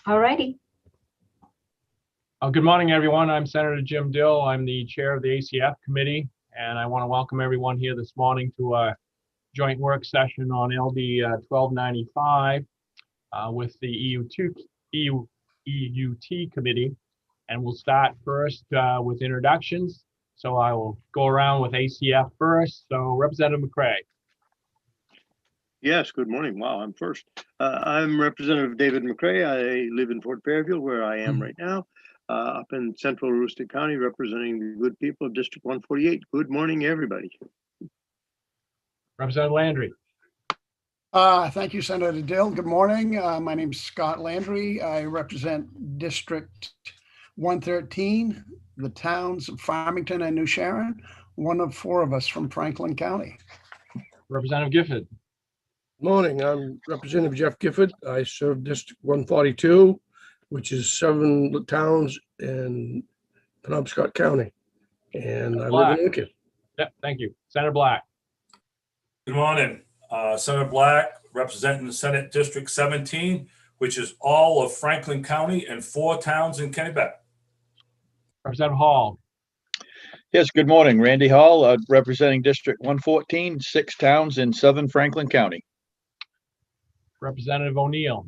All righty. Good morning, everyone. I'm Senator Jim Dill. I'm the chair of the ACF committee, and I want to welcome everyone here this morning to a joint work session on LD 1295 with the EUT committee. And we'll start first with introductions. So I will go around with ACF first. So Representative McCray. Yes, good morning. Wow, I'm first. I'm Representative David McCray. I live in Fort Fairfield, where I am right now, up in central Aroostook County, representing the good people of District 148. Good morning, everybody. Representative Landry. Thank you, Senator Dill. Good morning. My name is Scott Landry. I represent District 113, the towns of Farmington and New Sharon, one of four of us from Franklin County. Representative Gifford. Morning, I'm Representative Jeff Gifford. I serve District 142, which is 7 towns in Penobscot County, and I live in Lincoln. Yep, thank you. Senator Black. Good morning, Senator Black, representing the Senate District 17, which is all of Franklin County and 4 towns in Kennebec. Representative Hall. Yes, good morning. Randy Hall, representing District 114, 6 towns in southern Franklin County. Representative O'Neill.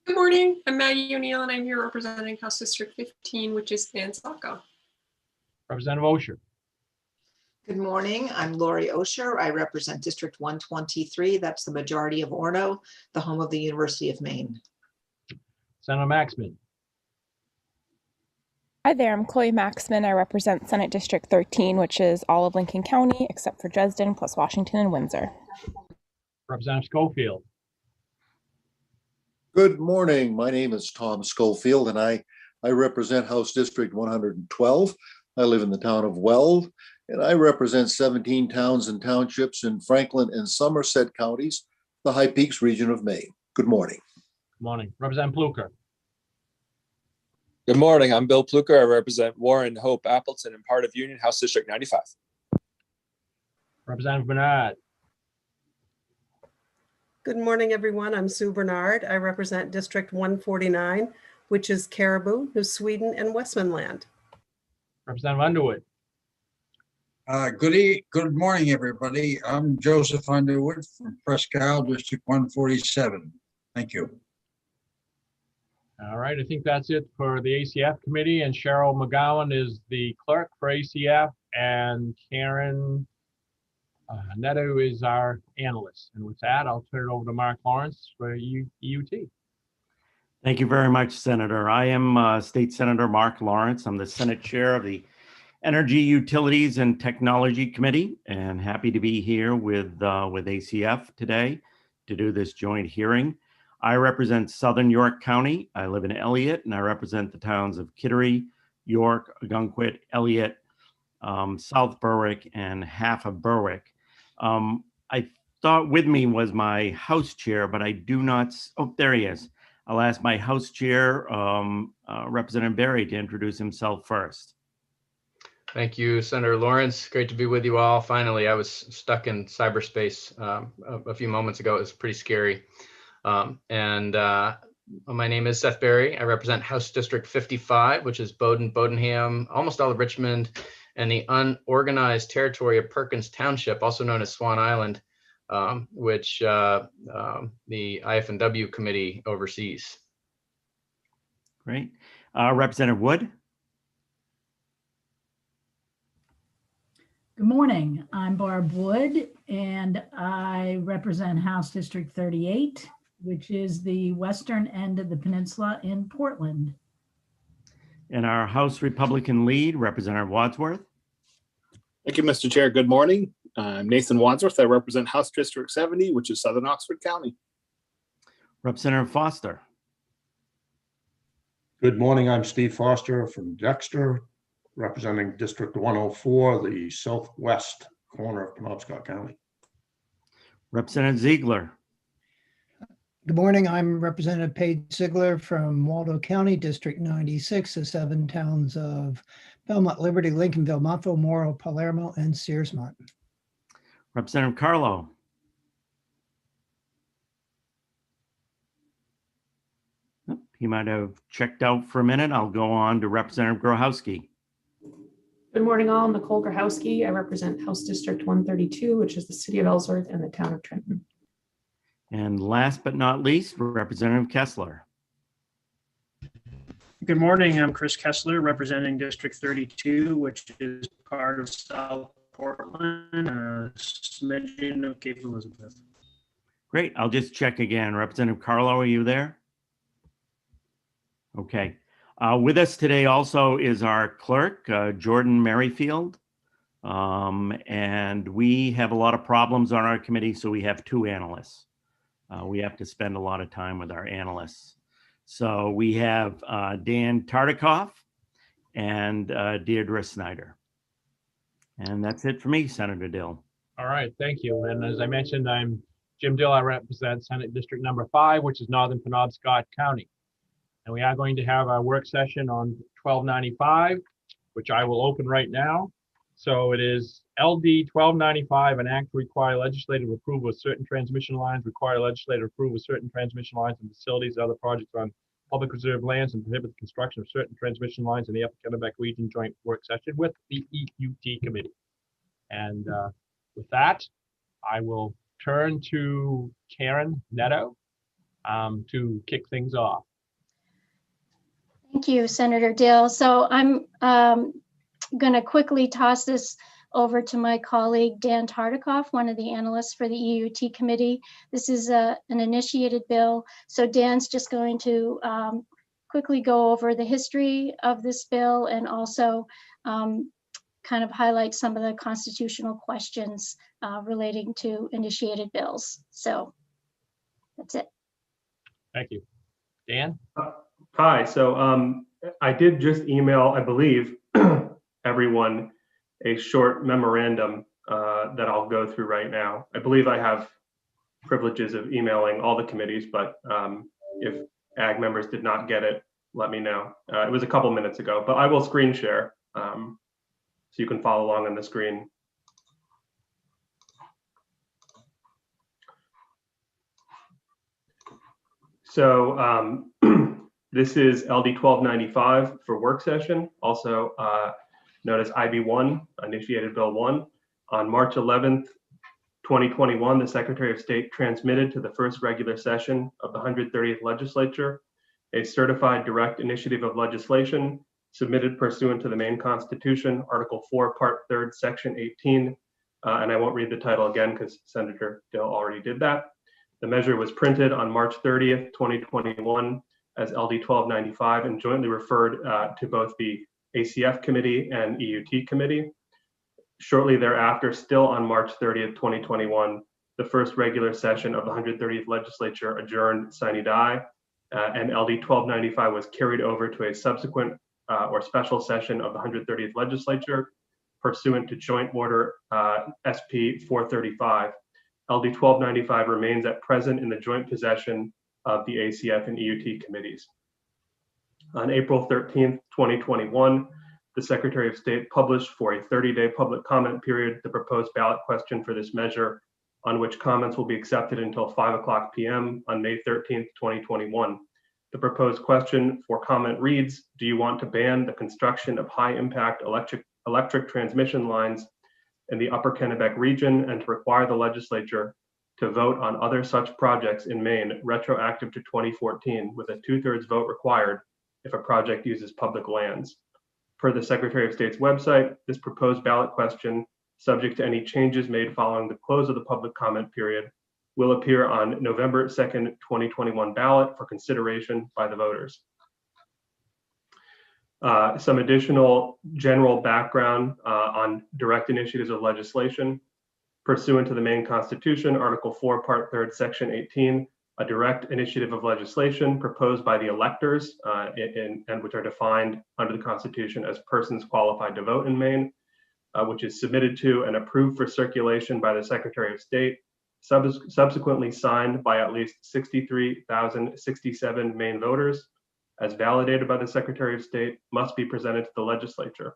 Good morning, I'm Maggie O'Neill and I'm here representing House District 15, which is Saco. Representative Osher. Good morning. I'm Lori Osher. I represent District 123. That's the majority of Orono, the home of the University of Maine. Senator Maxman. Hi there, I'm Chloe Maxman. I represent Senate District 13, which is all of Lincoln County, except for Dresden, plus Washington and Windsor. Representative Schofield. Good morning. My name is Tom Schofield, and I represent House District 112. I live in the town of Weld, and I represent 17 towns and townships in Franklin and Somerset counties, the High Peaks region of Maine. Good morning. Good morning. Representative Pluker. Good morning. I'm Bill Pluker. I represent Warren, Hope, Appleton, and part of Union, House District 95. Representative Bernard. Good morning, everyone. I'm Sue Bernard. I represent District 149, which is Caribou, New Sweden, and Westmanland. Representative Underwood. Good morning, everybody. I'm Joseph Underwood from Presque Isle, District 147. Thank you. All right, I think that's it for the ACF committee, and Cheryl McGowan is the clerk for ACF, and Karen Neto is our analyst. And with that, I'll turn it over to Mark Lawrence for EUT. Thank you very much, Senator. I am State Senator Mark Lawrence. I'm the Senate Chair of the Energy, Utilities, and Technology Committee, and happy to be here with ACF today to do this joint hearing. I represent Southern York County. I live in Elliott, and I represent the towns of Kittery, York, Ogunquit, Elliott, South Berwick, and half of Berwick. I thought with me was my House Chair, but I do not. Oh, there he is. I'll ask my House Chair, Representative Berry, to introduce himself first. Thank you, Senator Lawrence. Great to be with you all. Finally, I was stuck in cyberspace a few moments ago. It was pretty scary. My name is Seth Berry. I represent House District 55, which is Bowdoin, Bodenham, almost all of Richmond, and the unorganized territory of Perkins Township, also known as Swan Island, which the IF&W committee oversees. Great. Representative Wood. Good morning. I'm Barb Wood, and I represent House District 38, which is the western end of the peninsula in Portland. And our House Republican lead, Representative Wadsworth. Thank you, Mr. Chair. Good morning. I'm Nathan Wadsworth. I represent House District 70, which is Southern Oxford County. Representative Foster. Good morning. I'm Steve Foster from Dexter, representing District 104, the southwest corner of Penobscot County. Representative Ziegler. Good morning. I'm Representative Paige Ziegler from Waldo County, District 96, the 7 towns of Belmont, Liberty, Lincolnville, Montville, Morrow, Palermo, and Searsmont. Representative Carlo. He might have checked out for a minute. I'll go on to Representative Grohowski. Good morning, all. I'm Nicole Grahowski. I represent House District 132, which is the city of Ellsworth and the town of Trenton. And last but not least, Representative Kessler. Good morning. I'm Chris Kessler, representing District 32, which is part of South Portland, a smidgen of Cape Elizabeth. Great. I'll just check again. Representative Carlo, are you there? Okay. With us today also is our clerk, Jordan Merrifield. And we have a lot of problems on our committee, so we have two analysts. We have to spend a lot of time with our analysts. So we have Dan Tartikoff and Deirdre Snyder. And that's it for me, Senator Dill. All right, thank you. And as I mentioned, I'm Jim Dill. I represent Senate District number 5, which is Northern Penobscot County. And we are going to have our work session on 1295, which I will open right now. So it is LD 1295, an act to require legislative approval of certain transmission lines, require legislative approval of certain transmission lines and facilities, and other projects on public reserve lands, and prohibit the construction of certain transmission lines in the Upper Kennebec Region joint work session with the EUT committee. And with that, I will turn to Karen Netto to kick things off. Thank you, Senator Dill. So I'm going to quickly toss this over to my colleague, Dan Tartikoff, one of the analysts for the EUT committee. This is an initiated bill. So Dan's just going to quickly go over the history of this bill and also kind of highlight some of the constitutional questions relating to initiated bills. So that's it. Thank you. Dan? Hi, so I did just email, I believe, everyone a short memorandum that I'll go through right now. I believe I have privileges of emailing all the committees, but if AG members did not get it, let me know. It was a couple minutes ago, but I will screen share so you can follow along on the screen. So this is LD 1295 for work session, also known as IB1, Initiated Bill 1. On March 11th, 2021, the Secretary of State transmitted to the first regular session of the 130th Legislature a certified direct initiative of legislation submitted pursuant to the Maine Constitution, Article 4, Part 3rd, Section 18. And I won't read the title again because Senator Dill already did that. The measure was printed on March 30th, 2021 as LD 1295 and jointly referred to both the ACF committee and EUT committee. Shortly thereafter, still on March 30th, 2021, the first regular session of the 130th Legislature adjourned sine die, and LD 1295 was carried over to a subsequent or special session of the 130th Legislature pursuant to Joint Order SP 435. LD 1295 remains at present in the joint possession of the ACF and EUT committees. On April 13th, 2021, the Secretary of State published for a 30-day public comment period the proposed ballot question for this measure, on which comments will be accepted until 5:00 p.m. on May 13th, 2021. The proposed question for comment reads, do you want to ban the construction of high-impact electric transmission lines in the Upper Kennebec region and to require the legislature to vote on other such projects in Maine retroactive to 2014 with a 2/3 vote required if a project uses public lands. Per the Secretary of State's website, this proposed ballot question, subject to any changes made following the close of the public comment period, will appear on November 2nd, 2021 ballot for consideration by the voters. Some additional general background on direct initiatives of legislation. Pursuant to the Maine Constitution, Article 4, Part 3rd, Section 18, a direct initiative of legislation proposed by the electors and which are defined under the Constitution as persons qualified to vote in Maine, which is submitted to and approved for circulation by the Secretary of State, subsequently signed by at least 63,067 Maine voters, as validated by the Secretary of State, must be presented to the legislature.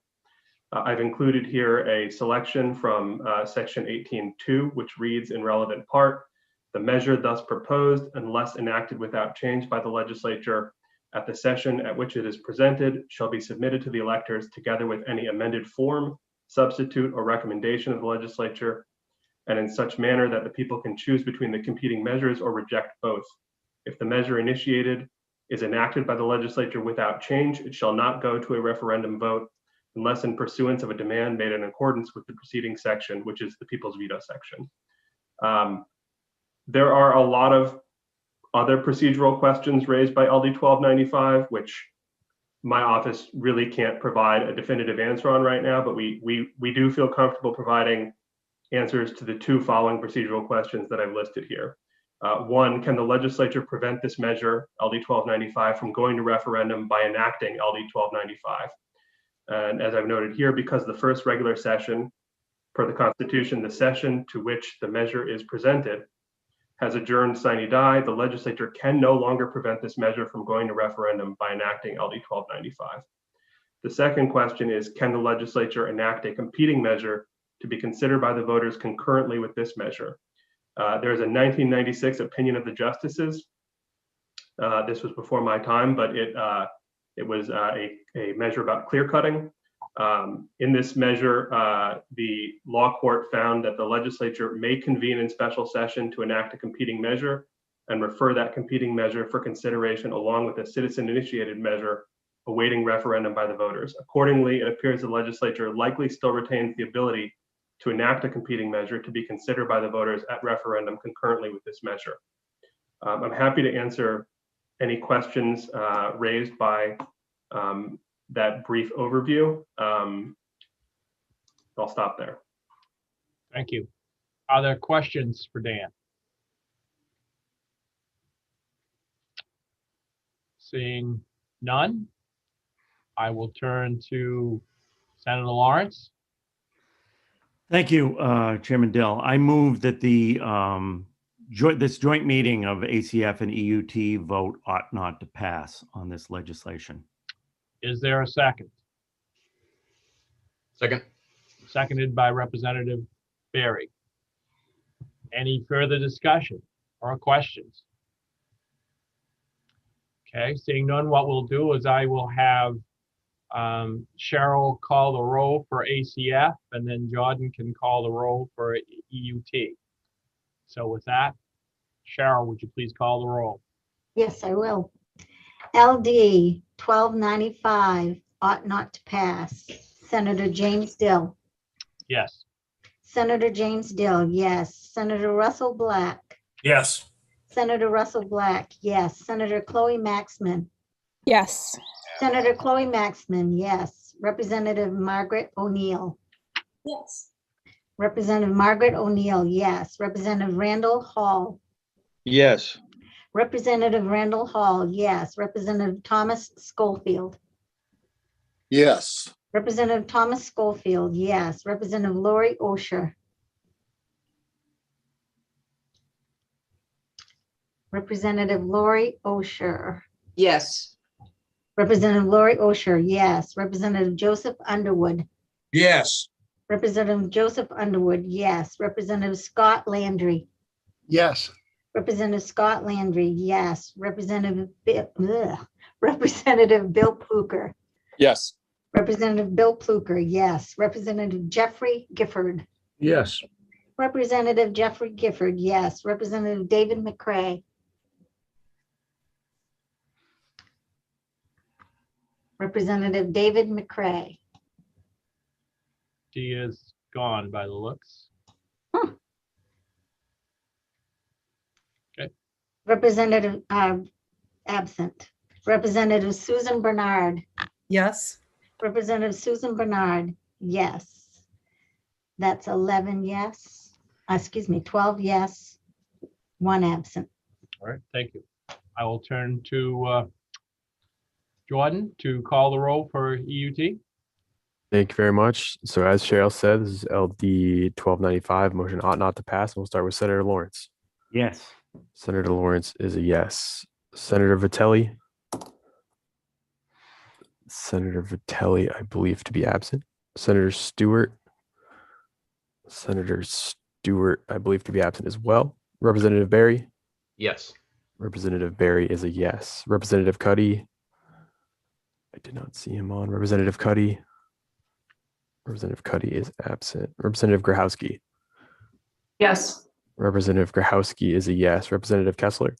I've included here a selection from Section 18.2, which reads in relevant part, the measure thus proposed, unless enacted without change by the legislature, at the session at which it is presented shall be submitted to the electors together with any amended form, substitute, or recommendation of the legislature, and in such manner that the people can choose between the competing measures or reject both. If the measure initiated is enacted by the legislature without change, it shall not go to a referendum vote unless in pursuance of a demand made in accordance with the preceding section, which is the people's veto section. There are a lot of other procedural questions raised by LD 1295, which my office really can't provide a definitive answer on right now, but we do feel comfortable providing answers to the two following procedural questions that I've listed here. One, can the legislature prevent this measure, LD 1295, from going to referendum by enacting LD 1295? And as I've noted here, because the first regular session per the Constitution, the session to which the measure is presented, has adjourned sine die, the legislature can no longer prevent this measure from going to referendum by enacting LD 1295. The second question is, can the legislature enact a competing measure to be considered by the voters concurrently with this measure? There's a 1996 opinion of the justices. This was before my time, but it was a measure about clear cutting. In this measure, the law court found that the legislature may convene in special session to enact a competing measure and refer that competing measure for consideration along with a citizen-initiated measure awaiting referendum by the voters. Accordingly, it appears the legislature likely still retains the ability to enact a competing measure to be considered by the voters at referendum concurrently with this measure. I'm happy to answer any questions raised by that brief overview. I'll stop there. Thank you. Are there questions for Dan? Seeing none, I will turn to Senator Lawrence. Thank you, Chairman Dill. I move that the this joint meeting of ACF and EUT vote ought not to pass on this legislation. Is there a second? Second. Seconded by Representative Berry. Any further discussion or questions? Okay, seeing none, what we'll do is I will have Cheryl call the roll for ACF, and then Jordan can call the roll for EUT. So with that, Cheryl, would you please call the roll? Yes, I will. LD 1295 ought not to pass. Senator James Dill. Yes. Senator James Dill, yes. Senator Russell Black. Yes. Senator Russell Black, yes. Senator Chloe Maxman. Yes. Senator Chloe Maxman, yes. Representative Margaret O'Neill. Yes. Representative Margaret O'Neill, yes. Representative Randall Hall. Yes. Representative Randall Hall, yes. Representative Thomas Schofield. Yes. Representative Thomas Schofield, yes. Representative Lori Osher. Representative Lori Osher. Yes. Representative Lori Osher, yes. Representative Joseph Underwood. Yes. Representative Joseph Underwood, yes. Representative Scott Landry. Yes. Representative Scott Landry, yes. Representative Bill Pluker. Yes. Representative Bill Pluker, yes. Representative Jeffrey Gifford. Yes. Representative Jeffrey Gifford, yes. Representative David McCray. Representative David McCray. She is gone by the looks. Okay. Representative absent. Representative Susan Bernard. Yes. Representative Susan Bernard, yes. That's 11 yes. Excuse me, 12 yes, 1 absent. All right, thank you. I will turn to Jordan to call the roll for EUT. Thank you very much. So as Cheryl said, this is LD 1295. Motion ought not to pass. We'll start with Senator Lawrence. Yes. Senator Lawrence is a yes. Senator Vitelli. Senator Vitelli, I believe to be absent. Senator Stewart. Senator Stewart, I believe to be absent as well. Representative Berry. Yes. Representative Berry is a yes. Representative Cuddy. I did not see him on. Representative Cuddy. Representative Cuddy is absent. Representative Grahowski. Yes. Representative Grahowski is a yes. Representative Kessler.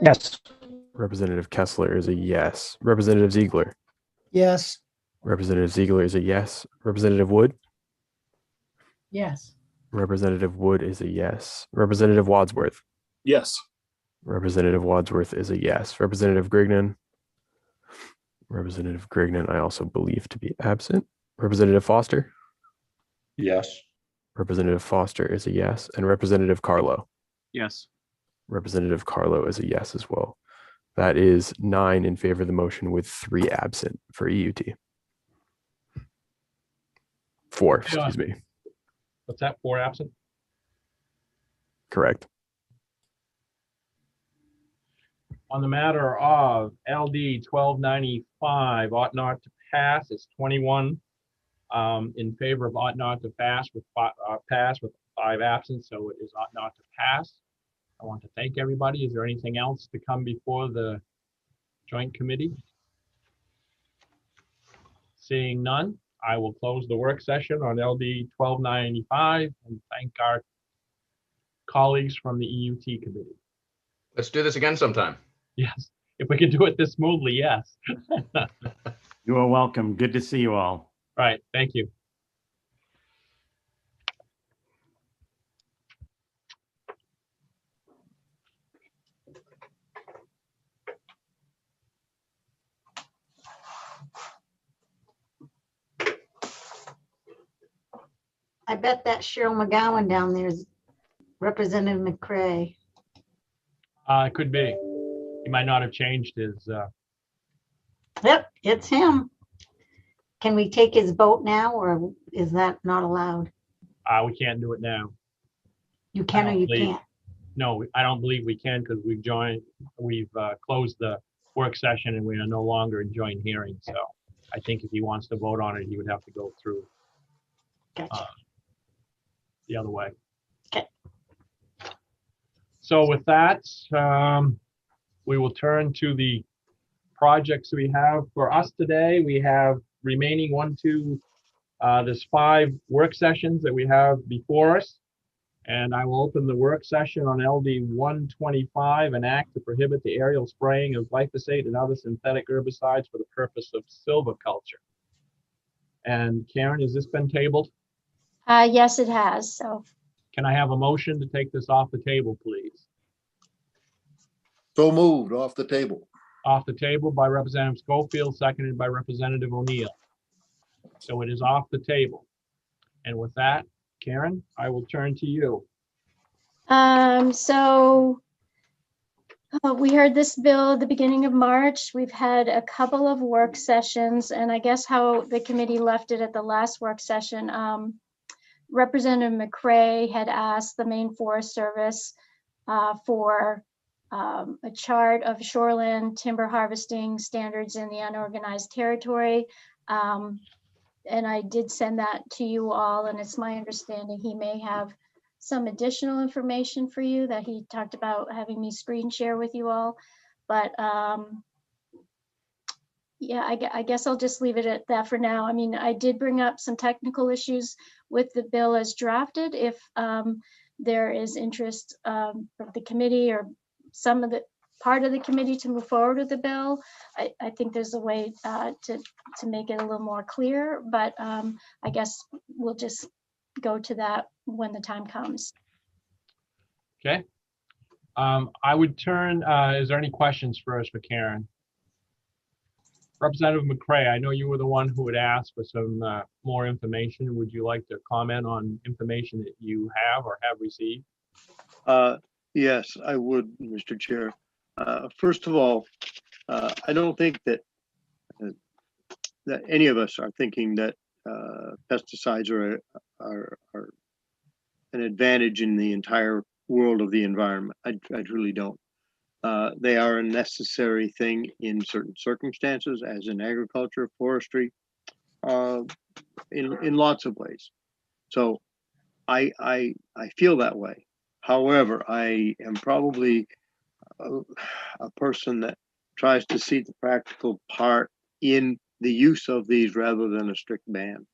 Yes. Representative Kessler is a yes. Representative Ziegler. Yes. Representative Ziegler is a yes. Representative Wood. Yes. Representative Wood is a yes. Representative Wadsworth. Yes. Representative Wadsworth is a yes. Representative Grignan. Representative Grignan, I also believe to be absent. Representative Foster. Yes. Representative Foster is a yes. And Representative Carlo. Yes. Representative Carlo is a yes as well. That is 9 in favor of the motion with 3 absent for EUT. 4, excuse me. What's that? 4 absent? Correct. On the matter of LD 1295 ought not to pass, it's 21 in favor of ought not to pass with 5 absent, so it is ought not to pass. I want to thank everybody. Is there anything else to come before the joint committee? Seeing none, I will close the work session on LD 1295 and thank our colleagues from the EUT committee. Let's do this again sometime. Yes, if we can do it this smoothly, yes. You are welcome. Good to see you all. Right, thank you. I bet that Cheryl McGowan down there is Representative McCray. It could be. He might not have changed his, Yep, it's him. Can we take his vote now, or is that not allowed? we can't do it now. You can or you can't? No, I don't believe we can because we've closed the work session and we are no longer in joint hearing. So I think if he wants to vote on it, he would have to go through the other way. Okay. So with that, we will turn to the projects we have for us today. We have remaining there's 5 work sessions that we have before us. And I will open the work session on LD 125, an act to prohibit the aerial spraying of glyphosate and other synthetic herbicides for the purpose of silviculture. And Karen, has this been tabled? Yes, it has. So Can I have a motion to take this off the table, please? So moved, off the table. Off the table by Representative Schofield, seconded by Representative O'Neill. So it is off the table. And with that, Karen, I will turn to you. We heard this bill at the beginning of March. We've had a couple of work sessions, and I guess how the committee left it at the last work session, Representative McCray had asked the Maine Forest Service for a chart of shoreland timber harvesting standards in the unorganized territory. And I did send that to you all, and it's my understanding he may have some additional information for you that he talked about having me screen share with you all. But yeah, I guess I'll just leave it at that for now. I mean, I did bring up some technical issues with the bill as drafted. If there is interest from the committee or some of the part of the committee to move forward with the bill, I think there's a way to make it a little more clear, but I guess we'll just go to that when the time comes. Okay. I would turn, is there any questions first for Karen? Representative McCray, I know you were the one who had asked for some more information. Would you like to comment on information that you have or have received? Yes, I would, Mr. Chair. First of all, I don't think that any of us are thinking that pesticides are an advantage in the entire world of the environment. I truly don't. They are a necessary thing in certain circumstances, as in agriculture, forestry, in lots of ways. So I feel that way. However, I am probably a person that tries to see the practical part in the use of these rather than a strict ban.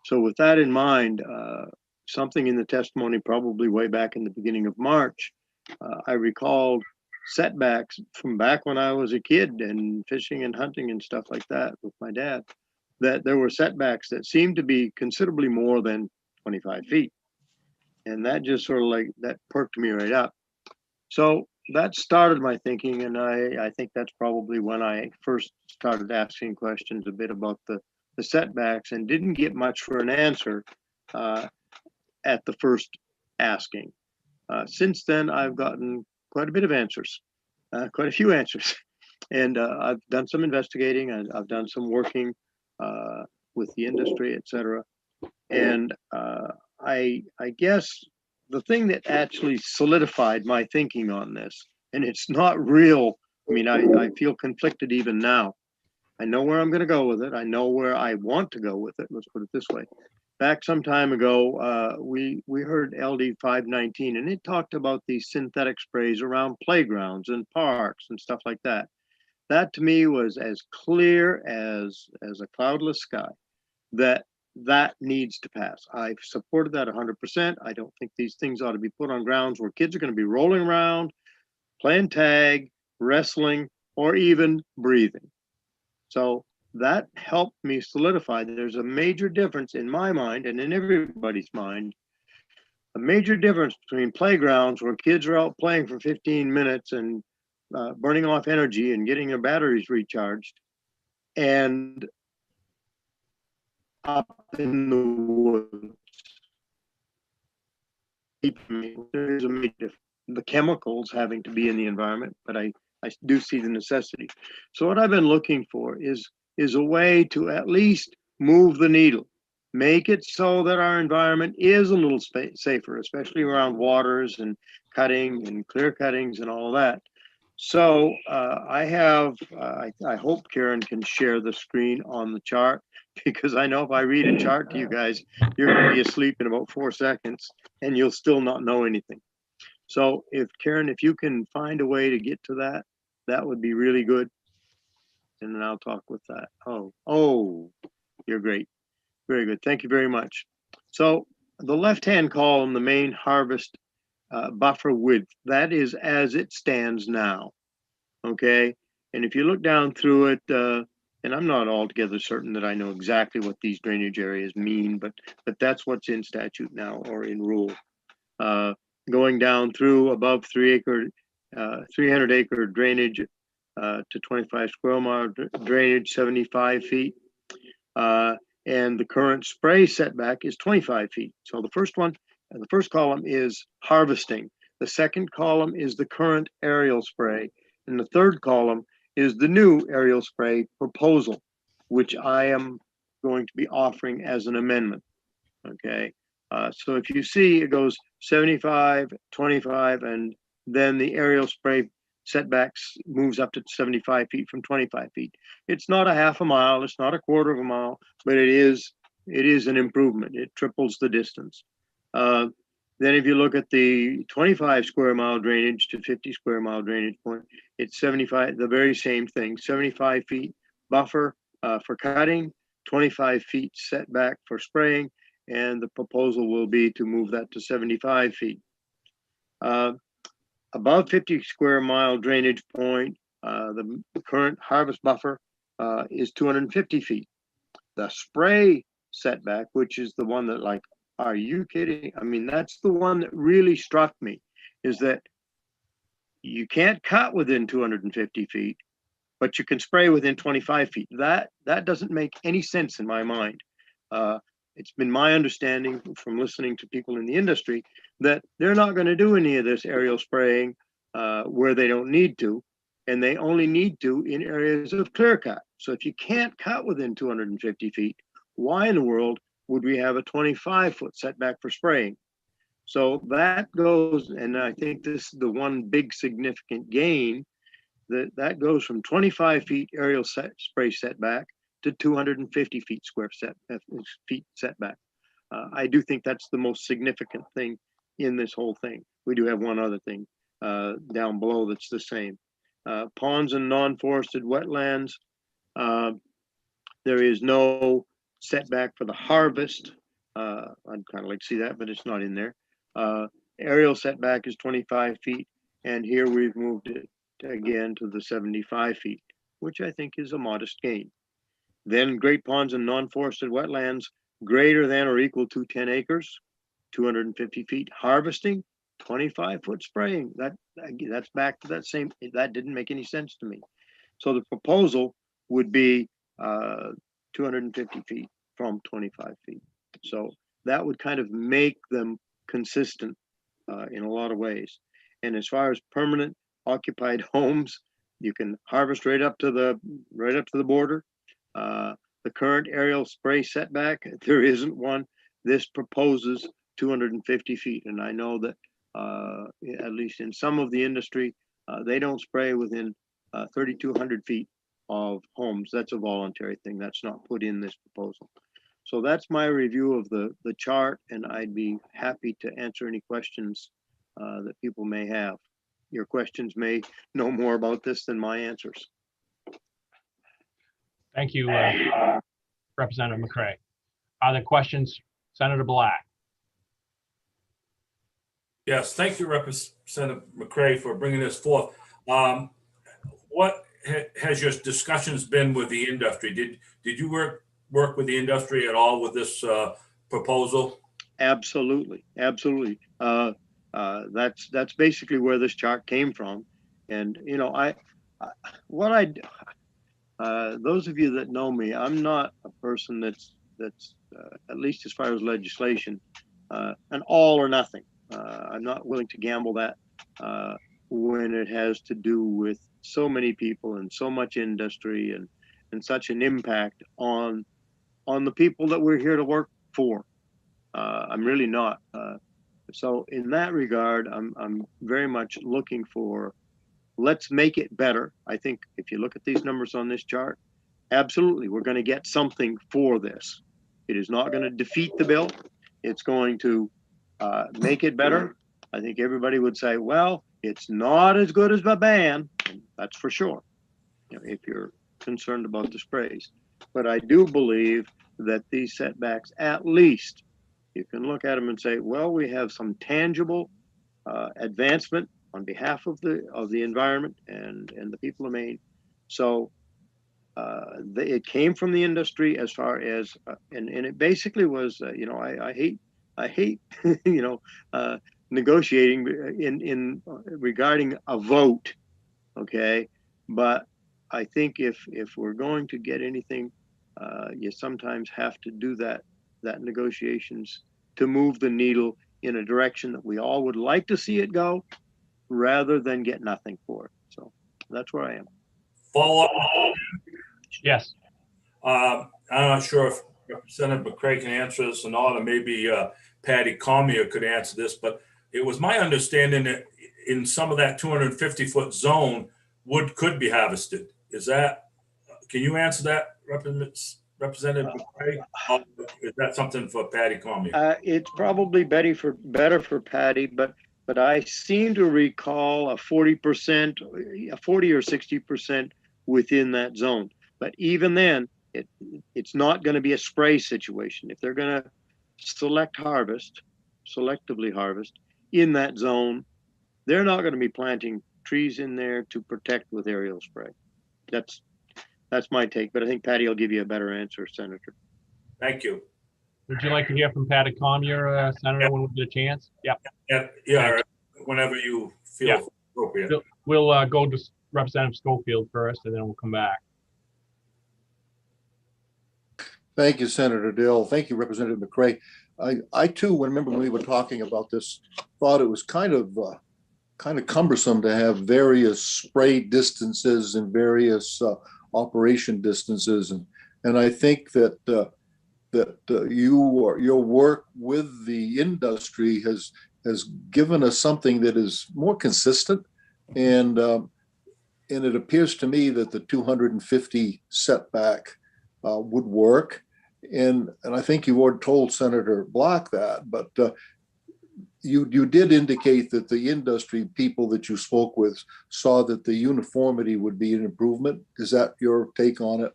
So with that in mind, something in the testimony probably way back in the beginning of March, I recalled setbacks from back when I was a kid and fishing and hunting and stuff like that with my dad, that there were setbacks that seemed to be considerably more than 25 feet. And that just sort of like, that perked me right up. So that started my thinking, and I think that's probably when I first started asking questions a bit about the setbacks, and didn't get much for an answer at the first asking. Since then, I've gotten quite a bit of answers, quite a few answers. And I've done some investigating, I've done some working with the industry, et cetera. And I guess the thing that actually solidified my thinking on this, and it's not real, I mean, I feel conflicted even now. I know where I'm going to go with it. I know where I want to go with it. Let's put it this way. Back some time ago, we heard LD 519, and it talked about these synthetic sprays around playgrounds and parks and stuff like that. That to me was as clear as a cloudless sky, that needs to pass. I've supported that 100%. I don't think these things ought to be put on grounds where kids are going to be rolling around, playing tag, wrestling, or even breathing. So that helped me solidify that there's a major difference in my mind and in everybody's mind, a major difference between playgrounds where kids are out playing for 15 minutes and burning off energy and getting their batteries recharged, and up in the woods. There's a major difference. The chemicals having to be in the environment, but I do see the necessity. So what I've been looking for is a way to at least move the needle, make it so that our environment is a little safer, especially around waters and cutting and clear cuttings and all that. So I hope Karen can share the screen on the chart, because I know if I read a chart to you guys, you're going to be asleep in about 4 seconds and you'll still not know anything. So if Karen, if you can find a way to get to that, that would be really good. And then I'll talk with that. Oh, you're great. Very good. Thank you very much. So the left-hand column, the main harvest buffer width, that is as it stands now. Okay. And if you look down through it, and I'm not altogether certain that I know exactly what these drainage areas mean, but that's what's in statute now or in rule. Going down through above 300 acre drainage to 25 square mile drainage, 75 feet. And the current spray setback is 25 feet. So the first one, the first column is harvesting. The second column is the current aerial spray. And the third column is the new aerial spray proposal, which I am going to be offering as an amendment. Okay. So if you see, it goes 75, 25, and then the aerial spray setbacks moves up to 75 feet from 25 feet. It's not a half a mile, it's not a quarter of a mile, but it is an improvement. It triples the distance. Then if you look at the 25 square mile drainage to 50 square mile drainage point, it's 75, the very same thing, 75 feet buffer for cutting, 25 feet setback for spraying, and the proposal will be to move that to 75 feet. Above 50 square mile drainage point, the current harvest buffer is 250 feet. The spray setback, which is the one that, like, are you kidding? I mean, that's the one that really struck me, is that you can't cut within 250 feet, but you can spray within 25 feet. That doesn't make any sense in my mind. It's been my understanding from listening to people in the industry that they're not going to do any of this aerial spraying where they don't need to, and they only need to in areas of clear cut. So if you can't cut within 250 feet, why in the world would we have a 25-foot setback for spraying? So that goes, and I think this is the one big significant gain, that goes from 25 feet aerial spray setback to 250 feet feet setback. I do think that's the most significant thing in this whole thing. We do have one other thing down below that's the same. Ponds and non-forested wetlands. There is no setback for the harvest. I'd kind of like to see that, but it's not in there. Aerial setback is 25 feet, and here we've moved it again to the 75 feet, which I think is a modest gain. Then great ponds and non-forested wetlands greater than or equal to 10 acres, 250 feet. Harvesting, 25-foot spraying. That's back to that same, that didn't make any sense to me. So the proposal would be 250 feet from 25 feet. So that would kind of make them consistent in a lot of ways. And as far as permanent occupied homes, you can harvest right up to the border. The current aerial spray setback, there isn't one. This proposes 250 feet, and I know that at least in some of the industry, they don't spray within 3,200 feet of homes. That's a voluntary thing. That's not put in this proposal. So that's my review of the chart, and I'd be happy to answer any questions that people may have. Your questions may know more about this than my answers. Thank you, Representative McCray. Are there questions, Senator Black? Yes, thank you, Representative McCray, for bringing this forth. What has your discussions been with the industry? Did you work with the industry at all with this proposal? Absolutely, absolutely. That's basically where this chart came from. And you know, those of you that know me, I'm not a person that's at least as far as legislation, an all or nothing. I'm not willing to gamble that when it has to do with so many people and so much industry and such an impact on the people that we're here to work for. I'm really not. So in that regard, I'm very much looking for, let's make it better. I think if you look at these numbers on this chart, absolutely, we're going to get something for this. It is not going to defeat the bill. It's going to make it better. I think everybody would say, well, it's not as good as the ban. That's for sure, you know, if you're concerned about the sprays. But I do believe that these setbacks, at least, you can look at them and say, well, we have some tangible advancement on behalf of the environment and the people of Maine. So it came from the industry as far as, and it basically was, you know, I hate, you know, negotiating in regarding a vote, okay? But I think if we're going to get anything, you sometimes have to do that negotiations to move the needle in a direction that we all would like to see it go, rather than get nothing for it. So that's where I am. Follow up. Yes. I'm not sure if Representative McCray can answer this or not, or maybe Patty Cormier could answer this, but it was my understanding that in some of that 250-foot zone, wood could be harvested. Is that, can you answer that, Representative McCray? Is that something for Patty Cormier? It's probably better for Patty, but I seem to recall a 40%, a 40 or 60% within that zone. But even then, it's not going to be a spray situation. If they're going to selectively harvest in that zone, they're not going to be planting trees in there to protect with aerial spray. That's my take, but I think Patty will give you a better answer, Senator. Thank you. Would you like to hear from Patty Cormier, Senator, when we get a chance? Yeah, whenever you feel appropriate. We'll go to Representative Schofield first, and then we'll come back. Thank you, Senator Dill. Thank you, Representative McCray. I too, remember when we were talking about this, thought it was kind of cumbersome to have various spray distances and various operation distances, and I think that your work with the industry has given us something that is more consistent, and it appears to me that the 250 setback would work, and I think you already told Senator Black that, but you did indicate that the industry people that you spoke with saw that the uniformity would be an improvement. Is that your take on it?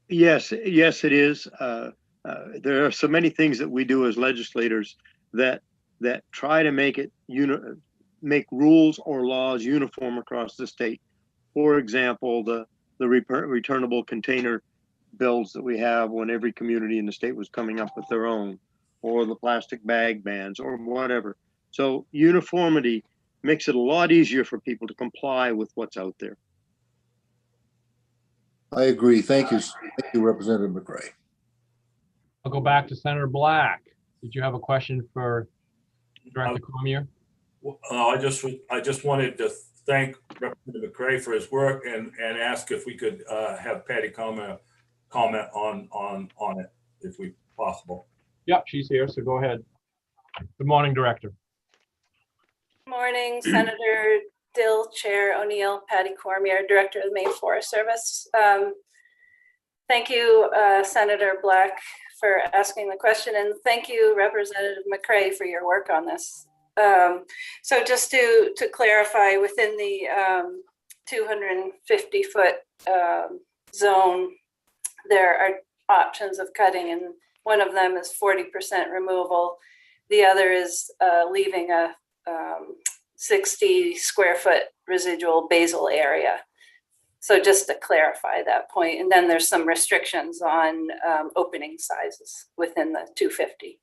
Yes, yes, it is. There are so many things that we do as legislators that try to make it make rules or laws uniform across the state. For example, the returnable container bills that we have when every community in the state was coming up with their own, or the plastic bag bans, or whatever. So uniformity makes it a lot easier for people to comply with what's out there. I agree. Thank you, Representative McCray. I'll go back to Senator Black. Did you have a question for Director Cormier? I just wanted to thank Representative McCray for his work and ask if we could have Patty comment on it, if we possible. Yep, she's here, so go ahead. Good morning, Director. Morning, Senator Dill, Chair O'Neill, Patty Cormier, Director of the Maine Forest Service. Thank you, Senator Black, for asking the question, and thank you, Representative McCray, for your work on this. So just to clarify, within the 250-foot zone, there are options of cutting, and one of them is 40% removal. The other is leaving a 60 square foot residual basal area. So just to clarify that point, and then there's some restrictions on opening sizes within the 250.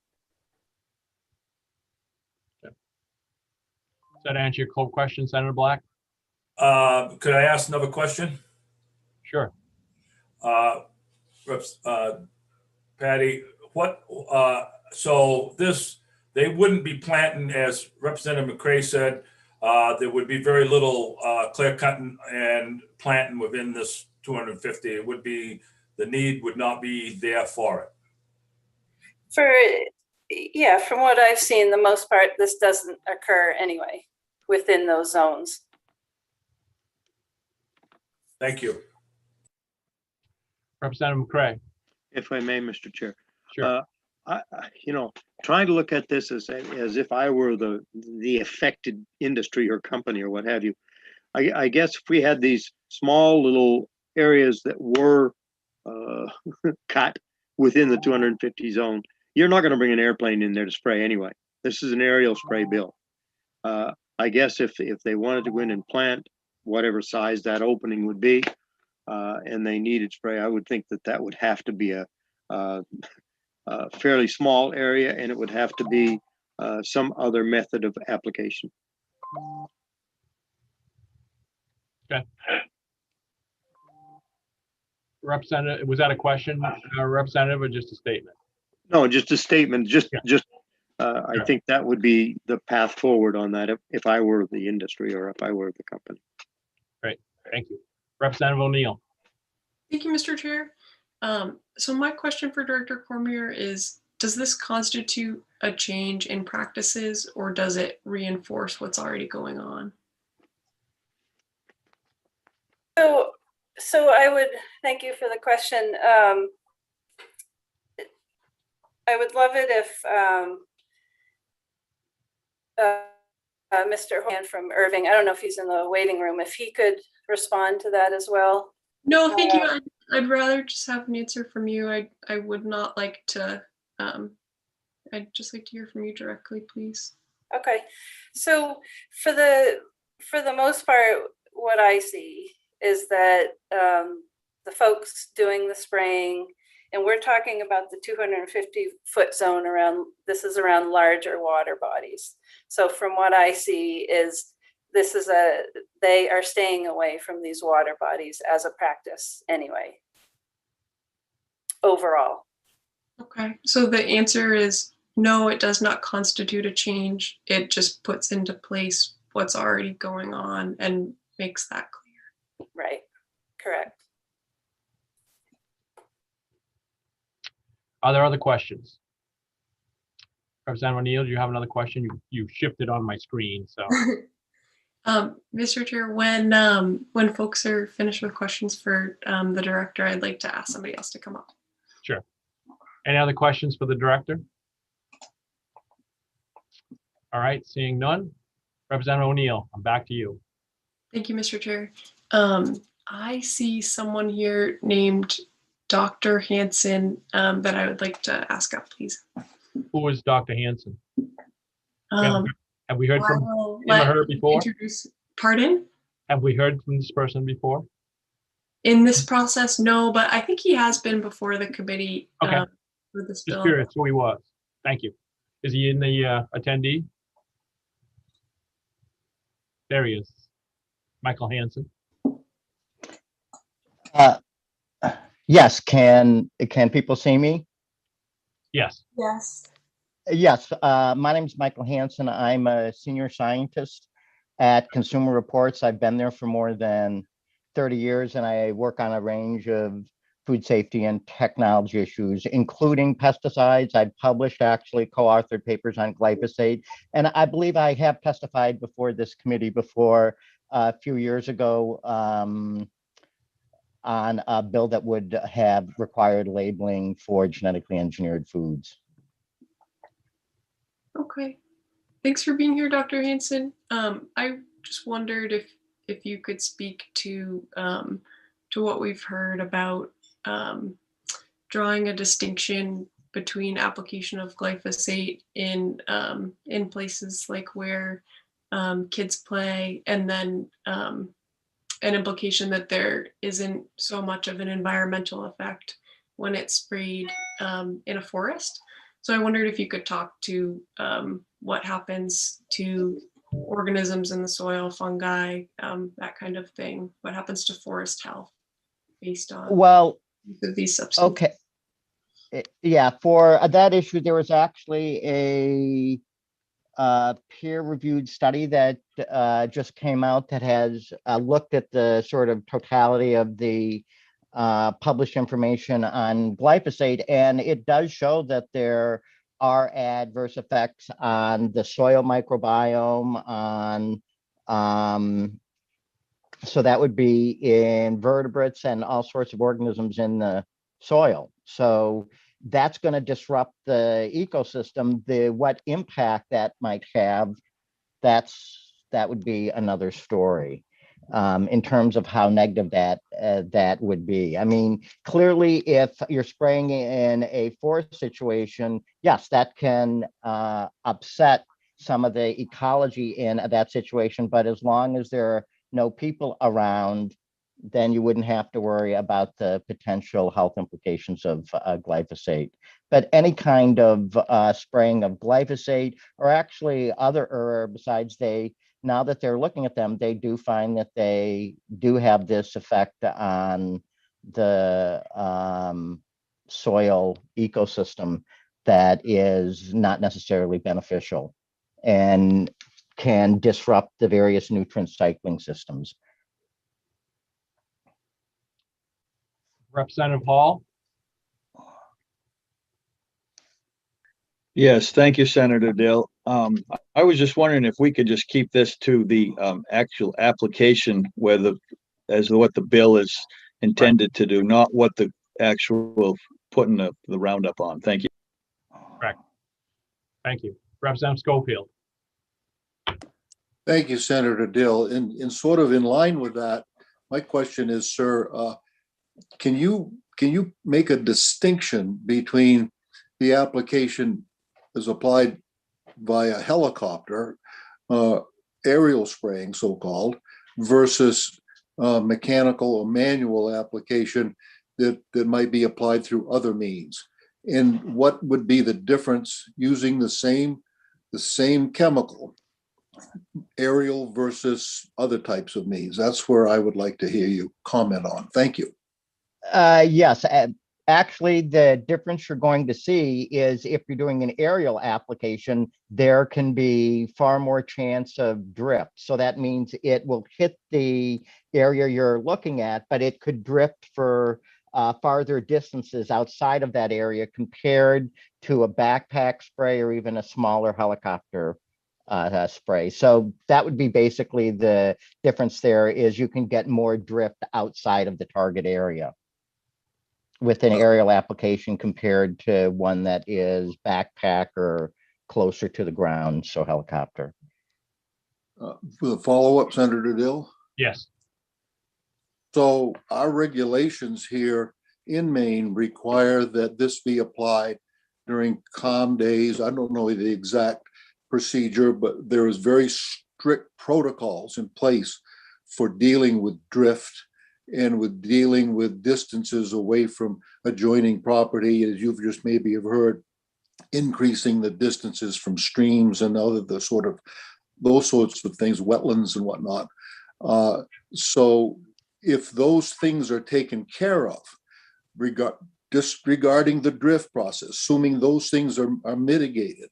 Does that answer your question, Senator Black? Could I ask another question? Sure. Patty, so they wouldn't be planting, as Representative McCray said, there would be very little clear cutting and planting within this 250. It would be, the need would not be there for it. From what I've seen, the most part, this doesn't occur anyway within those zones. Thank you. Representative McCray. If I may, Mr. Chair. Sure. Trying to look at this as if I were the affected industry or company or what have you. I guess if we had these small little areas that were cut within the 250 zone, you're not going to bring an airplane in there to spray anyway. This is an aerial spray bill. I guess if they wanted to go in and plant whatever size that opening would be, and they needed spray, I would think that would have to be a fairly small area, and it would have to be some other method of application. Okay. Representative, was that a question, Representative, or just a statement? No, just a statement. I think that would be the path forward on that if I were the industry or if I were the company. Great, thank you. Representative O'Neill. Thank you, Mr. Chair. So my question for Director Cormier is, does this constitute a change in practices, or does it reinforce what's already going on? So I would thank you for the question. I would love it if Mr. Horan from Irving, I don't know if he's in the waiting room, if he could respond to that as well. No, thank you. I'd rather just have an answer from you. I would not like to, I'd just like to hear from you directly, please. Okay, so for the most part, what I see is that the folks doing the spraying, and we're talking about the 250-foot zone around, this is around larger water bodies. So from what I see is they are staying away from these water bodies as a practice anyway, overall. Okay, so the answer is no, it does not constitute a change. It just puts into place what's already going on and makes that clear. Right, correct. Are there other questions? Representative O'Neill, do you have another question? You shifted on my screen, so. Mr. Chair, when folks are finished with questions for the director, I'd like to ask somebody else to come up. Sure. Any other questions for the director? All right, seeing none. Representative O'Neill, I'm back to you. Thank you, Mr. Chair. I see someone here named Dr. Hanson that I would like to ask up, please. Who is Dr. Hanson? Um, Have we heard I from will him or let her you before? introduce. Pardon? Have we heard from this person before? In this process, no, but I think he has been before the committee Okay. for this Just bill. curious who he was. Thank you. Is he in the attendee? There he is. Michael Hanson. Yes, can people see me? Yes. Yes. Yes, my name is Michael Hansen. I'm a senior scientist at Consumer Reports. I've been there for more than 30 years, and I work on a range of food safety and technology issues, including pesticides. I've published, actually co-authored papers on glyphosate, and I believe I have testified before this committee before a few years ago on a bill that would have required labeling for genetically engineered foods. Okay. Thanks for being here, Dr. Hanson. I just wondered if you could speak to what we've heard about drawing a distinction between application of glyphosate in places like where kids play, and then an implication that there isn't so much of an environmental effect when it's sprayed in a forest. So I wondered if you could talk to what happens to organisms in the soil, fungi, that kind of thing. What happens to forest health based on these substances? Okay. Yeah, for that issue, there was actually a peer-reviewed study that just came out that has looked at the sort of totality of the published information on glyphosate, and it does show that there are adverse effects on the soil microbiome, so that would be in vertebrates and all sorts of organisms in the soil. So that's going to disrupt the ecosystem. What impact that might have, that would be another story. In terms of how negative that would be. I mean, clearly, if you're spraying in a forest situation, yes, that can upset some of the ecology in that situation. But as long as there are no people around, then you wouldn't have to worry about the potential health implications of glyphosate. But any kind of spraying of glyphosate, or actually other herbicides, now that they're looking at them, they do find that they do have this effect on the soil ecosystem that is not necessarily beneficial and can disrupt the various nutrient cycling systems. Representative Hall. Yes, thank you, Senator Dill. I was just wondering if we could just keep this to the actual application what the bill is intended to do, not what the actual putting the Roundup on. Thank you. Correct. Thank you. Representative Schofield. Thank you, Senator Dill. In sort of in line with that, my question is, sir, can you make a distinction between the application as applied via helicopter, aerial spraying, so-called, versus mechanical or manual application that might be applied through other means? And what would be the difference using the same chemical, aerial versus other types of means? That's where I would like to hear you comment on. Thank you. Yes, actually, the difference you're going to see is if you're doing an aerial application, there can be far more chance of drift. So that means it will hit the area you're looking at, but it could drift for farther distances outside of that area compared to a backpack spray or even a smaller helicopter spray. So that would be basically the difference there, is you can get more drift outside of the target area with an aerial application compared to one that is backpack or closer to the ground, so helicopter. With a follow-up, Senator Dill? Yes. So our regulations here in Maine require that this be applied during calm days. I don't know the exact procedure, but there is very strict protocols in place for dealing with drift and with dealing with distances away from adjoining property, as you've just maybe have heard, increasing the distances from streams and those sorts of things, wetlands and whatnot. So if those things are taken care of, disregarding the drift process, assuming those things are mitigated,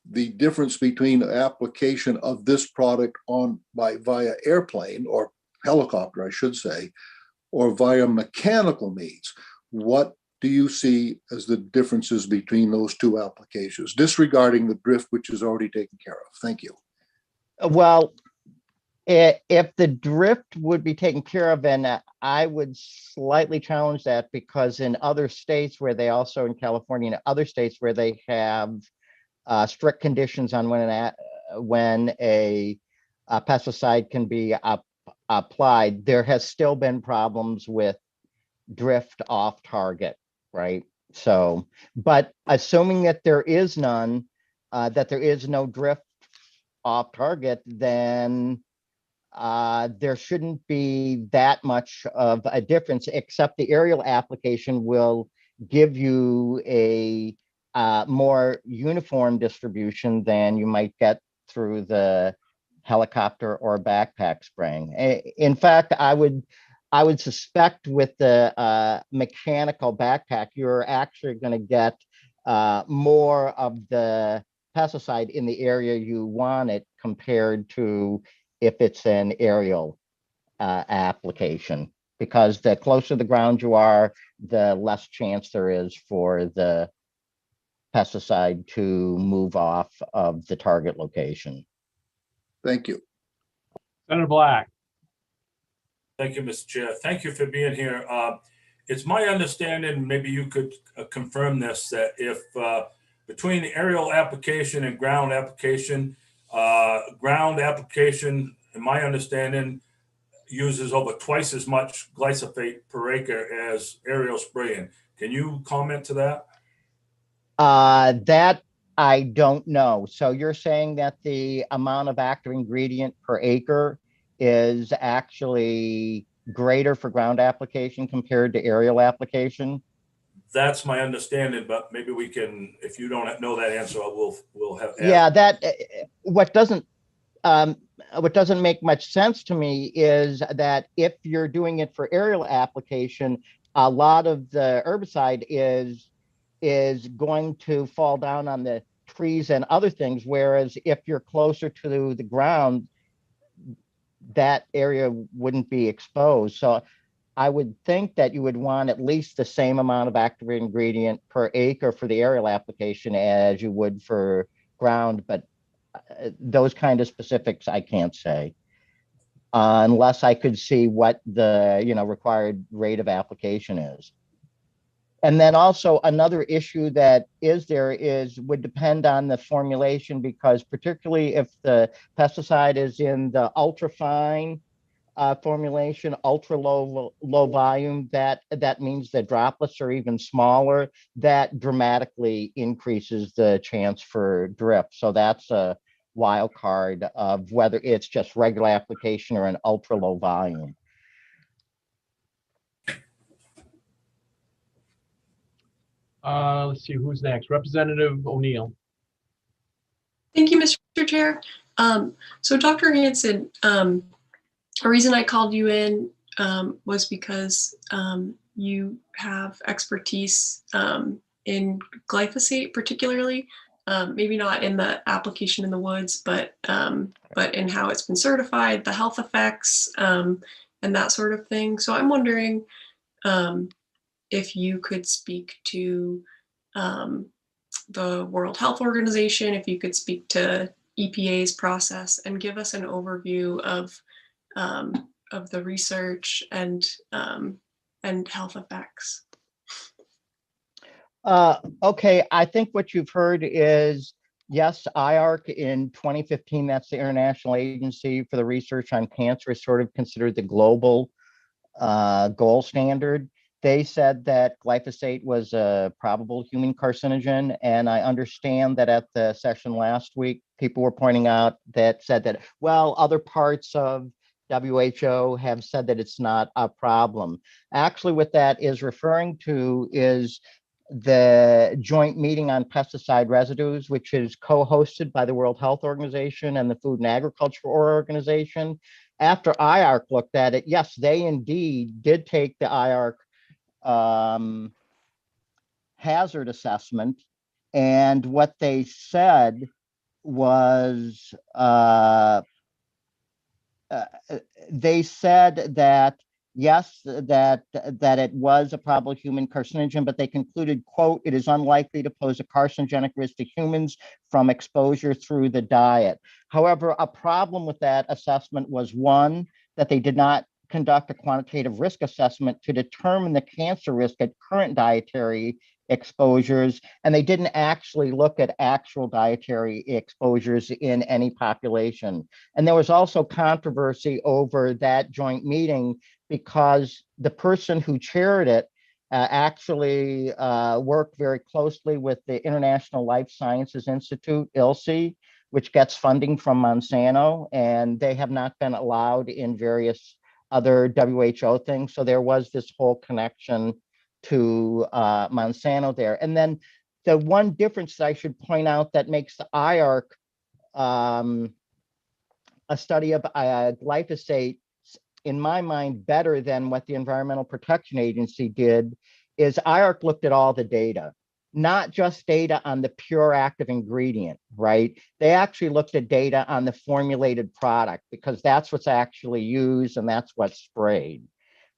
the difference between application of this product via airplane or helicopter, I should say, or via mechanical means, what do you see as the differences between those two applications, disregarding the drift, which is already taken care of? Thank you. Well, if the drift would be taken care of, and I would slightly challenge that, because in other states where they also, in California and other states where they have strict conditions on when a pesticide can be applied, there has still been problems with drift off target, right? So, but assuming that there is none, that there is no drift off target, then there shouldn't be that much of a difference, except the aerial application will give you a more uniform distribution than you might get through the helicopter or backpack spraying. In fact, I would suspect with the mechanical backpack, you're actually going to get more of the pesticide in the area you want it, compared to if it's an aerial application, because the closer to the ground you are, the less chance there is for the pesticide to move off of the target location. Thank you. Senator Black. Thank you, Mr. Chair. Thank you for being here. It's my understanding, maybe you could confirm this, that if between the aerial application and ground application, in my understanding, uses over twice as much glyphosate per acre as aerial spraying. Can you comment to that? That I don't know. So you're saying that the amount of active ingredient per acre is actually greater for ground application compared to aerial application? That's my understanding, but maybe we can, if you don't know that answer, we'll have. Yeah, that what doesn't make much sense to me is that if you're doing it for aerial application, a lot of the herbicide is going to fall down on the trees and other things, whereas if you're closer to the ground, that area wouldn't be exposed. So I would think that you would want at least the same amount of active ingredient per acre for the aerial application as you would for ground, but those kind of specifics I can't say, unless I could see what the required rate of application is. And then also another issue that would depend on the formulation, because particularly if the pesticide is in the ultra fine formulation, ultra low volume, that means the droplets are even smaller. That dramatically increases the chance for drift. So that's a wild card of whether it's just regular application or an ultra low volume. Let's see, who's next? Representative O'Neill. Thank you, Mr. Chair. So Dr. Hansen, a reason I called you in was because you have expertise in glyphosate, particularly, maybe not in the application in the woods, but in how it's been certified, the health effects, and that sort of thing. So I'm wondering if you could speak to the World Health Organization, if you could speak to EPA's process and give us an overview of the research and health effects. Okay, I think what you've heard is Yes, IARC in 2015, that's the International Agency for the Research on Cancer, is sort of considered the global gold standard. They said that glyphosate was a probable human carcinogen. And I understand that at the session last week, people were pointing out that said that, well, other parts of WHO have said that it's not a problem. Actually, what that is referring to is the joint meeting on pesticide residues, which is co-hosted by the World Health Organization and the Food and Agriculture Organization. After IARC looked at it, yes, they indeed did take the IARC hazard assessment. And what they said was, they said that yes, that it was a probable human carcinogen, but they concluded, quote, it is unlikely to pose a carcinogenic risk to humans from exposure through the diet. However, a problem with that assessment was, one, that they did not conduct a quantitative risk assessment to determine the cancer risk at current dietary exposures, and they didn't actually look at actual dietary exposures in any population. And there was also controversy over that joint meeting because the person who chaired it actually worked very closely with the International Life Sciences Institute, ILSI, which gets funding from Monsanto, and they have not been allowed in various other WHO things. So there was this whole connection to Monsanto there. And then the one difference that I should point out that makes the IARC a study of glyphosate, in my mind, better than what the Environmental Protection Agency did is IARC looked at all the data, not just data on the pure active ingredient, right? They actually looked at data on the formulated product because that's what's actually used and that's what's sprayed,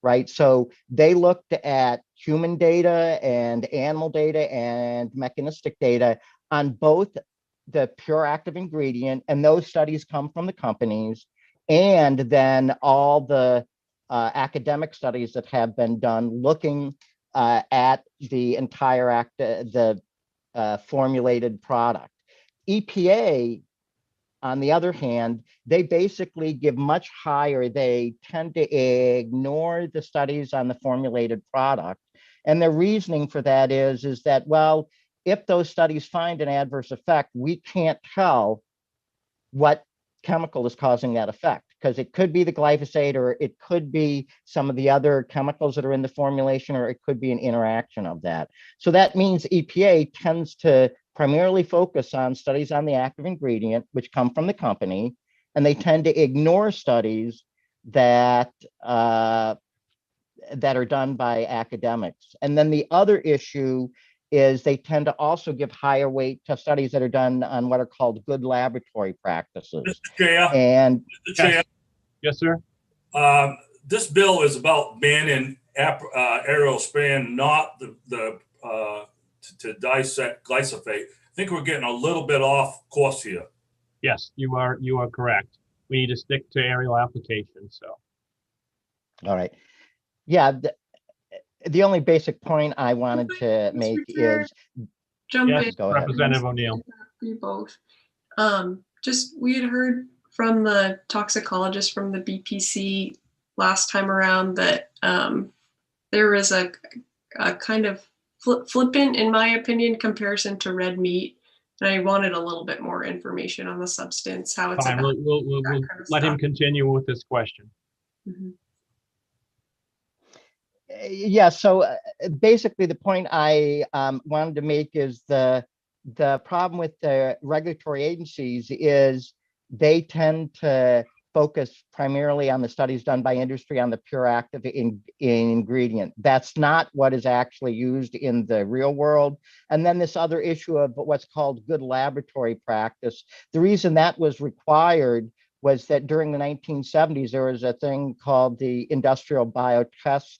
right? So they looked at human data and animal data and mechanistic data on both the pure active ingredient, and those studies come from the companies, and then all the academic studies that have been done looking at the entire formulated product. EPA, on the other hand, they basically give much higher. They tend to ignore the studies on the formulated product. And the reasoning for that is that, well, if those studies find an adverse effect, we can't tell what chemical is causing that effect, because it could be the glyphosate, or it could be some of the other chemicals that are in the formulation, or it could be an interaction of that. So that means EPA tends to primarily focus on studies on the active ingredient, which come from the company, and they tend to ignore studies that that are done by academics. And then the other issue is they tend to also give higher weight to studies that are done on what are called good laboratory practices. Mr. Chair. And Mr. Chair. Yes, sir. This bill is about banning aerial spraying, not to dissect glyphosate. I think we're getting a little bit off course here. Yes, you are correct. We need to stick to aerial application. So. All right. Yeah. The only basic point I wanted to make is jump yes, in. Go ahead. Representative O'Neill. You both. Just we had heard from the toxicologist from the BPC last time around that there was a kind of flippant, in my opinion, comparison to red meat. And I wanted a little bit more information on the substance, how it's. Fine. We'll let him continue with this question. Mm-hmm. Yeah, so basically the point I wanted to make is the problem with the regulatory agencies is they tend to focus primarily on the studies done by industry on the pure active ingredient. That's not what is actually used in the real world. And then this other issue of what's called good laboratory practice. The reason that was required was that during the 1970s, there was a thing called the industrial biotest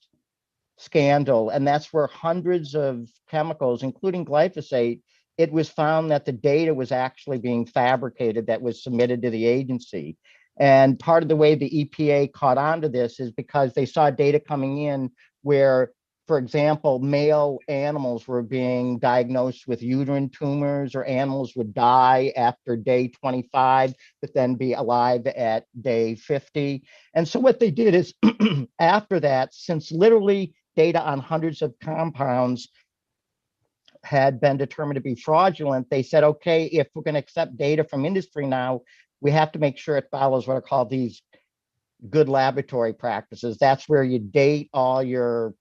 scandal, and that's where hundreds of chemicals, including glyphosate, it was found that the data was actually being fabricated that was submitted to the agency. And part of the way the EPA caught on to this is because they saw data coming in where for example, male animals were being diagnosed with uterine tumors, or animals would die after day 25, but then be alive at day 50. And so what they did is after that, since literally data on hundreds of compounds had been determined to be fraudulent, they said, okay, if we're going to accept data from industry now, we have to make sure it follows what are called these good laboratory practices. That's where you date all your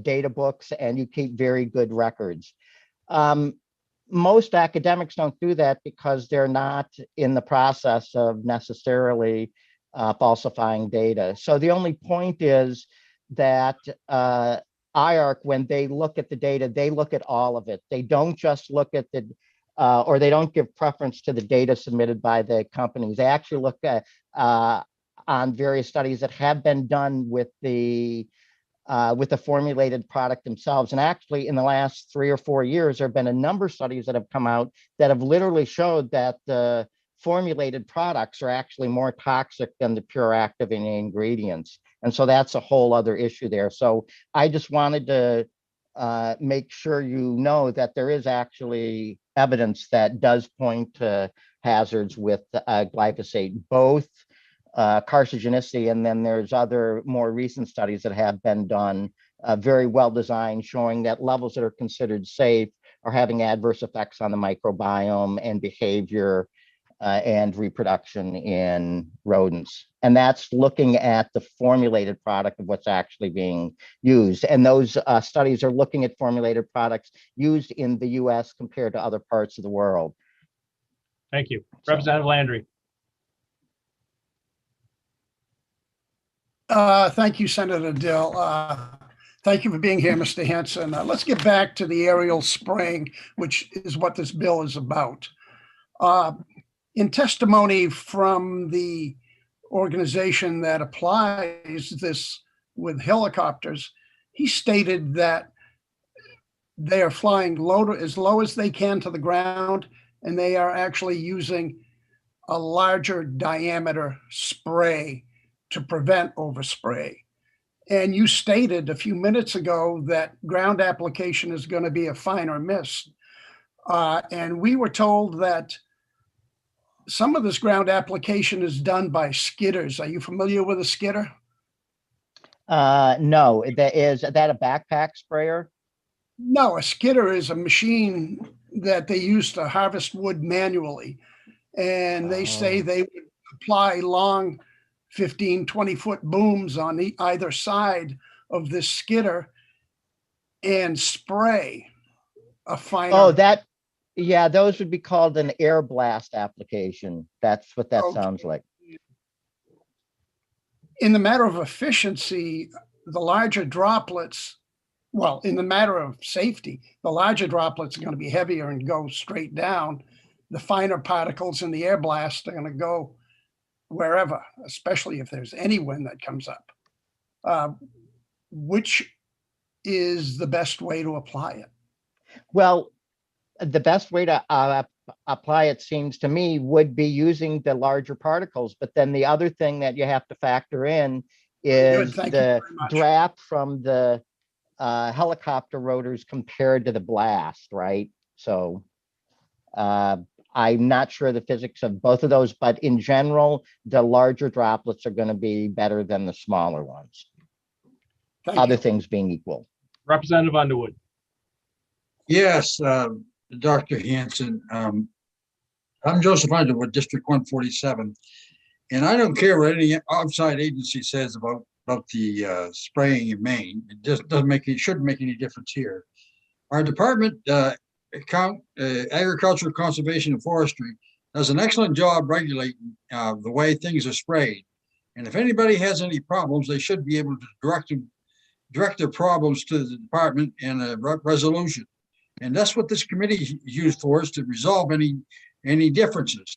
data books and you keep very good records. Most academics don't do that because they're not in the process of necessarily falsifying data. So the only point is that IARC, when they look at the data, they look at all of it. They don't just look at the, or they don't give preference to the data submitted by the companies. They actually look at on various studies that have been done with the formulated product themselves. And actually, in the last 3 or 4 years, there have been a number of studies that have come out that have literally showed that the formulated products are actually more toxic than the pure active ingredients. And so that's a whole other issue there. So I just wanted to make sure you know that there is actually evidence that does point to hazards with glyphosate, both carcinogenicity, and then there's other more recent studies that have been done, very well designed, showing that levels that are considered safe are having adverse effects on the microbiome and behavior and reproduction in rodents. And that's looking at the formulated product of what's actually being used. And those studies are looking at formulated products used in the US compared to other parts of the world. Thank you. Representative Landry. Thank you, Senator Dill. Thank you for being here, Mr. Hanson. Let's get back to the aerial spraying, which is what this bill is about. In testimony from the organization that applies this with helicopters, he stated that they are flying low as low as they can to the ground, and they are actually using a larger diameter spray to prevent overspray. And you stated a few minutes ago that ground application is going to be a finer mist. And we were told that some of this ground application is done by skidders. Are you familiar with a skidder? No, is that a backpack sprayer? No, a skidder is a machine that they use to harvest wood manually. And they say they would apply long 15, 20-foot booms on either side of this skidder and spray a finer. Oh, yeah, those would be called an air blast application. That's what that sounds like. In the matter of efficiency, the larger droplets, well, in the matter of safety, the larger droplets are going to be heavier and go straight down. The finer particles in the air blast are going to go wherever, especially if there's any wind that comes up. Which is the best way to apply it? Well, the best way to apply it, seems to me, would be using the larger particles. But then the other thing that you have to factor in is the draft from the helicopter rotors compared to the blast, right? So I'm not sure the physics of both of those, but in general, the larger droplets are going to be better than the smaller ones. Other things being equal. Representative Underwood. Yes, Dr. Hanson. I'm Joseph Underwood, District 147, and I don't care what any outside agency says about the spraying in Maine. It just shouldn't make any difference here. Our department, Agriculture, Conservation, and Forestry, does an excellent job regulating the way things are sprayed. And if anybody has any problems, they should be able to direct their problems to the department in a resolution. And that's what this committee is used for, is to resolve any differences.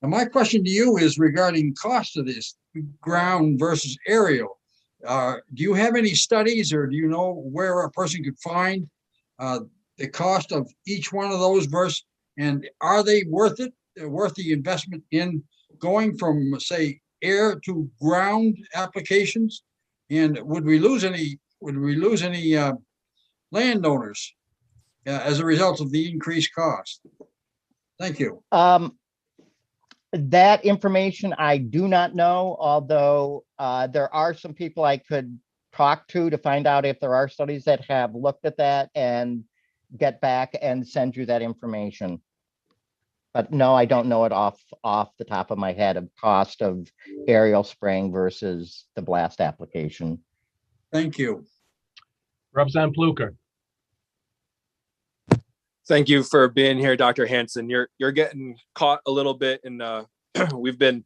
And my question to you is regarding cost of this, ground versus aerial. Do you have any studies, or do you know where a person could find the cost of each one of those versus, and are they worth it, worth the investment in going from, say, air to ground applications? And would we lose any would we lose any landowners as a result of the increased cost? Thank you. That information I do not know, although there are some people I could talk to find out if there are studies that have looked at that and get back and send you that information. But no, I don't know it off the top of my head of cost of aerial spraying versus the blast application. Thank you. Representative Pluker. Thank you for being here, Dr. Hansen. You're getting caught a little bit in we've been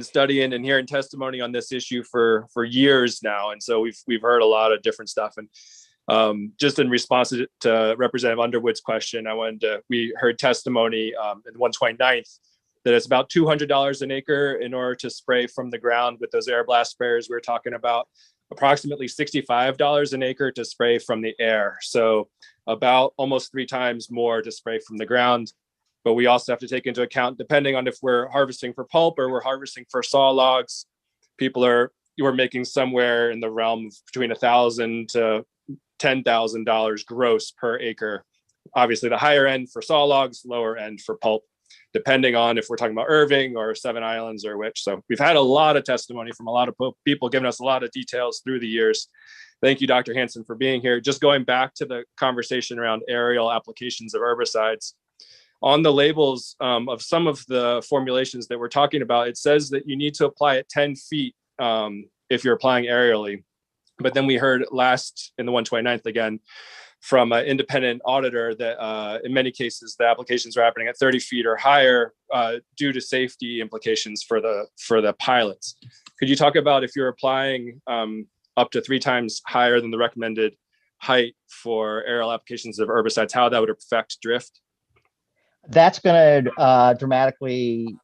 studying and hearing testimony on this issue for years now, and so we've heard a lot of different stuff. And just in response to Representative Underwood's question, we heard testimony in the 129th that it's about $200 an acre in order to spray from the ground with those air blast sprayers we were talking about. Approximately $65 an acre to spray from the air. So about almost 3 times more to spray from the ground. But we also have to take into account, depending on if we're harvesting for pulp or we're harvesting for saw logs, you're making somewhere in the realm of between $1,000 to $10,000 gross per acre. Obviously the higher end for saw logs, lower end for pulp, depending on if we're talking about Irving or Seven Islands or which. So we've had a lot of testimony from a lot of people giving us a lot of details through the years. Thank you, Dr. Hansen, for being here. Just going back to the conversation around aerial applications of herbicides. On the labels of some of the formulations that we're talking about, it says that you need to apply at 10 feet if you're applying aerially. But then we heard last in the 129th again from an independent auditor that in many cases the applications are happening at 30 feet or higher due to safety implications for the pilots. Could you talk about if you're applying up to 3 times higher than the recommended height for aerial applications of herbicides, how that would affect drift? That's going to dramatically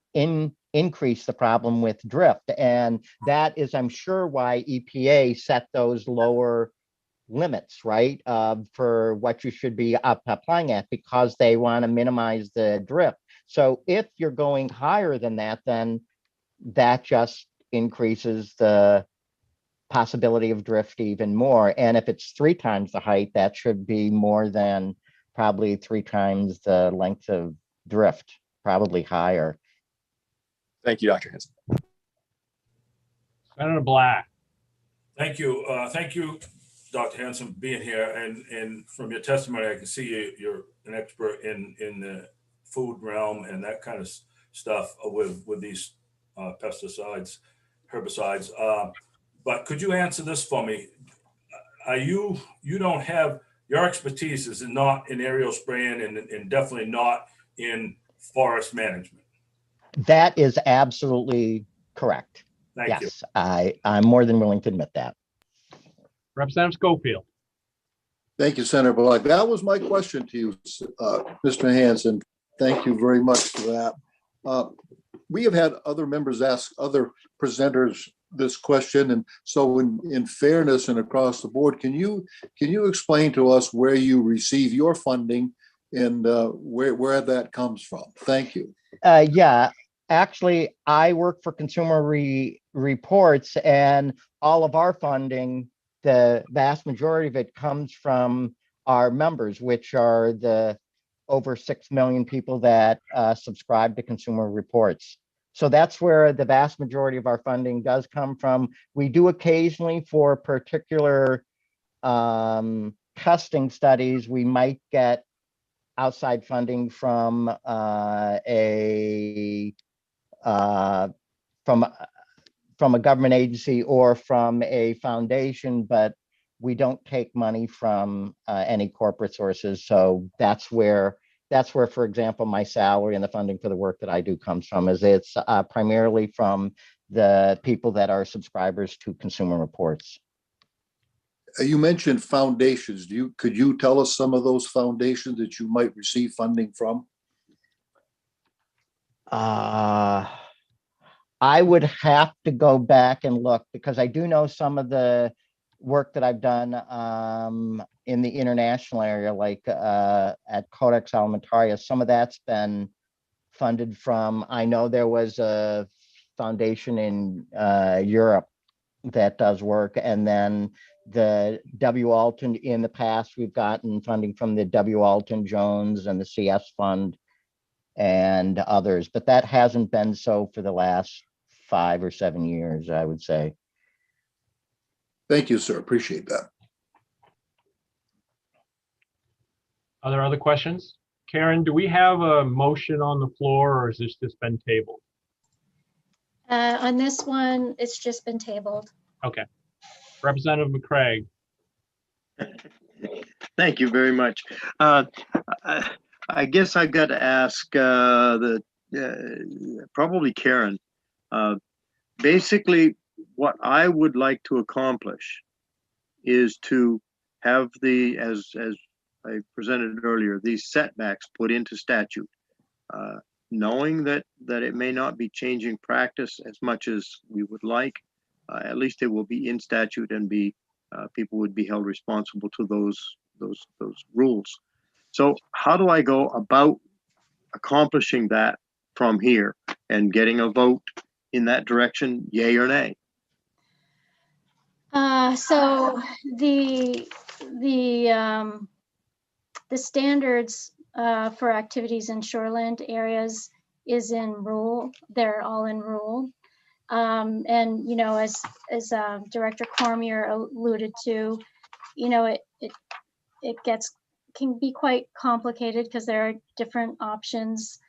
increase the problem with drift. And that is, I'm sure, why EPA set those lower limits, right, for what you should be applying at, because they want to minimize the drift. So if you're going higher than that, then that just increases the possibility of drift even more. And if it's 3 times the height, that should be more than probably 3 times the length of drift, probably higher. Thank you, Dr. Hansen. Senator Black. Thank you. Thank you, Dr. Hansen, for being here. And from your testimony, I can see you're an expert in the food realm and that kind of stuff with these pesticides, herbicides. But could you answer this for me? You don't have, your expertise is not in aerial spraying and definitely not in forest management. That is absolutely correct. Thank you. I'm more than willing to admit that. Representative Schofield. Thank you, Senator Black. That was my question to you, Mr. Hansen. Thank you very much for that. We have had other members ask other presenters this question, and so in fairness and across the board, can you explain to us where you receive your funding and where that comes from? Thank you. Yeah, actually, I work for Consumer Reports, and all of our funding, the vast majority of it comes from our members, which are the over 6 million people that subscribe to Consumer Reports. So that's where the vast majority of our funding does come from. We do occasionally, for particular testing studies, we might get outside funding from a government agency or from a foundation, but we don't take money from any corporate sources. So that's where, for example, my salary and the funding for the work that I do comes from. It's primarily from the people that are subscribers to Consumer Reports. You mentioned foundations. Could you tell us some of those foundations that you might receive funding from? I would have to go back and look, because I do know some of the work that I've done in the international area, like at Codex Alimentarius. Some of that's been funded from, I know there was a foundation in Europe that does work, and then the W. Alton, in the past, we've gotten funding from the W. Alton Jones and the CS Fund and others, but that hasn't been so for the last 5 or 7 years, I would say. Thank you, sir. Appreciate that. Are there other questions? Karen, do we have a motion on the floor, or has this just been tabled? On this one, it's just been tabled. Okay. Representative McCraig. Thank you very much. I guess I've got to ask probably Karen. Basically, what I would like to accomplish is to have as I presented earlier, these setbacks put into statute, knowing that it may not be changing practice as much as we would like. At least it will be in statute, and people would be held responsible to those rules. So how do I go about accomplishing that from here and getting a vote in that direction, yay or nay? So the standards for activities in shoreland areas is in rule. They're all in rule. And, you know, as Director Cormier alluded to, you know, it can be quite complicated because there are different options.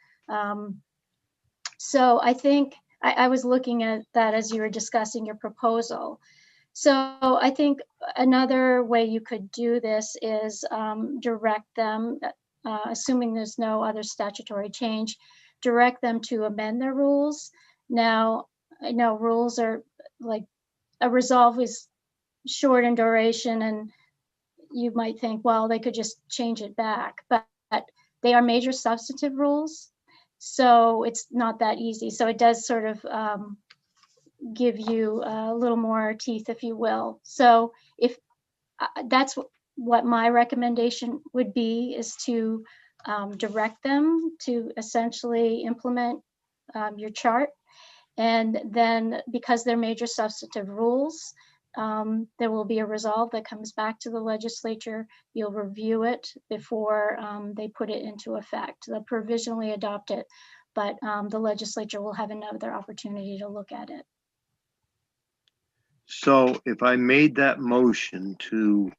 So I think I was looking at that as you were discussing your proposal. So I think another way you could do this is direct them, assuming there's no other statutory change, direct them to amend their rules. Now, I know rules are like, a resolve is short in duration, and you might think, well, they could just change it back, but they are major substantive rules. So it's not that easy. So it does sort of give you a little more teeth, if you will. So if that's what my recommendation would be, is to direct them to essentially implement your chart. And then, because they're major substantive rules, there will be a resolve that comes back to the legislature. You'll review it before they put it into effect. They'll provisionally adopt it, but the legislature will have another opportunity to look at it. So if I made that motion to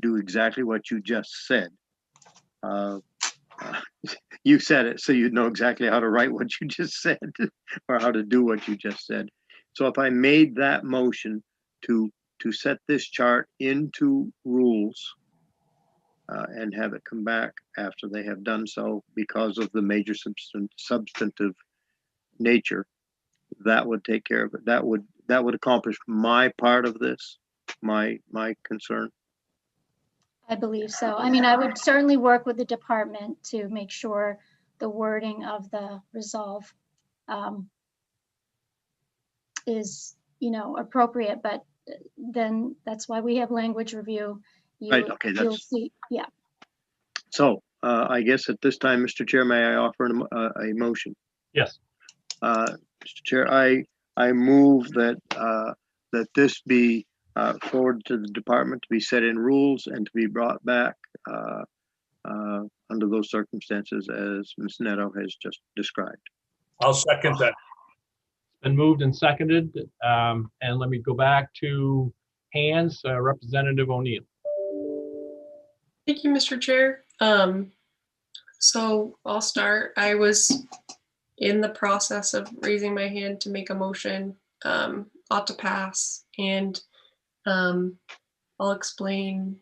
do exactly what you just said, you said it, so you know exactly how to write what you just said or how to do what you just said. So if I made that motion to set this chart into rules and have it come back after they have done so because of the major substantive nature, that would take care of it. That would accomplish my part of this, my concern. I believe so. I mean, I would certainly work with the department to make sure the wording of the resolve is, you know, appropriate, but then that's why we have language review. Right, okay, You'll see, yeah. So I guess at this time, Mr. Chair, may I offer a motion? Yes. Mr. Chair, I move that that this be forwarded to the department to be set in rules and to be brought back under those circumstances as Ms. Neto has just described. I'll second that. It's been moved and seconded. And let me go back to hands. Representative O'Neill. Thank you, Mr. Chair. So I'll start. I was in the process of raising my hand to make a motion, ought to pass, and I'll explain,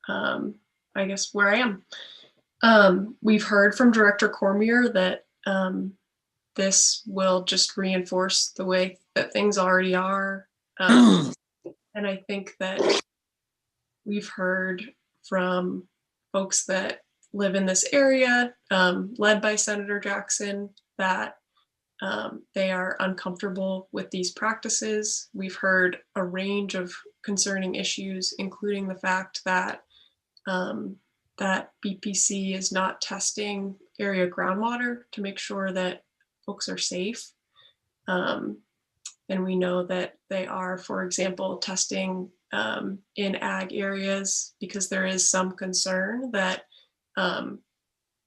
I guess, where I am. We've heard from Director Cormier that this will just reinforce the way that things already are. And I think that we've heard from folks that live in this area, led by Senator Jackson, that they are uncomfortable with these practices. We've heard a range of concerning issues, including the fact that that BPC is not testing area groundwater to make sure that folks are safe. And we know that they are, for example, testing in ag areas, because there is some concern that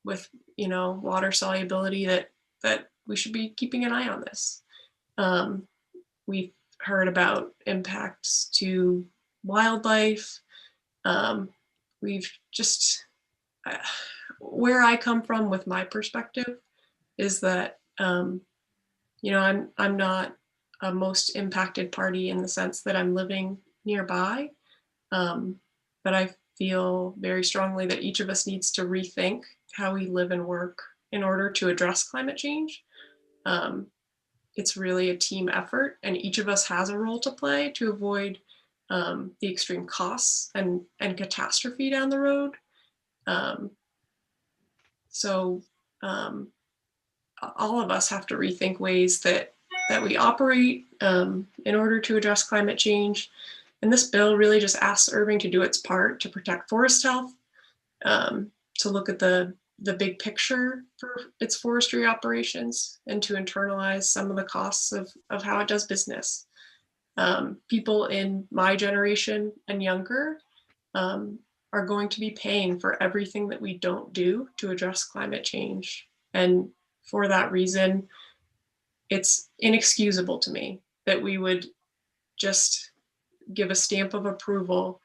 with, you know, water solubility, that we should be keeping an eye on this. We've heard about impacts to wildlife. We've just, where I come from with my perspective is that, you know, I'm not a most impacted party in the sense that I'm living nearby, but I feel very strongly that each of us needs to rethink how we live and work in order to address climate change. It's really a team effort, and each of us has a role to play to avoid the extreme costs and catastrophe down the road. All of us have to rethink ways that we operate in order to address climate change. And this bill really just asks Irving to do its part to protect forest health, to look at the big picture for its forestry operations, and to internalize some of the costs of how it does business. People in my generation and younger are going to be paying for everything that we don't do to address climate change. And for that reason, it's inexcusable to me that we would just give a stamp of approval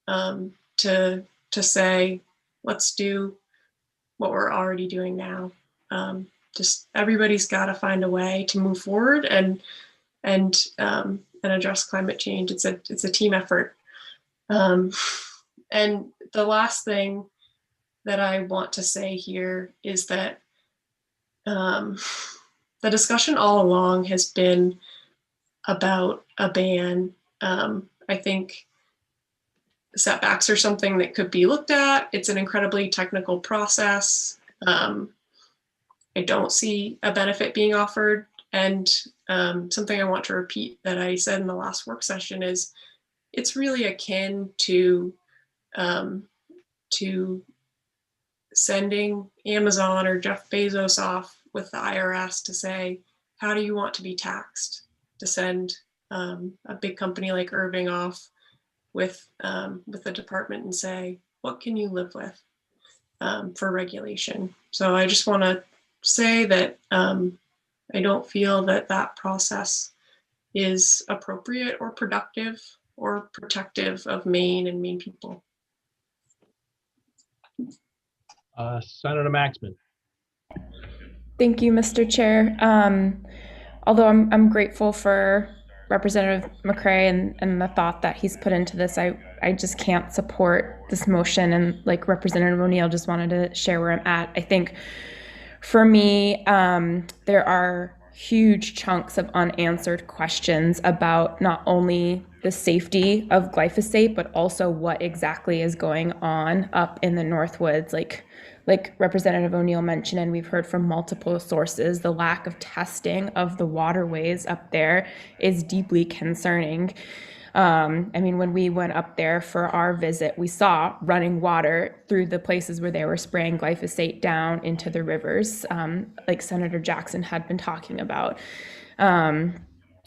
to say, let's do what we're already doing now. Just everybody's got to find a way to move forward and address climate change. It's a team effort. And the last thing that I want to say here is that the discussion all along has been about a ban. I think setbacks are something that could be looked at. It's an incredibly technical process. I don't see a benefit being offered. And something I want to repeat that I said in the last work session is it's really akin to sending Amazon or Jeff Bezos off with the IRS to say, how do you want to be taxed? To send a big company like Irving off with the department and say, what can you live with for regulation? So I just want to say that I don't feel that that process is appropriate or productive or protective of Maine and Maine people. Senator Maxman. Thank you, Mr. Chair. Although I'm grateful for Representative McCray and the thought that he's put into this, I just can't support this motion. And like Representative O'Neill, just wanted to share where I'm at. I think for me, there are huge chunks of unanswered questions about not only the safety of glyphosate, but also what exactly is going on up in the Northwoods. Like Representative O'Neill mentioned, and we've heard from multiple sources, the lack of testing of the waterways up there is deeply concerning. I mean, when we went up there for our visit, we saw running water through the places where they were spraying glyphosate down into the rivers, like Senator Jackson had been talking about.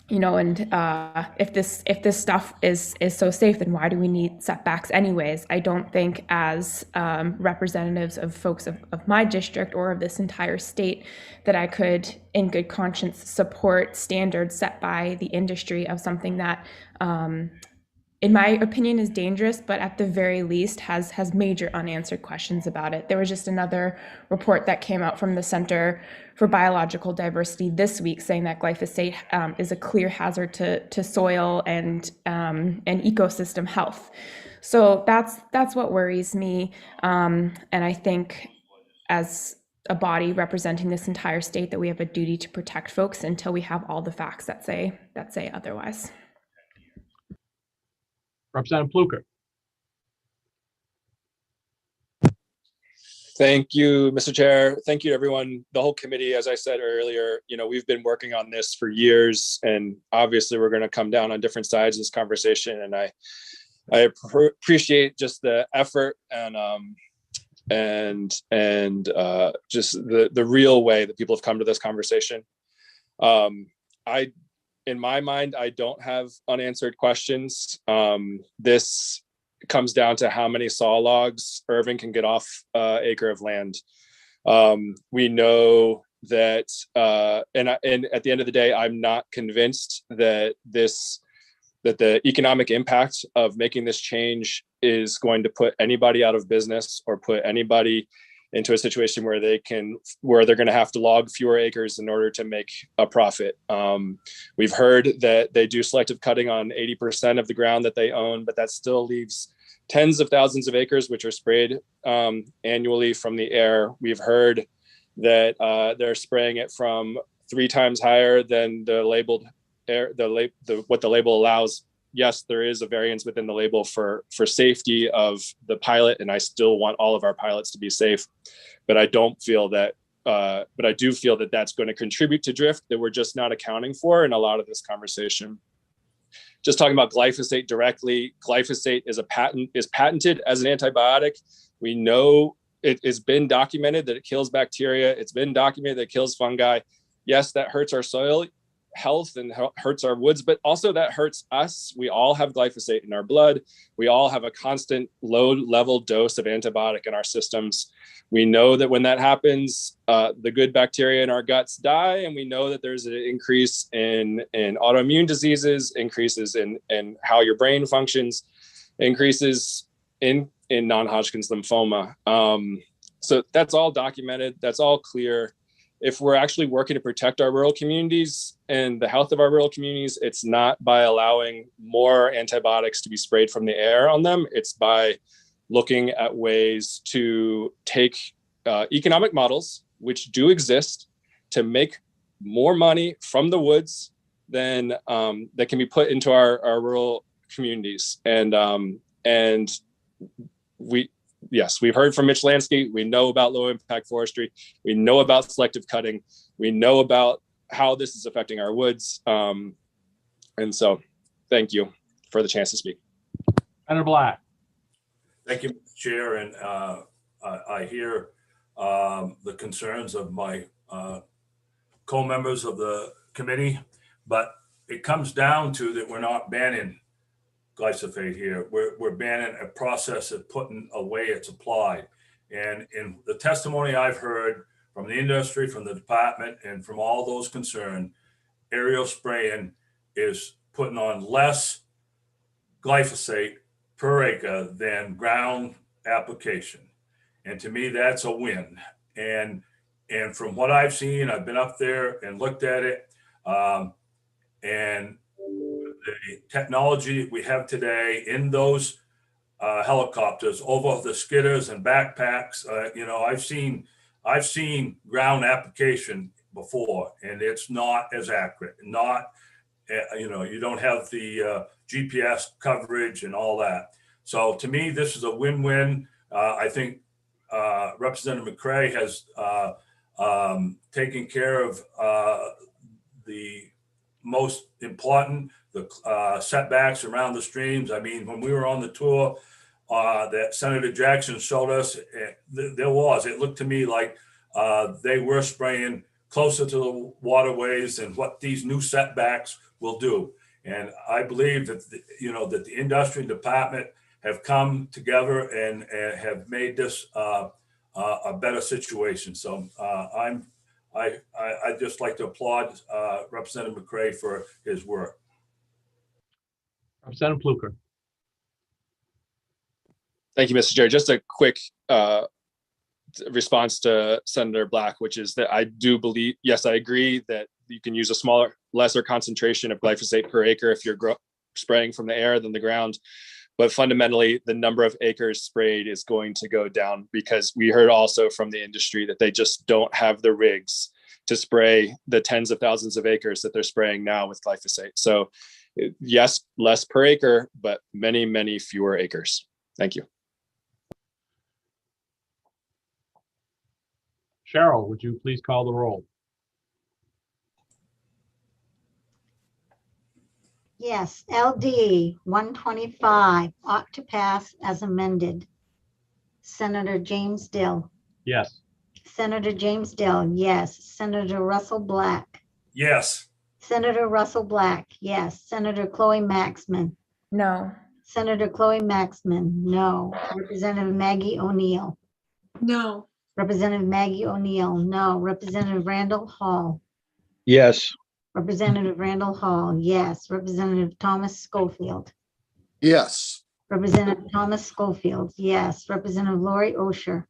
You know, and if this stuff is so safe, then why do we need setbacks anyways? I don't think as representatives of folks of my district or of this entire state that I could in good conscience support standards set by the industry of something that in my opinion is dangerous, but at the very least has major unanswered questions about it. There was just another report that came out from the Center for Biological Diversity this week saying that glyphosate is a clear hazard to soil and ecosystem health. So that's what worries me. And I think as a body representing this entire state that we have a duty to protect folks until we have all the facts that say otherwise. Representative Pluker. Thank you, Mr. Chair. Thank you, everyone. The whole committee, as I said earlier, you know, we've been working on this for years, and obviously we're going to come down on different sides of this conversation. And I appreciate just the effort and just the real way that people have come to this conversation. I in my mind, I don't have unanswered questions. This comes down to how many saw logs Irving can get off acre of land. We know that, and at the end of the day, I'm not convinced that the economic impact of making this change is going to put anybody out of business or put anybody into a situation where they're going to have to log fewer acres in order to make a profit. We've heard that they do selective cutting on 80% of the ground that they own, but that still leaves tens of thousands of acres which are sprayed annually from the air. We've heard that they're spraying it from 3 times higher than the labeled air, what the label allows. Yes, there is a variance within the label for safety of the pilot, and I still want all of our pilots to be safe. But I don't feel that, but I do feel that that's going to contribute to drift that we're just not accounting for in a lot of this conversation. Just talking about glyphosate directly, glyphosate is patented as an antibiotic. We know it has been documented that it kills bacteria. It's been documented that it kills fungi. Yes, that hurts our soil health and hurts our woods, but also that hurts us. We all have glyphosate in our blood. We all have a constant low level dose of antibiotic in our systems. We know that when that happens, the good bacteria in our guts die, and we know that there's an increase in autoimmune diseases, increases in how your brain functions, increases in non-Hodgkin's lymphoma. So that's all documented. That's all clear. If we're actually working to protect our rural communities and the health of our rural communities, it's not by allowing more antibiotics to be sprayed from the air on them. It's by looking at ways to take economic models, which do exist, to make more money from the woods than that can be put into our rural communities. And we've heard from Mitch Lansky. We know about low impact forestry. We know about selective cutting. We know about how this is affecting our woods. And so thank you for the chance to speak. Senator Black. Thank you, Chair. And I hear the concerns of my co-members of the committee, but it comes down to that we're not banning glyphosate here. We're banning a process of putting away it's applied. And in the testimony I've heard from the industry, from the department, and from all those concerned, aerial spraying is putting on less glyphosate per acre than ground application. And to me, that's a win. And from what I've seen, I've been up there and looked at it, and the technology we have today in those helicopters over the skidders and backpacks, I've seen ground application before, and it's not as accurate. You don't have the GPS coverage and all that. So to me, this is a win-win. I think Representative McCray has taken care of the most important, the setbacks around the streams. I mean, when we were on the tour that Senator Jackson showed us, it looked to me like they were spraying closer to the waterways and what these new setbacks will do. And I believe that that the industry and department have come together and have made this a better situation. So I'd just like to applaud Representative McCray for his work. Representative Pluker. Thank you, Mr. Chair. Just a quick response to Senator Black, which is that I do believe, yes, I agree that you can use a lesser concentration of glyphosate per acre if you're spraying from the air than the ground. But fundamentally, the number of acres sprayed is going to go down, because we heard also from the industry that they just don't have the rigs to spray the tens of thousands of acres that they're spraying now with glyphosate. So yes, less per acre, but many, many fewer acres. Thank you. Cheryl, would you please call the roll? Yes, LD 125 ought to pass as amended. Senator James Dill. Yes. Senator James Dill, yes. Senator Russell Black. Yes. Senator Russell Black, yes. Senator Chloe Maxman, No. Senator Chloe Maxman, no. Representative Maggie O'Neill, No. Representative Maggie O'Neill, no. Representative Randall Hall, Yes. Representative Randall Hall, yes. Representative Thomas Schofield, Yes. Representative Thomas Schofield, yes. Representative Lori Osher,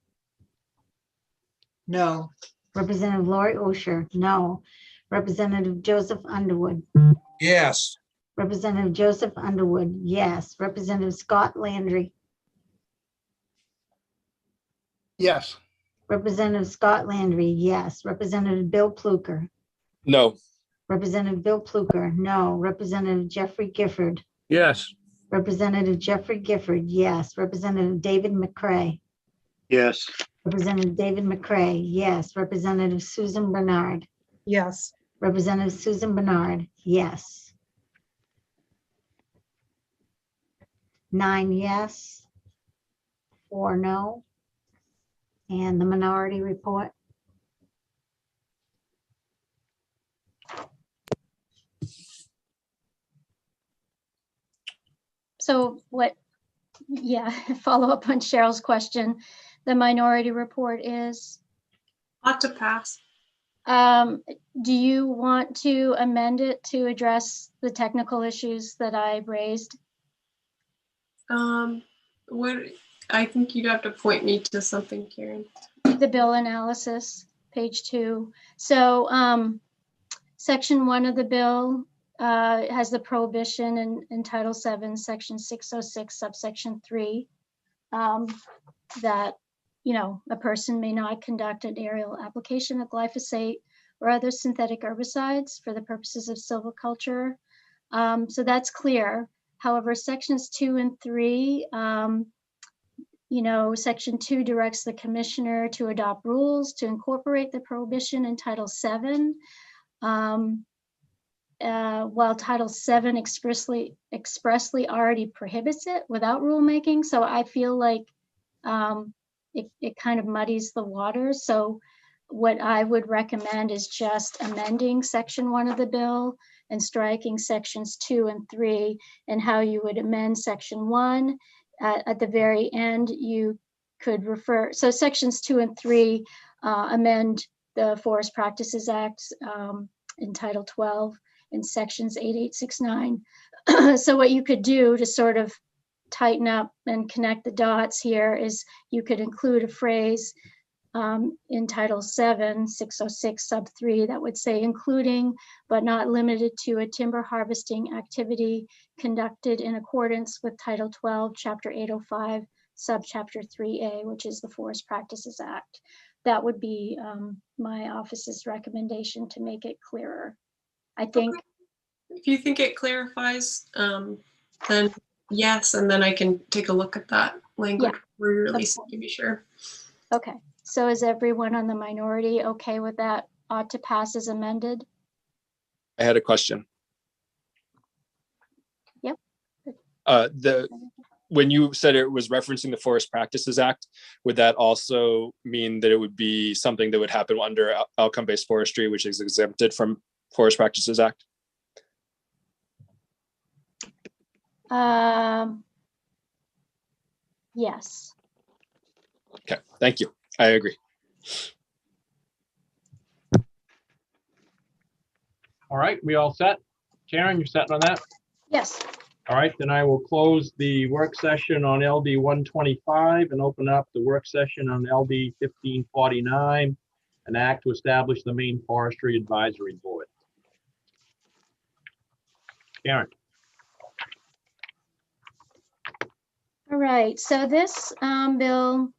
No. Representative Lori Osher, no. Representative Joseph Underwood, Yes. Representative Joseph Underwood, yes. Representative Scott Landry, Yes. Representative Scott Landry, yes. Representative Bill Pluker, No. Representative Bill Pluker, no. Representative Jeffrey Gifford, Yes. Representative Jeffrey Gifford, yes. Representative David McCray, Yes. Representative David McCray, yes. Representative Susan Bernard, Yes. Representative Susan Bernard, yes. 9 yes, 4 no. And the minority report? So what, yeah, follow up on Cheryl's question. The minority report is, Ought to pass. do you want to amend it to address the technical issues that I raised? What, I think you'd have to point me to something, Karen. The bill analysis, page 2. So section 1 of the bill has the prohibition in Title 7, section 606, subsection 3, that, you know, a person may not conduct an aerial application of glyphosate or other synthetic herbicides for the purposes of silviculture. So that's clear. However, sections 2 and 3, you know, section 2 directs the commissioner to adopt rules to incorporate the prohibition in Title 7. While Title 7 expressly already prohibits it without rulemaking. So I feel like it kind of muddies the waters. So what I would recommend is just amending section 1 of the bill and striking sections 2 and 3, and how you would amend section 1. At the very end, you could refer, so sections 2 and 3 amend the Forest Practices Act in Title 12 in sections 8869. So what you could do to sort of tighten up and connect the dots here is you could include a phrase in Title 7, 606 sub 3 that would say including but not limited to a timber harvesting activity conducted in accordance with Title 12, Chapter 805, subchapter 3A, which is the Forest Practices Act. That would be my office's recommendation to make it clearer. I think. Okay. If you think it clarifies, then yes, and then I can take a look at that language we're releasing to be sure. Okay, so is everyone on the minority okay with that? Ought to pass as amended? I had a question. Yep. When you said it was referencing the Forest Practices Act, would that also mean that it would be something that would happen under outcome-based forestry, which is exempted from Forest Practices Act? Yes. Okay, thank you. I agree. All right, we all set? Karen, you're set on that? Yes. All right, then I will close the work session on LD 125 and open up the work session on LD 1549, an act to establish the Maine Forestry Advisory Board. Karen. All right, so this bill,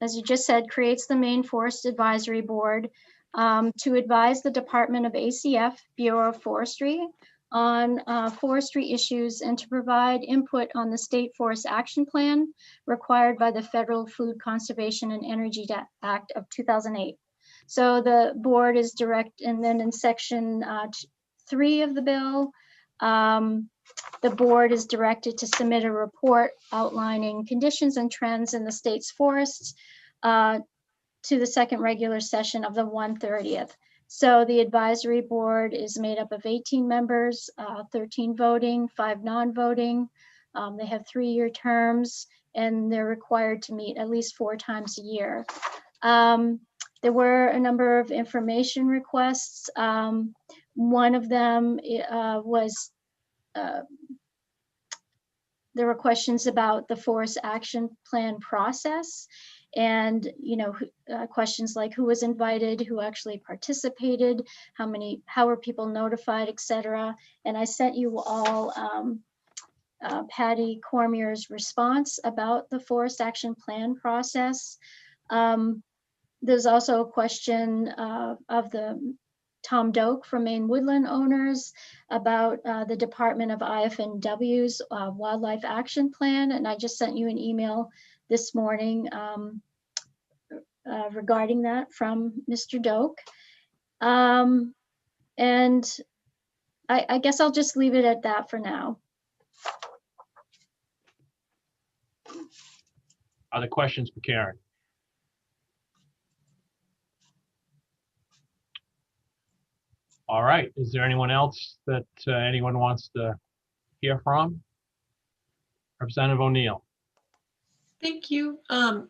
as you just said, creates the Maine Forest Advisory Board to advise the Department of ACF, Bureau of Forestry, on forestry issues and to provide input on the State Forest Action Plan required by the Federal Food Conservation and Energy Act of 2008. So the board is direct, and then in section 3 of the bill, the board is directed to submit a report outlining conditions and trends in the state's forests to the second regular session of the 1/30th. So the advisory board is made up of 18 members, 13 voting, 5 non-voting. They have 3-year terms, and they're required to meet at least 4 times a year. There were a number of information requests. One of them was there were questions about the Forest Action Plan process, and questions like who was invited, who actually participated, how were people notified, etc. And I sent you all Patty Cormier's response about the Forest Action Plan process. There's also a question of the Tom Doak from Maine Woodland Owners about the Department of IFNW's Wildlife Action Plan. And I just sent you an email this morning regarding that from Mr. Doak. And I guess I'll just leave it at that for now. Other questions for Karen? All right, is there anyone else that anyone wants to hear from? Representative O'Neill. Thank you.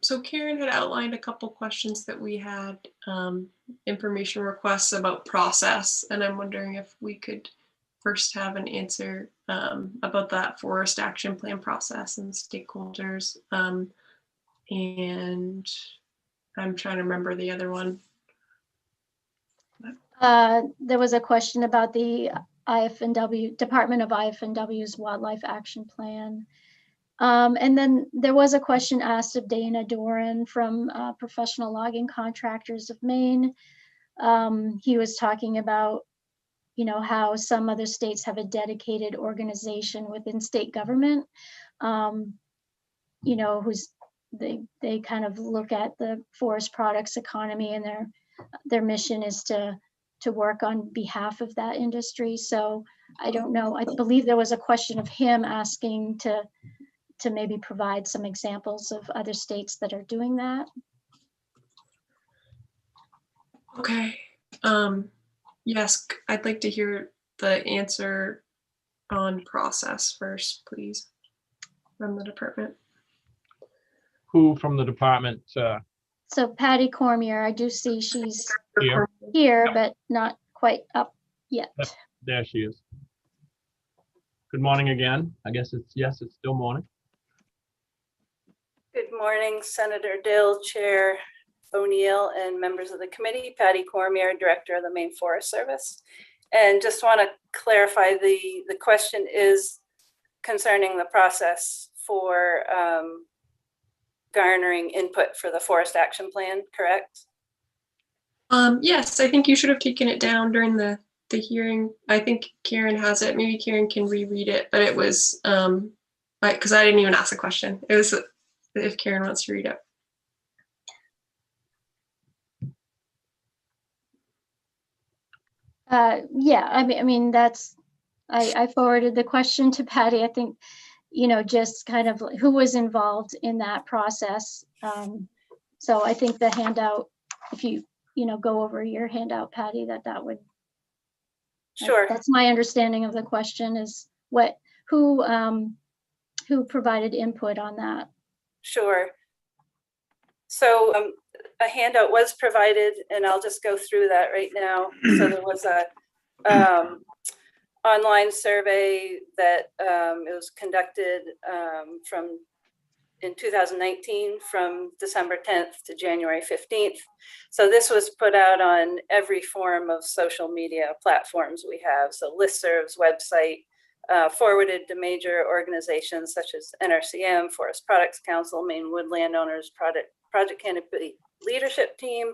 So Karen had outlined a couple questions that we had, information requests about process, and I'm wondering if we could first have an answer about that Forest Action Plan process and stakeholders. And I'm trying to remember the other one. There was a question about the IFNW, Department of IFNW's Wildlife Action Plan. And then there was a question asked of Dana Doran from Professional Logging Contractors of Maine. He was talking about, how some other states have a dedicated organization within state government, they kind of look at the forest products economy, and their mission is to work on behalf of that industry. So I don't know, I believe there was a question of him asking to maybe provide some examples of other states that are doing that. Okay. Yes, I'd like to hear the answer on process first, please, from the department. Who from the department? So Patty Cormier, I do see she's Here. here, but not quite up yet. There she is. Good morning again. I guess it's still morning. Good morning, Senator Dill, Chair O'Neill, and members of the committee. Patty Cormier, Director of the Maine Forest Service. And just want to clarify, the question is concerning the process for garnering input for the Forest Action Plan, correct? Yes, I think you should have taken it down during the hearing. I think Karen has it. Maybe Karen can reread it, but it was, because I didn't even ask a question. It was, if Karen wants to read it. Yeah, I mean, that's, I forwarded the question to Patty. I think, just kind of who was involved in that process. So I think the handout, if you, go over your handout, Patty, that would. Sure. That's my understanding of the question is who provided input on that. Sure. So a handout was provided, and I'll just go through that right now. So there was a online survey that it was conducted in 2019 from December 10th to January 15th. So this was put out on every form of social media platforms we have. So listservs, website, forwarded to major organizations such as NRCM, Forest Products Council, Maine Woodland Owners, Project Canopy Leadership Team,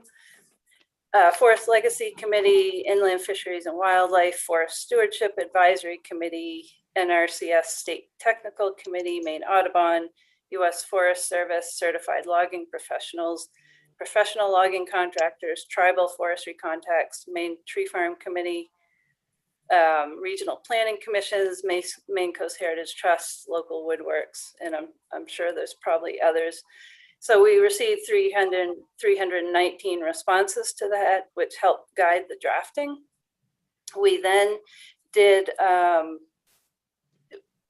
Forest Legacy Committee, Inland Fisheries and Wildlife, Forest Stewardship Advisory Committee, NRCS State Technical Committee, Maine Audubon, U.S. Forest Service, Certified Logging Professionals, Professional Logging Contractors, Tribal Forestry Contacts, Maine Tree Farm Committee, Regional Planning Commissions, Maine Coast Heritage Trust, Local Woodworks, and I'm sure there's probably others. So we received 319 responses to that, which helped guide the drafting. We then did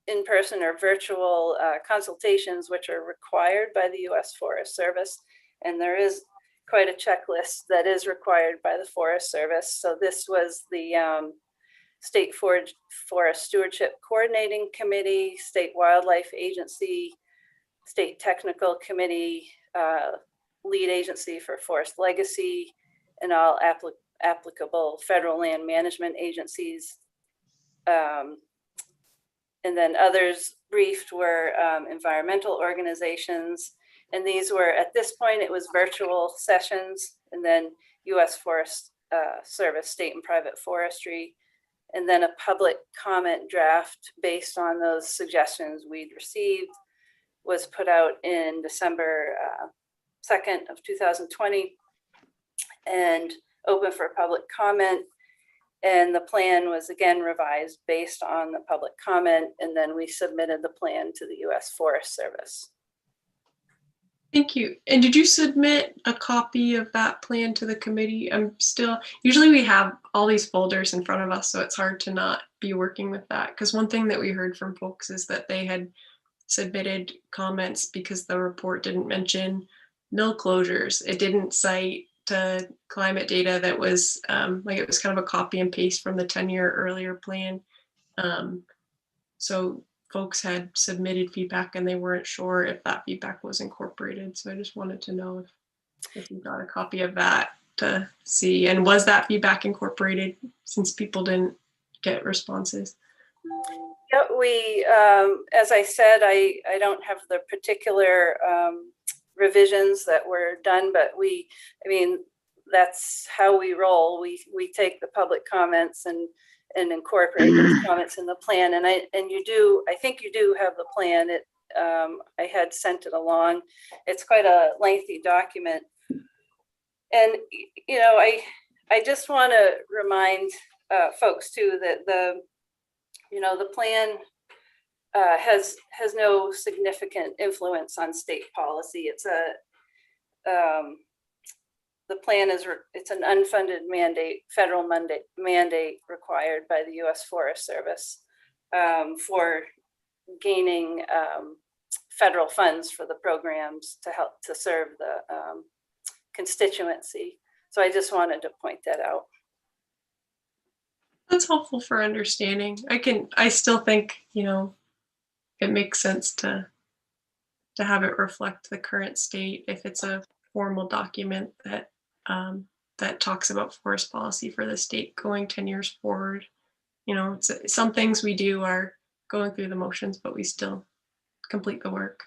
in-person or virtual consultations, which are required by the U.S. Forest Service. And there is quite a checklist that is required by the Forest Service. So this was the State Forest Stewardship Coordinating Committee, State Wildlife Agency, State Technical Committee, Lead Agency for Forest Legacy, and all applicable federal land management agencies. And then others briefed were environmental organizations. And these were, at this point, it was virtual sessions, and then U.S. Forest Service, state and private forestry, and then a public comment draft based on those suggestions we'd received was put out in December 2nd of 2020 and open for public comment. And the plan was again revised based on the public comment, and then we submitted the plan to the U.S. Forest Service. Thank you. And did you submit a copy of that plan to the committee? Usually we have all these folders in front of us, so it's hard to not be working with that. Because one thing that we heard from folks is that they had submitted comments because the report didn't mention mill closures. It didn't cite climate data that was like it was kind of a copy and paste from the 10-year earlier plan. So folks had submitted feedback and they weren't sure if that feedback was incorporated. So I just wanted to know if you got a copy of that to see, and was that feedback incorporated since people didn't get responses? Yeah, we, as I said, I don't have the particular revisions that were done, but that's how we roll. We take the public comments and incorporate those comments in the plan. And I think you do have the plan. I had sent it along. It's quite a lengthy document. And, I just want to remind folks too that the plan has no significant influence on state policy. It's the plan it's an unfunded mandate, federal mandate required by the U.S. Forest Service for gaining federal funds for the programs to help to serve the constituency. So I just wanted to point that out. That's helpful for understanding. I still think, it makes sense to have it reflect the current state if it's a formal document that talks about forest policy for the state going 10 years forward. Some things we do are going through the motions, but we still complete the work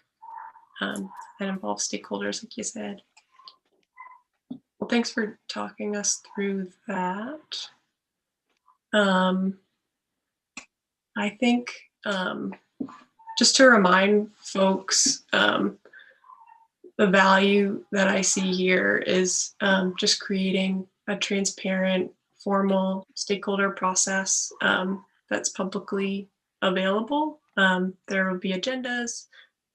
that involves stakeholders, like you said. Well, thanks for talking us through that. I think just to remind folks, the value that I see here is just creating a transparent, formal stakeholder process that's publicly available. There will be agendas,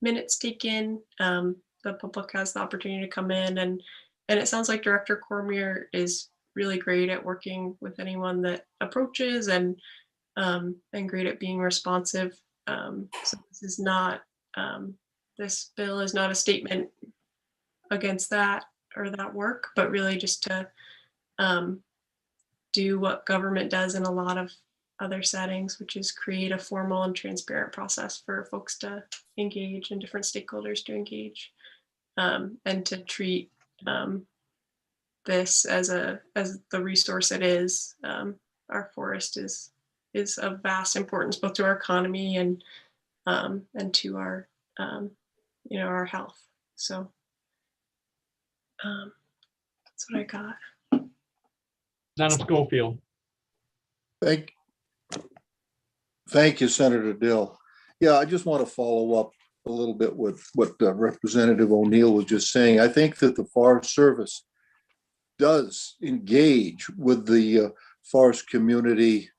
minutes taken. The public has the opportunity to come in, and it sounds like Director Cormier is really great at working with anyone that approaches and great at being responsive. So this bill is not a statement against that or that work, but really just to do what government does in a lot of other settings, which is create a formal and transparent process for folks to engage and different stakeholders to engage, and to treat this as the resource it is. Our forest is of vast importance both to our economy and to our our health. So that's what I got. Senator Schofield. Thank you, Senator Dill. Yeah, I just want to follow up a little bit with what Representative O'Neill was just saying. I think that the Forest Service does engage with the forest community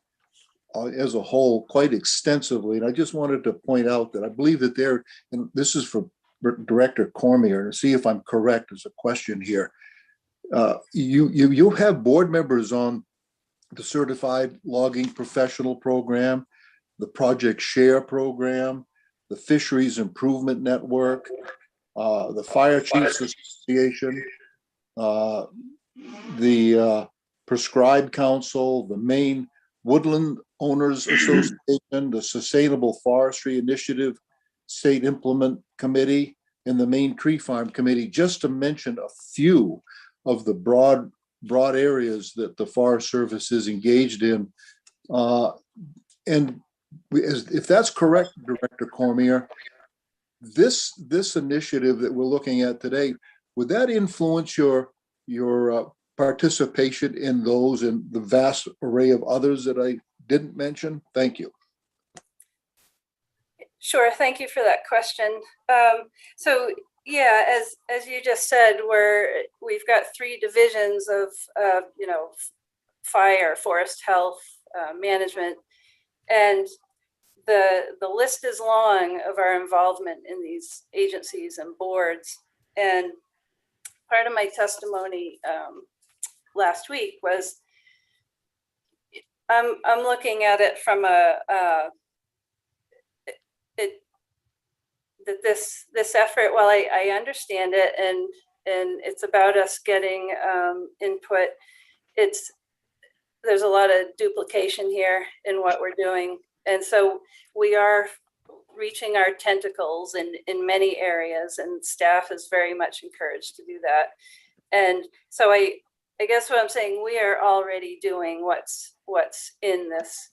as a whole quite extensively. And I just wanted to point out that I believe that and this is for Director Cormier, and see if I'm correct. There's a question here. You have board members on the Certified Logging Professional Program, the Project Share Program, the Fisheries Improvement Network, the Fire Chiefs Association, the Prescribed Council, the Maine Woodland Owners Association, the Sustainable Forestry Initiative State Implement Committee, and the Maine Tree Farm Committee, just to mention a few of the broad areas that the Forest Service is engaged in. And if that's correct, Director Cormier, this initiative that we're looking at today, would that influence your participation in those and the vast array of others that I didn't mention? Thank you. Sure, thank you for that question. So yeah, as you just said, we've got 3 divisions of fire, forest health, management, and the list is long of our involvement in these agencies and boards. And part of my testimony last week was I'm looking at it from that this effort, while I understand it and it's about us getting input, there's a lot of duplication here in what we're doing. And so we are reaching our tentacles in many areas, and staff is very much encouraged to do that. And so I guess what I'm saying, we are already doing what's in this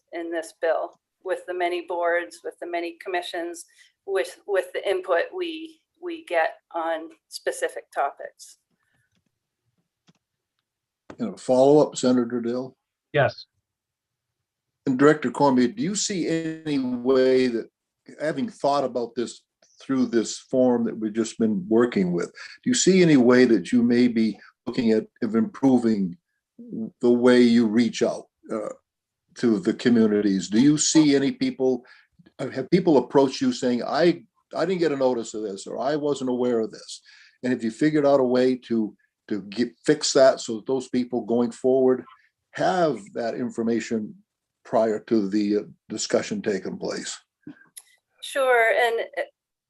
bill, with the many boards, with the many commissions, with the input we get on specific topics. Follow up, Senator Dill? Yes. And Director Cormier, do you see any way that, having thought about this through this forum that we've just been working with, do you see any way that you may be looking at of improving the way you reach out to the communities? Do you see any people, have people approach you saying, I didn't get a notice of this, or I wasn't aware of this? And have you figured out a way to fix that so that those people going forward have that information prior to the discussion taking place? Sure, and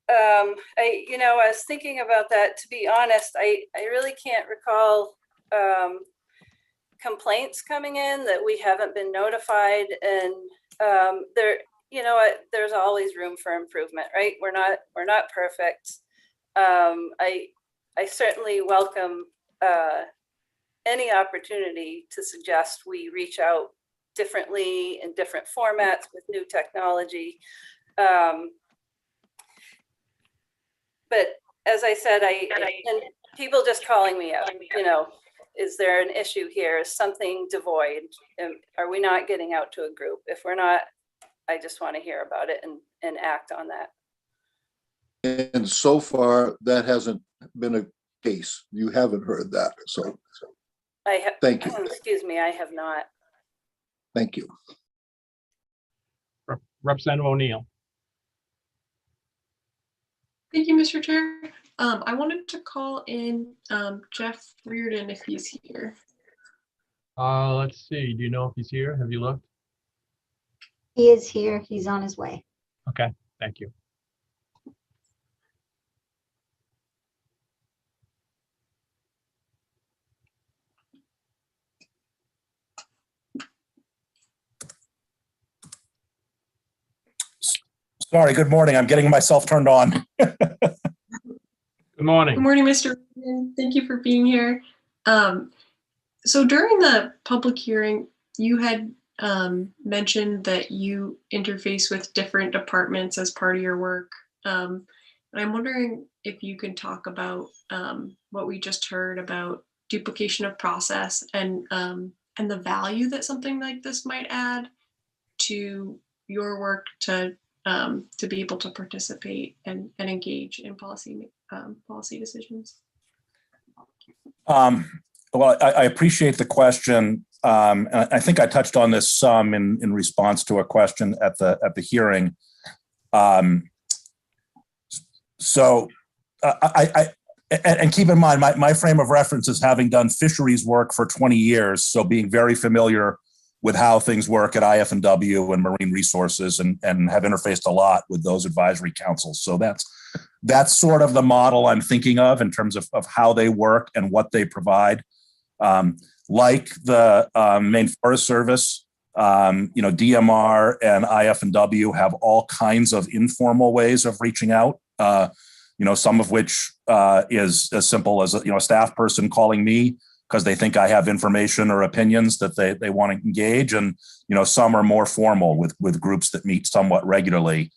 I was thinking about that. To be honest, I really can't recall complaints coming in that we haven't been notified, and there's always room for improvement, right? We're not perfect. I certainly welcome any opportunity to suggest we reach out differently in different formats with new technology. But as I said, and people just calling me up, is there an issue here? Is something devoid? Are we not getting out to a group? If we're not, I just want to hear about it and act on that. And so far, that hasn't been a case. You haven't heard that. So thank you. Excuse me, I have not. Thank you. Representative O'Neill. Thank you, Mr. Chair. I wanted to call in Jeff Reardon if he's here. Let's see. Do you know if he's here? Have you looked? He is here. He's on his way. Okay, thank you. Sorry, good morning. I'm getting myself turned on. Good morning. Good morning, Mr. Reardon. Thank you for being here. So during the public hearing, you had mentioned that you interface with different departments as part of your work. And I'm wondering if you could talk about what we just heard about duplication of process and the value that something like this might add to your work to be able to participate and engage in policy decisions. Well, I appreciate the question. And I think I touched on this some in response to a question at the hearing. So and keep in mind, my frame of reference is having done fisheries work for 20 years, so being very familiar with how things work at IF&W and Marine Resources, and have interfaced a lot with those advisory councils. So that's sort of the model I'm thinking of in terms of how they work and what they provide. Like the Maine Forest Service, DMR and IF&W have all kinds of informal ways of reaching out. Some of which is as simple as a staff person calling me because they think I have information or opinions that they want to engage, and some are more formal with groups that meet somewhat regularly.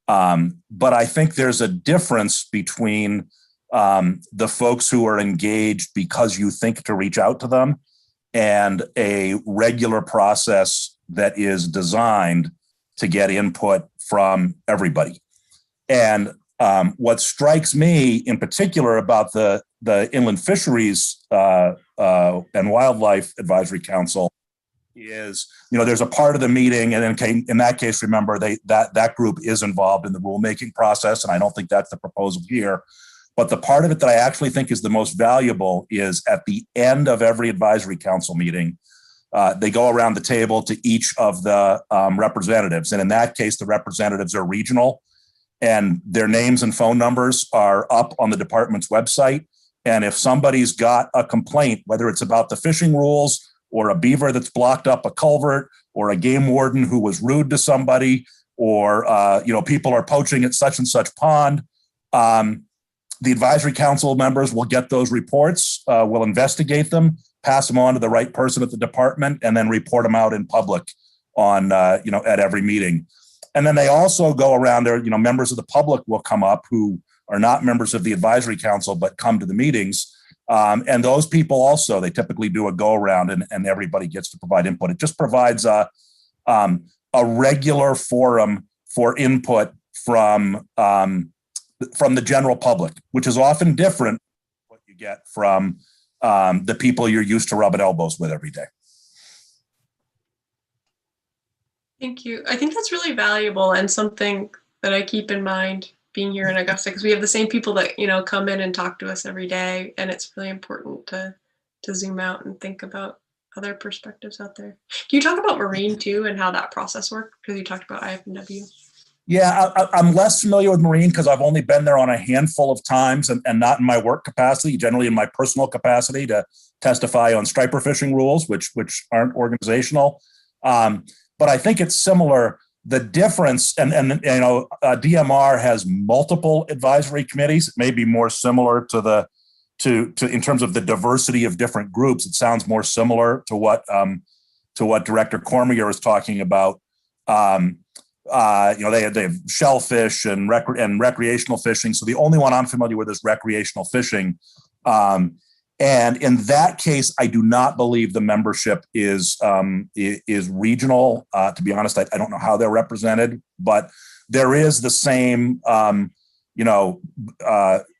But I think there's a difference between the folks who are engaged because you think to reach out to them, and a regular process that is designed to get input from everybody. And what strikes me in particular about the Inland Fisheries and Wildlife Advisory Council is, there's a part of the meeting, and in that case, remember, that group is involved in the rulemaking process, and I don't think that's the proposal here. But the part of it that I actually think is the most valuable is at the end of every advisory council meeting, they go around the table to each of the representatives. And in that case, the representatives are regional, and their names and phone numbers are up on the department's website. And if somebody's got a complaint, whether it's about the fishing rules or a beaver that's blocked up a culvert, or a game warden who was rude to somebody, or people are poaching at such and such pond, the advisory council members will get those reports, will investigate them, pass them on to the right person at the department, and then report them out in public on at every meeting. And then they also go around there, members of the public will come up who are not members of the advisory council, but come to the meetings. And those people also, they typically do a go around, and everybody gets to provide input. It just provides a regular forum for input from the general public, which is often different from what you get from the people you're used to rubbing elbows with every day. Thank you. I think that's really valuable and something that I keep in mind being here in Augusta, because we have the same people that, come in and talk to us every day. And it's really important to zoom out and think about other perspectives out there. Can you talk about Marine too, and how that process worked? Because you talked about IF&W. Yeah, I'm less familiar with Marine because I've only been there on a handful of times, and not in my work capacity, generally in my personal capacity to testify on striper fishing rules, which aren't organizational. But I think it's similar. The difference, DMR has multiple advisory committees. It may be more similar to in terms of the diversity of different groups. It sounds more similar to what Director Cormier is talking about. They have shellfish and recreational fishing. So the only one I'm familiar with is recreational fishing. And in that case, I do not believe the membership is regional. To be honest, I don't know how they're represented, but there is the same,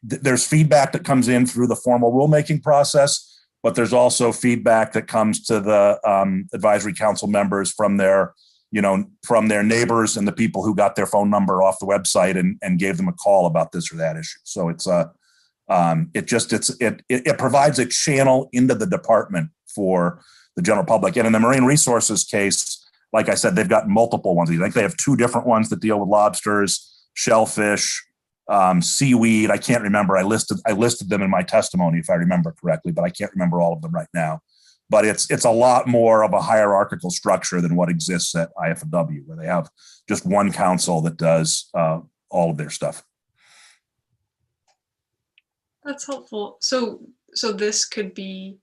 there's feedback that comes in through the formal rulemaking process, but there's also feedback that comes to the advisory council members from their neighbors and the people who got their phone number off the website and gave them a call about this or that issue. So it provides a channel into the department for the general public. And in the Marine Resources case, like I said, they've got multiple ones. I think they have 2 different ones that deal with lobsters, shellfish, seaweed. I can't remember. I listed them in my testimony if I remember correctly, but I can't remember all of them right now. But it's a lot more of a hierarchical structure than what exists at IF&W, where they have just one council that does all of their stuff. That's helpful. So this could be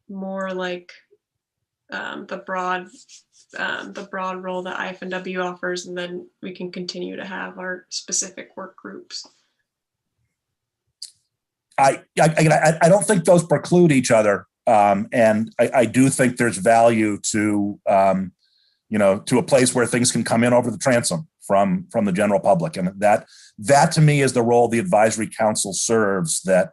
more like the broad role that IF&W offers, and then we can continue to have our specific work groups. I don't think those preclude each other, and I do think there's value to a place where things can come in over the transom from the general public, and that to me is the role the advisory council serves. That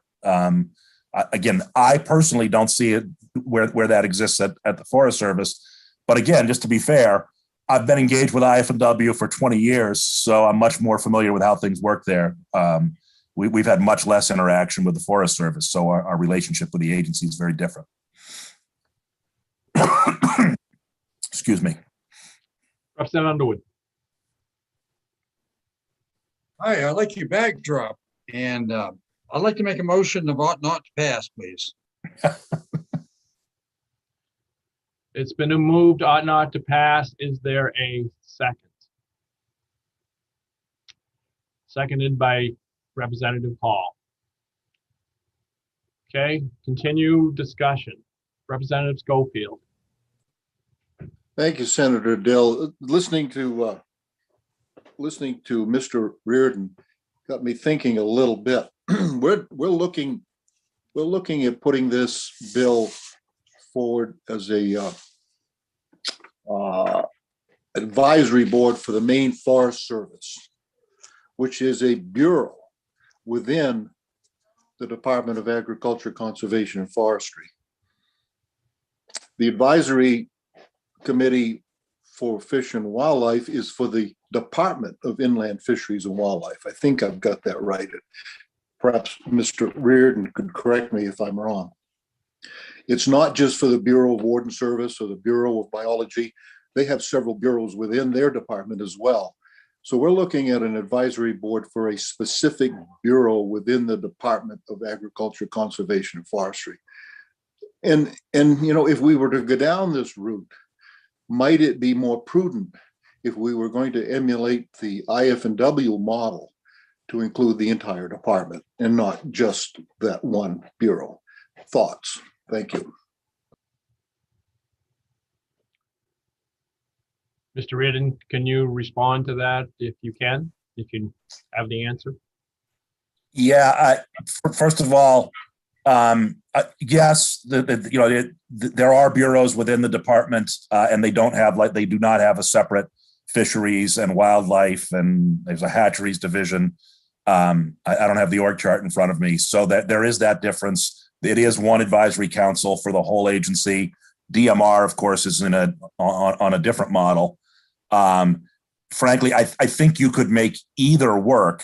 again, I personally don't see it where that exists at the Forest Service, but again, just to be fair, I've been engaged with IF&W for 20 years, so I'm much more familiar with how things work there. We've had much less interaction with the Forest Service, so our relationship with the agency is very different. Excuse me. Representative Underwood. Hi, I like your backdrop, and I'd like to make a motion of ought not to pass, please. It's been moved ought not to pass. Is there a second? Seconded by Representative Hall. Okay, continue discussion. Representative Schofield. Thank you, Senator Dill. Listening to Mr. Reardon got me thinking a little bit. We're looking at putting this bill forward as a advisory board for the Maine Forest Service, which is a bureau within the Department of Agriculture, Conservation, and Forestry. The advisory committee for Fish and Wildlife is for the Department of Inland Fisheries and Wildlife. I think I've got that right. Perhaps Mr. Reardon could correct me if I'm wrong. It's not just for the Bureau of Warden Service or the Bureau of Biology. They have several bureaus within their department as well. So we're looking at an advisory board for a specific bureau within the Department of Agriculture, Conservation, and Forestry. And you know, if we were to go down this route, might it be more prudent if we were going to emulate the IF&W model to include the entire department and not just that one bureau? Thoughts? Thank you. Mr. Reardon, can you respond to that if you can, if you have the answer? Yeah, first of all, yes, there are bureaus within the department, and they do not have a separate fisheries and wildlife, and there's a hatcheries division. I don't have the org chart in front of me, so that there is that difference. It is one advisory council for the whole agency. DMR, of course, is on a different model. Frankly, I think you could make either work.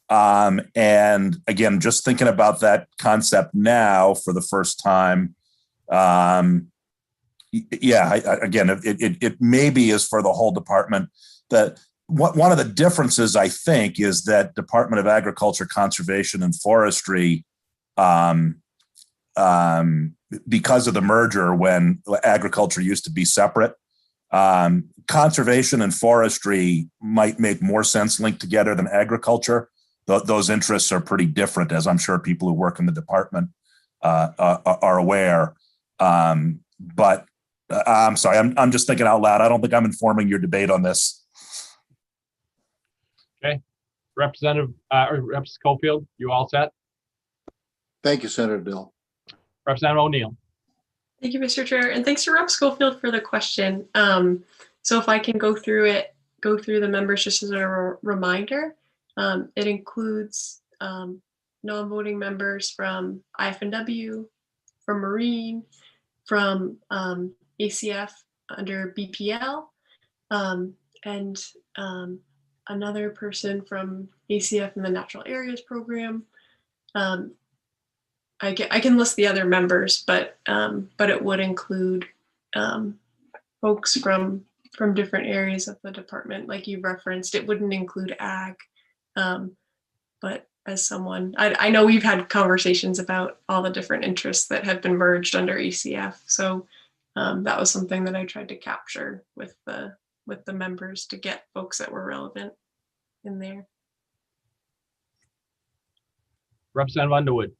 And again, just thinking about that concept now for the first time, it maybe is for the whole department. One of the differences, I think, is that Department of Agriculture, Conservation, and Forestry, because of the merger when agriculture used to be separate, conservation and forestry might make more sense linked together than agriculture. Those interests are pretty different, as I'm sure people who work in the department are aware. But I'm sorry, I'm just thinking out loud. I don't think I'm informing your debate on this. Okay, Representative Schofield, you all set? Thank you, Senator Dill. Representative O'Neill. Thank you, Mr. Chair, and thanks to Rep. Schofield for the question. So if I can go through the members just as a reminder, it includes non-voting members from IF&W, from Marine, from ACF under BPL, and another person from ACF in the Natural Areas Program. I can list the other members, but it would include folks from different areas of the department, like you referenced. It wouldn't include ag, but as someone, I know we've had conversations about all the different interests that have been merged under ACF. So that was something that I tried to capture with the members to get folks that were relevant in there. Representative Underwood.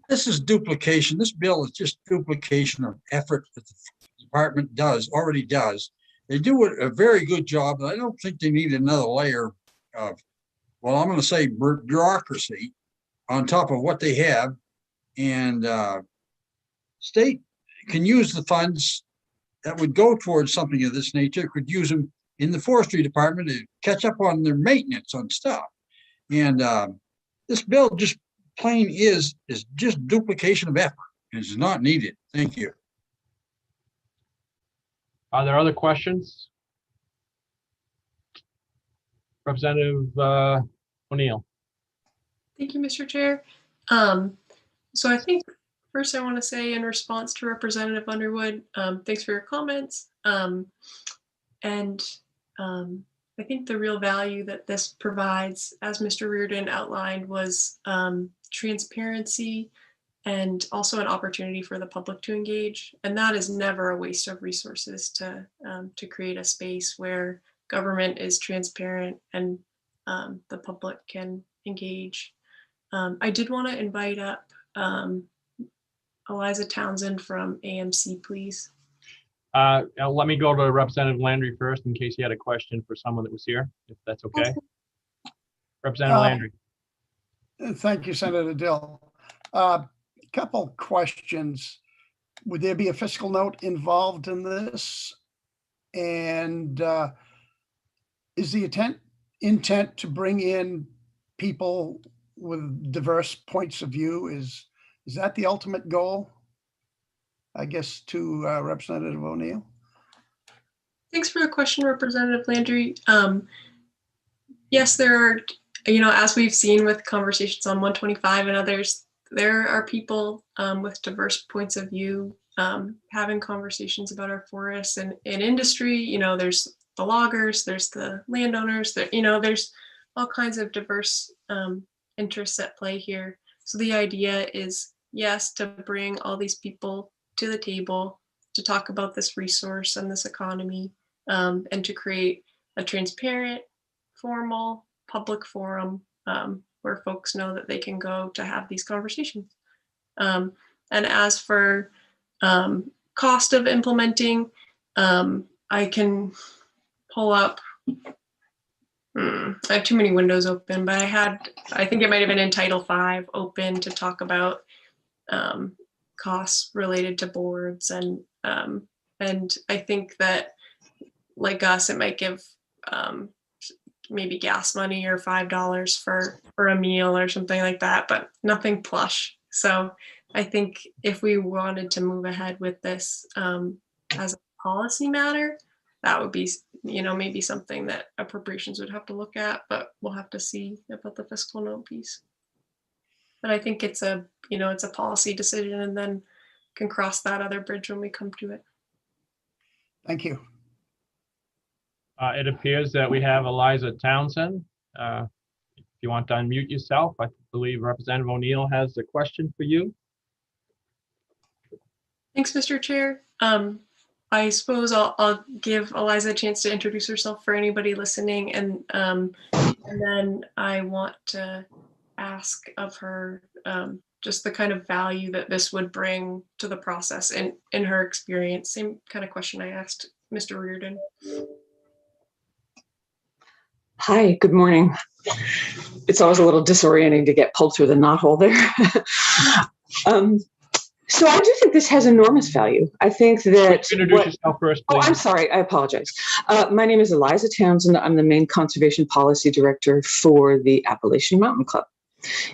This is duplication. This bill is just duplication of effort that the department already does. They do a very good job, but I don't think they need another layer of, well, I'm going to say bureaucracy on top of what they have. And state can use the funds that would go towards something of this nature, could use them in the forestry department to catch up on their maintenance on stuff. And this bill just plain is just duplication of effort. It's not needed. Thank you. Are there other questions? Representative O'Neill. Thank you, Mr. Chair. So I think first I want to say in response to Representative Underwood, thanks for your comments. I think the real value that this provides, as Mr. Reardon outlined, was transparency and also an opportunity for the public to engage. And that is never a waste of resources to create a space where government is transparent and the public can engage. I did want to invite up Eliza Townsend from AMC, please. Let me go to Representative Landry first in case he had a question for someone that was here, if that's okay. Representative Landry. Thank you, Senator Dill. Couple questions. Would there be a fiscal note involved in this? And is the intent to bring in people with diverse points of view? Is that the ultimate goal? I guess to Representative O'Neill. Thanks for the question, Representative Landry. Yes, there are, as we've seen with conversations on 125 and others, there are people with diverse points of view having conversations about our forests and in industry. There's the loggers, there's the landowners, there's all kinds of diverse interests at play here. So the idea is, yes, to bring all these people to the table to talk about this resource and this economy, and to create a transparent, formal, public forum where folks know that they can go to have these conversations. And as for cost of implementing, I can pull up, I have too many windows open, but I think it might have been in Title V open to talk about costs related to boards, and I think that, like us, it might give maybe gas money or $5 for a meal or something like that, but nothing plush. So I think if we wanted to move ahead with this as a policy matter, that would be, maybe something that appropriations would have to look at, but we'll have to see about the fiscal note piece. But I think it's a policy decision, and then can cross that other bridge when we come to it. Thank you. It appears that we have Eliza Townsend. If you want to unmute yourself, I believe Representative O'Neill has a question for you. Thanks, Mr. Chair. I suppose I'll give Eliza a chance to introduce herself for anybody listening, and then I want to ask of her just the kind of value that this would bring to the process in her experience. Same kind of question I asked Mr. Reardon. Hi, good morning. It's always a little disorienting to get pulled through the knothole there. So I do think this has enormous value. I think that— Introduce yourself first, please. Oh, I'm sorry, I apologize. My name is Eliza Townsend. I'm the Maine Conservation Policy Director for the Appalachian Mountain Club.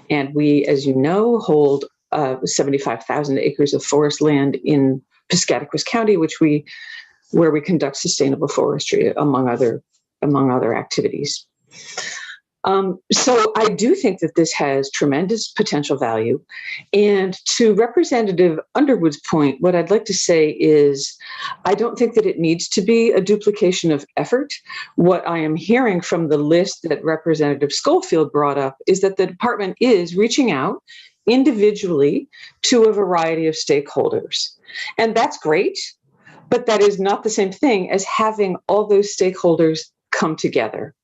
And we, as you know, hold 75,000 acres of forest land in Piscataquis County, where we conduct sustainable forestry, among other activities. So I do think that this has tremendous potential value. And to Representative Underwood's point, what I'd like to say is, I don't think that it needs to be a duplication of effort. What I am hearing from the list that Representative Schofield brought up is that the department is reaching out individually to a variety of stakeholders. And that's great, but that is not the same thing as having all those stakeholders come together.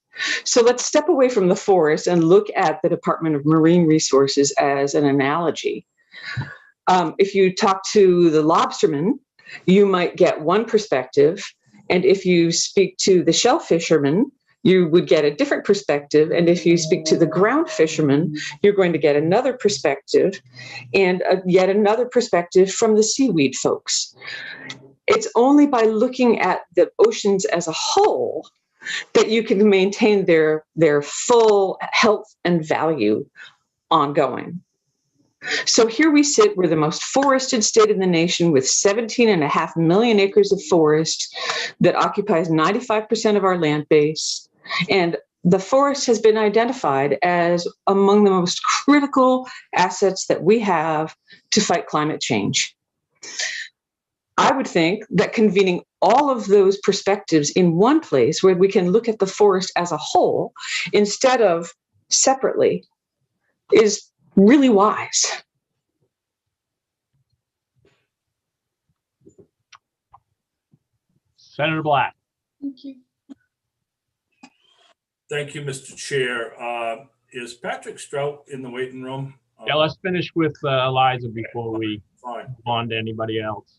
So let's step away from the forest and look at the Department of Marine Resources as an analogy. If you talk to the lobstermen, you might get one perspective. And if you speak to the shell fishermen, you would get a different perspective. And if you speak to the ground fishermen, you're going to get another perspective, and yet another perspective from the seaweed folks. It's only by looking at the oceans as a whole that you can maintain their full health and value ongoing. So here we sit, we're the most forested state in the nation with 17.5 million acres of forest that occupies 95% of our land base. And the forest has been identified as among the most critical assets that we have to fight climate change. I would think that convening all of those perspectives in one place where we can look at the forest as a whole instead of separately is really wise. Senator Black. Thank you. Thank you, Mr. Chair. Is Patrick Strout in the waiting room? Yeah, let's finish with Eliza before we Fine. move on to anybody else.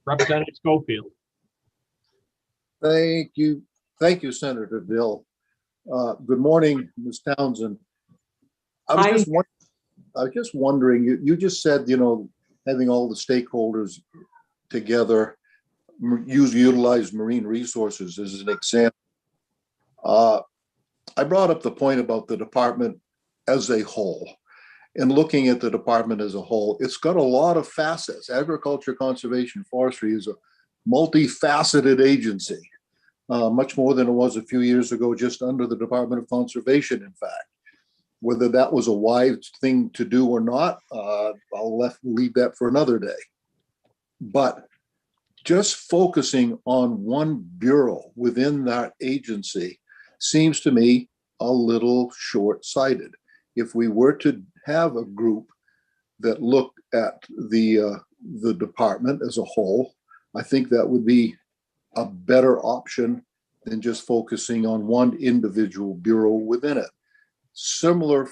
Representative Schofield. Thank you. Thank you, Senator Dill. Good morning, Ms. Townsend. I was just wondering, you just said, you know, having all the stakeholders together, utilize marine resources as an example. I brought up the point about the department as a whole. And looking at the department as a whole, it's got a lot of facets. Agriculture, conservation, forestry is a multifaceted agency, much more than it was a few years ago, just under the Department of Conservation, in fact. Whether that was a wise thing to do or not, I'll leave that for another day. But just focusing on one bureau within that agency seems to me a little short-sighted. If we were to have a group that looked at the department as a whole, I think that would be a better option than just focusing on one individual bureau within it. Similar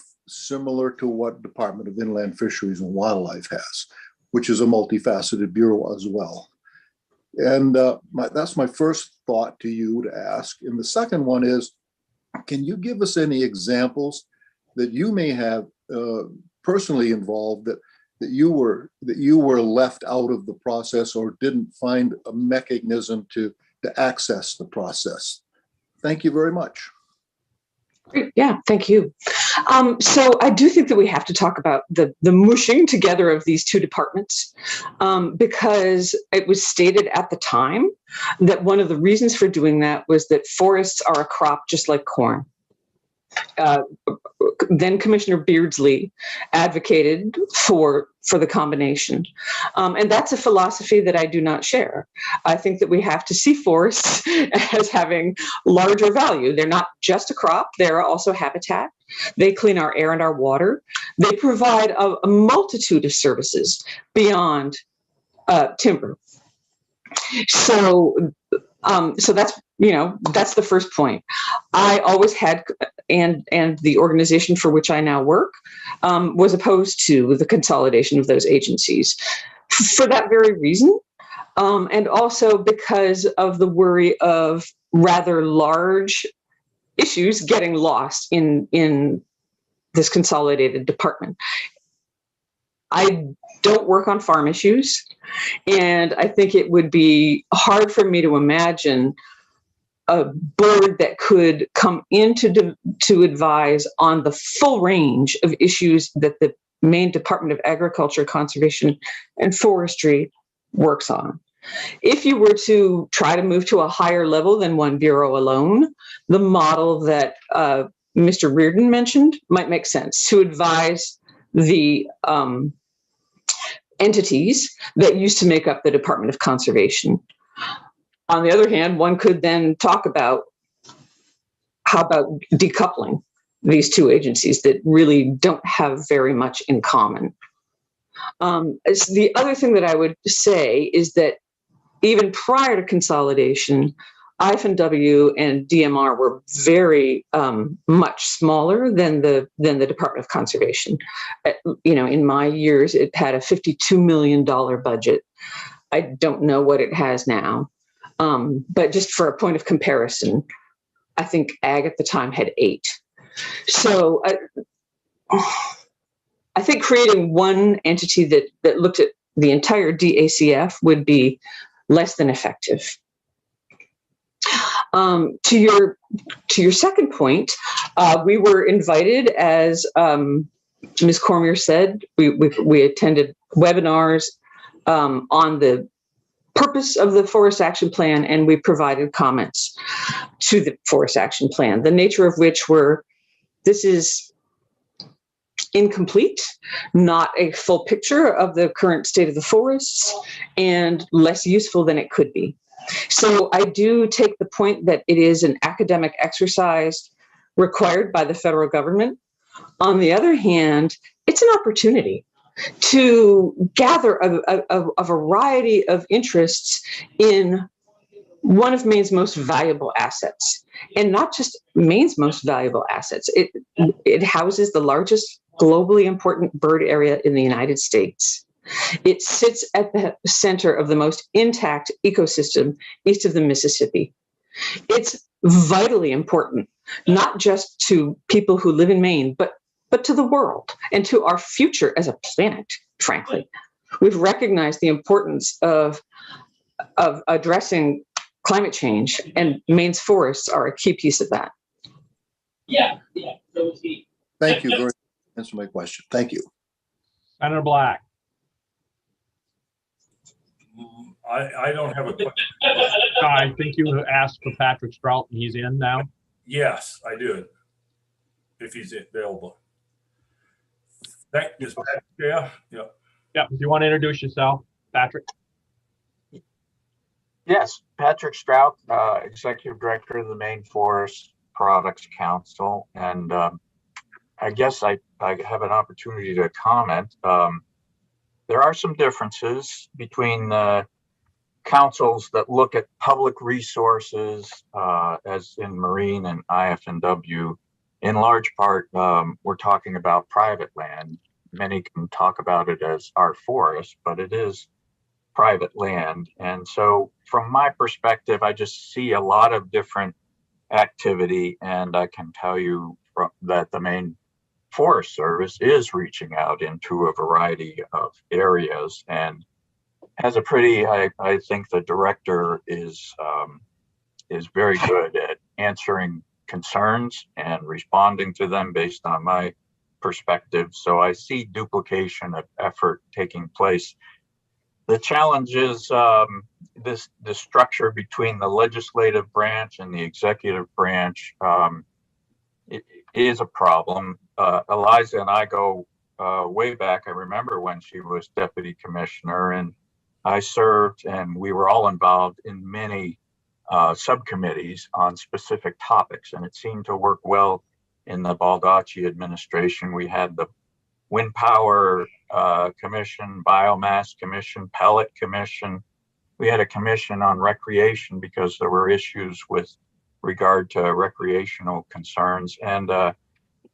to what Department of Inland Fisheries and Wildlife has, which is a multifaceted bureau as well. And that's my first thought to you to ask. And the second one is, can you give us any examples that you may have personally involved that you were left out of the process or didn't find a mechanism to access the process? Thank you very much. Great. Yeah, thank you. So I do think that we have to talk about the mushing together of these two departments, because it was stated at the time that one of the reasons for doing that was that forests are a crop just like corn. Then Commissioner Beardsley advocated for the combination. And that's a philosophy that I do not share. I think that we have to see forests as having larger value. They're not just a crop, they're also habitat. They clean our air and our water. They provide a multitude of services beyond timber. So that's, that's the first point. I always had, and the organization for which I now work was opposed to the consolidation of those agencies for that very reason. And also because of the worry of rather large issues getting lost in this consolidated department. I don't work on farm issues, and I think it would be hard for me to imagine a board that could come in to advise on the full range of issues that the Maine Department of Agriculture, Conservation, and Forestry works on. If you were to try to move to a higher level than one bureau alone, the model that Mr. Reardon mentioned might make sense to advise the entities that used to make up the Department of Conservation. On the other hand, one could then talk about how about decoupling these two agencies that really don't have very much in common. The other thing that I would say is that even prior to consolidation, IF&W and DMR were very much smaller than the Department of Conservation. In my years, it had a $52 million budget. I don't know what it has now, but just for a point of comparison, I think Ag at the time had 8. So I think creating one entity that looked at the entire DACF would be less than effective. To your second point, we were invited as Ms. Cormier said, we attended webinars on the purpose of the Forest Action Plan, and we provided comments to the Forest Action Plan, the nature of which were, this is incomplete, not a full picture of the current state of the forests, and less useful than it could be. So I do take the point that it is an academic exercise required by the federal government. On the other hand, it's an opportunity to gather a variety of interests in one of Maine's most valuable assets, and not just Maine's most valuable assets. It houses the largest globally important bird area in the United States. It sits at the center of the most intact ecosystem east of the Mississippi. It's vitally important, not just to people who live in Maine, but to the world and to our future as a planet, frankly. We've recognized the importance of addressing climate change, and Maine's forests are a key piece of that. Thank you very much. Answer my question. Thank you. Senator Black. I don't have a question. I think you asked for Patrick Strout, and he's in now. Yes, I do. If he's available. Thank you, Chair. Yeah. Yeah. Do you want to introduce yourself, Patrick? Yes, Patrick Strout, Executive Director of the Maine Forest Products Council. And I guess I have an opportunity to comment. There are some differences between the councils that look at public resources, as in Marine and IF&W. In large part, we're talking about private land. Many can talk about it as our forest, but it is private land. And so from my perspective, I just see a lot of different activity, and I can tell you that the Maine Forest Service is reaching out into a variety of areas and has a pretty, I think the director is very good at answering concerns and responding to them based on my perspective. So I see duplication of effort taking place. The challenge is the structure between the legislative branch and the executive branch. It is a problem. Eliza and I go way back. I remember when she was deputy commissioner, and I served, and we were all involved in many subcommittees on specific topics, and it seemed to work well in the Baldacci administration. We had the Wind Power Commission, Biomass Commission, Pellet Commission. We had a commission on recreation because there were issues with regard to recreational concerns, and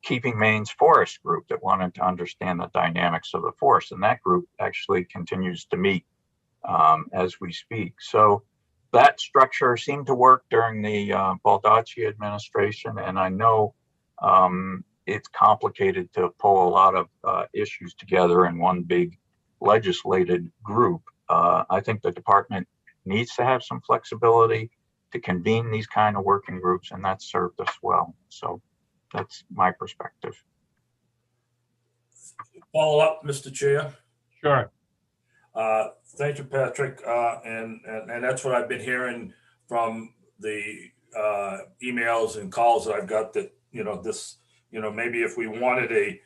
Keeping Maine's Forest group that wanted to understand the dynamics of the forest. And that group actually continues to meet as we speak. So that structure seemed to work during the Baldacci administration, and I know it's complicated to pull a lot of issues together in one big legislated group. I think the department needs to have some flexibility to convene these kind of working groups, and that's served us well. So that's my perspective. Follow up, Mr. Chair. Sure. Thank you, Patrick. And that's what I've been hearing from the emails and calls that I've got, that, maybe if we wanted a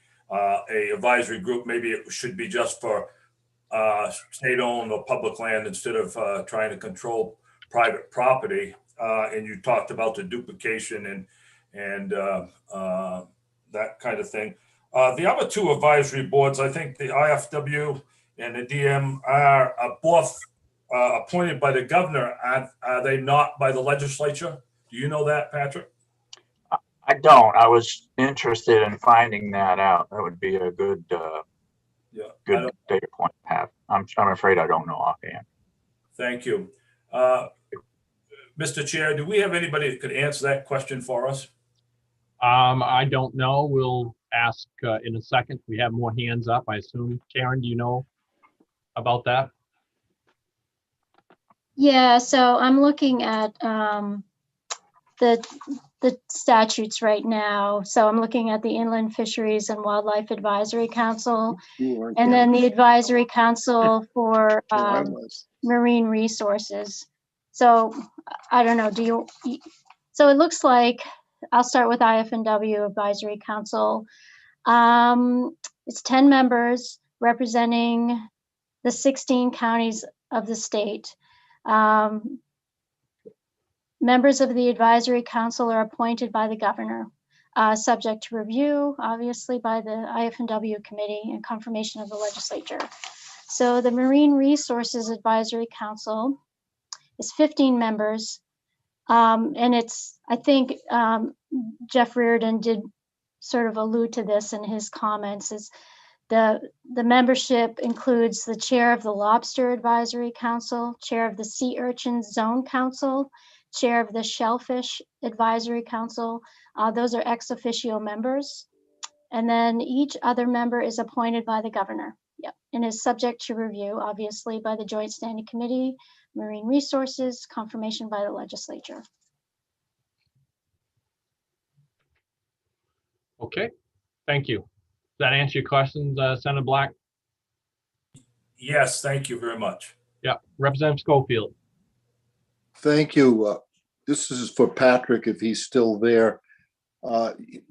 advisory group, maybe it should be just for state-owned or public land instead of trying to control private property. And you talked about the duplication and that kind of thing. The other two advisory boards, I think the IFW and the DM are both appointed by the governor. Are they not by the legislature? Do you know that, Patrick? I don't. I was interested in finding that out. That would be a good good data point to have. I'm afraid I don't know offhand. Thank you. Mr. Chair, do we have anybody that could answer that question for us? I don't know. We'll ask in a second. We have more hands up, I assume. Karen, do you know about that? Yeah, so I'm looking at the statutes right now. So I'm looking at the Inland Fisheries and Wildlife Advisory Council, and then the Advisory Council for Marine Resources. So I don't know, so it looks like, I'll start with IF&W Advisory Council. It's 10 members representing the 16 counties of the state. Members of the advisory council are appointed by the governor, subject to review, obviously, by the IF&W committee and confirmation of the legislature. So the Marine Resources Advisory Council is 15 members. And it's, I think Jeff Reardon did sort of allude to this in his comments, is the membership includes the chair of the Lobster Advisory Council, chair of the Sea Urchin Zone Council, chair of the Shellfish Advisory Council. Those are ex officio members. And then each other member is appointed by the governor. Yep. And is subject to review, obviously, by the Joint Standing Committee, Marine Resources, confirmation by the legislature. Okay, thank you. Does that answer your questions, Senator Black? Yes, thank you very much. Yeah, Representative Schofield. Thank you. This is for Patrick, if he's still there.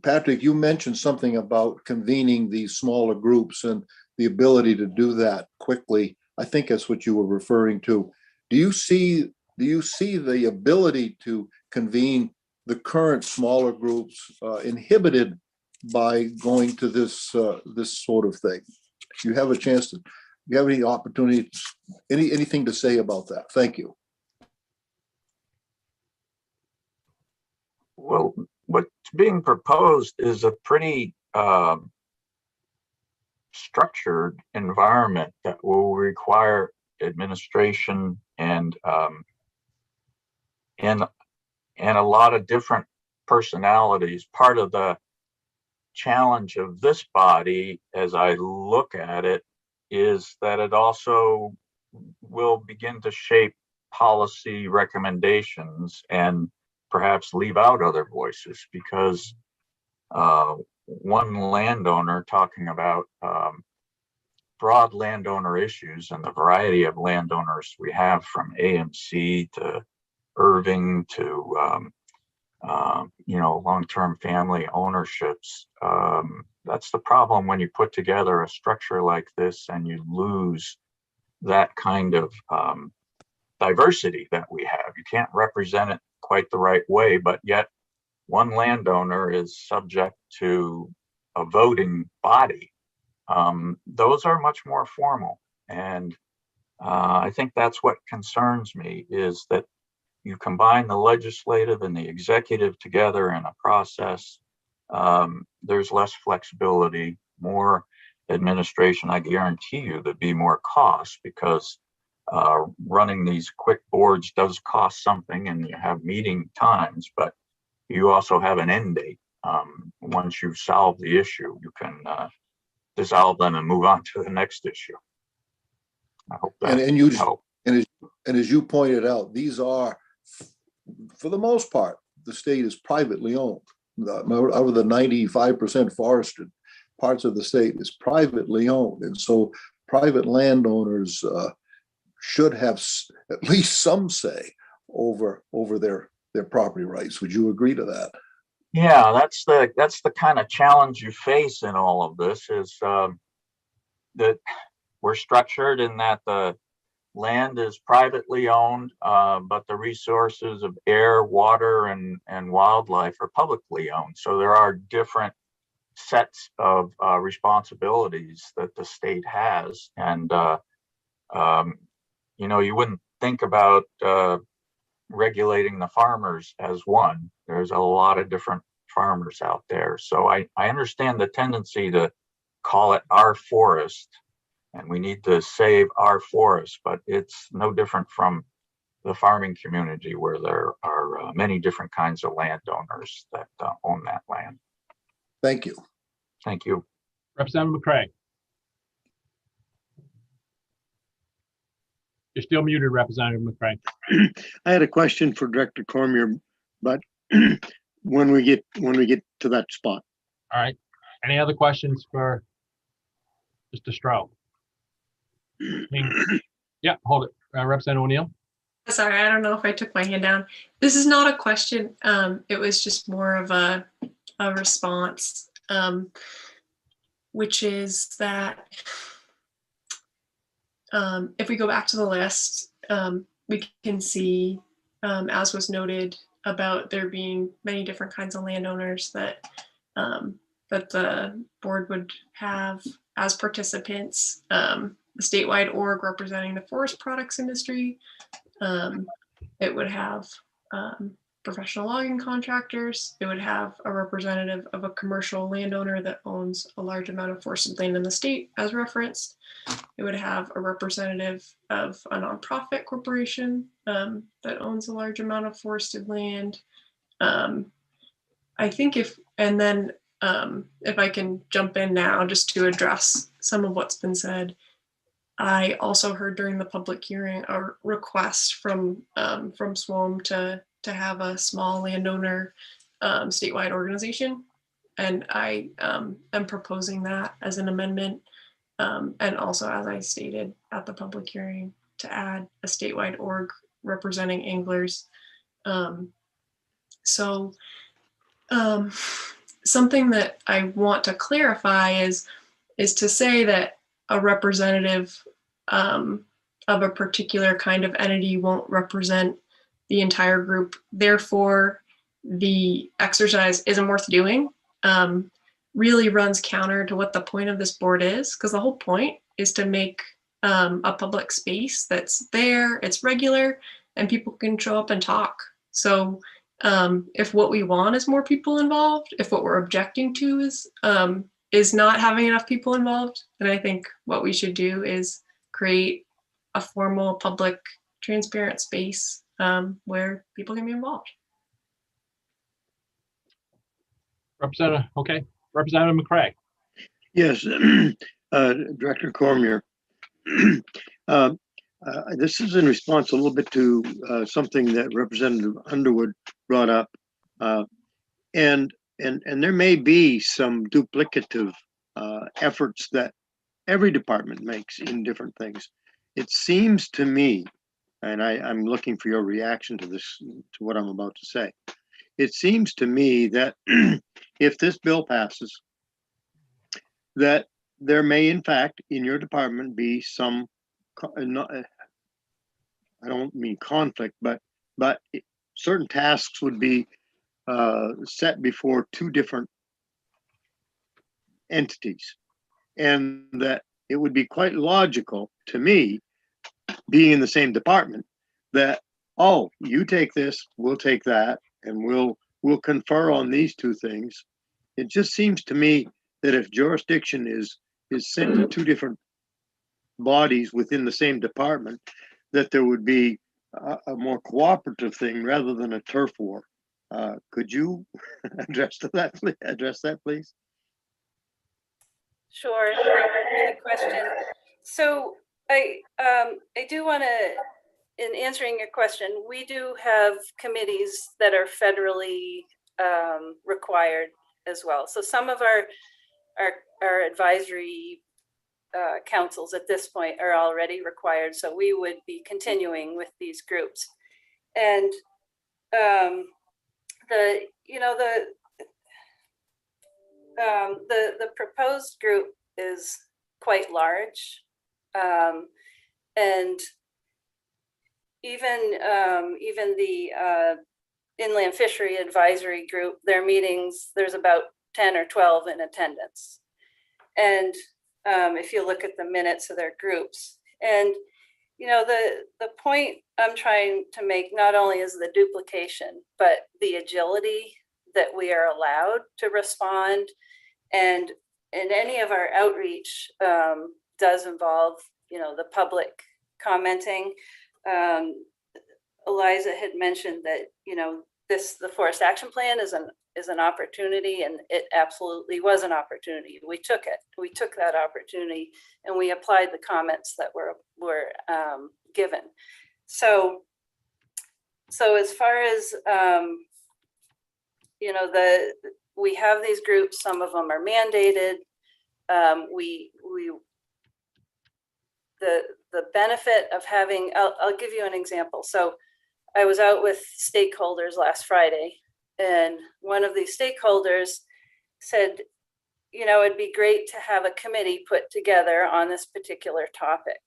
Patrick, you mentioned something about convening these smaller groups and the ability to do that quickly. I think that's what you were referring to. Do you see the ability to convene the current smaller groups inhibited by going to this sort of thing? You have a chance to. You have any opportunities? Anything to say about that? Thank you. Well, what's being proposed is a pretty structured environment that will require administration and a lot of different personalities. Part of the challenge of this body, as I look at it, is that it also will begin to shape policy recommendations and perhaps leave out other voices, because one landowner talking about broad landowner issues and the variety of landowners we have, from AMC to Irving to long-term family ownerships. That's the problem when you put together a structure like this and you lose that kind of diversity that we have. You can't represent it quite the right way, but yet one landowner is subject to a voting body. Those are much more formal. And I think that's what concerns me, is that you combine the legislative and the executive together in a process. There's less flexibility, more administration. I guarantee you there'd be more cost, because running these quick boards does cost something, and you have meeting times, but you also have an end date. Once you've solved the issue, you can dissolve them and move on to the next issue. I hope that helped. And as you pointed out, these are, for the most part, the state is privately owned. Out of the 95% forested parts of the state is privately owned. And so private landowners should have at least some say over their property rights. Would you agree to that? Yeah, that's the kind of challenge you face in all of this, is that we're structured in that the land is privately owned, but the resources of air, water, and wildlife are publicly owned. So there are different sets of responsibilities that the state has. And, you wouldn't think about regulating the farmers as one. There's a lot of different farmers out there. So I understand the tendency to call it our forest, and we need to save our forest, but it's no different from the farming community, where there are many different kinds of landowners that own that land. Thank you. Thank you. Representative McCray. You're still muted, Representative McCray. I had a question for Director Cormier, but when we get to that spot. All right. Any other questions for Mr. Stroud? Yeah, hold it. Representative O'Neill. Sorry, I don't know if I took my hand down. This is not a question. It was just more of a response, which is that if we go back to the list, we can see, as was noted, about there being many different kinds of landowners that that the board would have as participants. The statewide org representing the forest products industry. It would have professional logging contractors. It would have a representative of a commercial landowner that owns a large amount of forested land in the state, as referenced. It would have a representative of a nonprofit corporation that owns a large amount of forested land. I think if I can jump in now just to address some of what's been said. I also heard during the public hearing a request from SWOM to have a small landowner statewide organization, and I am proposing that as an amendment, and also, as I stated at the public hearing, to add a statewide org representing anglers. Something that I want to clarify is to say that a representative of a particular kind of entity won't represent the entire group. Therefore, the exercise isn't worth doing. Really runs counter to what the point of this board is, because the whole point is to make a public space that's there, it's regular, and people can show up and talk. So if what we want is more people involved, if what we're objecting to is not having enough people involved, then I think what we should do is create a formal, public, transparent space where people can be involved. Representative, okay. Representative McCray. Yes, Director Cormier. This is in response a little bit to something that Representative Underwood brought up, and there may be some duplicative efforts that every department makes in different things. It seems to me, and I'm looking for your reaction to this, to what I'm about to say. It seems to me that if this bill passes, that there may in fact in your department be some, I don't mean conflict, but certain tasks would be set before two different entities, and that it would be quite logical to me, being in the same department, that, oh, you take this, we'll take that, and we'll confer on these two things. It just seems to me that if jurisdiction is sent to two different bodies within the same department, that there would be a more cooperative thing rather than a turf war. Could you address that, please? Sure, thank you for the question. So I do want to, in answering your question, we do have committees that are federally required as well. So some of our advisory councils at this point are already required. So we would be continuing with these groups. And the proposed group is quite large, and even the Inland Fishery Advisory Group, their meetings, there's about 10 or 12 in attendance. And if you look at the minutes of their groups, and the point I'm trying to make not only is the duplication, but the agility that we are allowed to respond. And any of our outreach does involve, the public commenting. Eliza had mentioned that, the Forest Action Plan is an opportunity, and it absolutely was an opportunity. We took it. We took that opportunity, and we applied the comments that were given. So as far as you know, we have these groups, some of them are mandated. The benefit of having, I'll give you an example. So I was out with stakeholders last Friday, and one of these stakeholders said, you know, it'd be great to have a committee put together on this particular topic.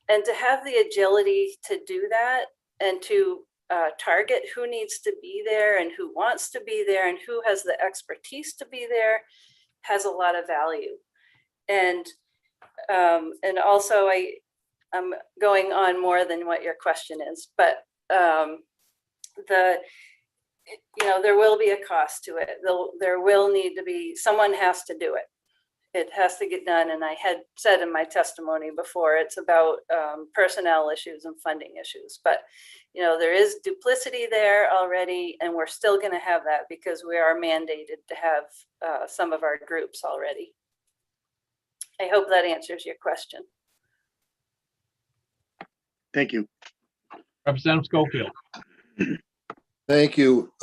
And to have the agility to do that and to target who needs to be there and who wants to be there and who has the expertise to be there has a lot of value. And also I'm going on more than what your question is, but you know, there will be a cost to it. There will need to be, someone has to do it. It has to get done. And I had said in my testimony before, it's about personnel issues and funding issues. But, you know, there is duplicity there already, and we're still going to have that because we are mandated to have some of our groups already. I hope that answers your question. Thank you. Representative Schofield. Thank you.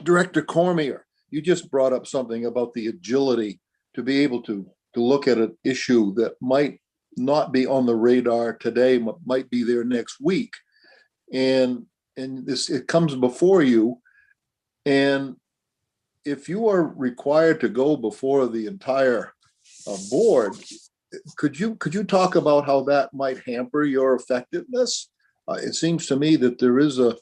Director Cormier, you just brought up something about the agility to be able to look at an issue that might not be on the radar today, might be there next week. And it comes before you. And if you are required to go before the entire board, could you talk about how that might hamper your effectiveness? It seems to me that there is a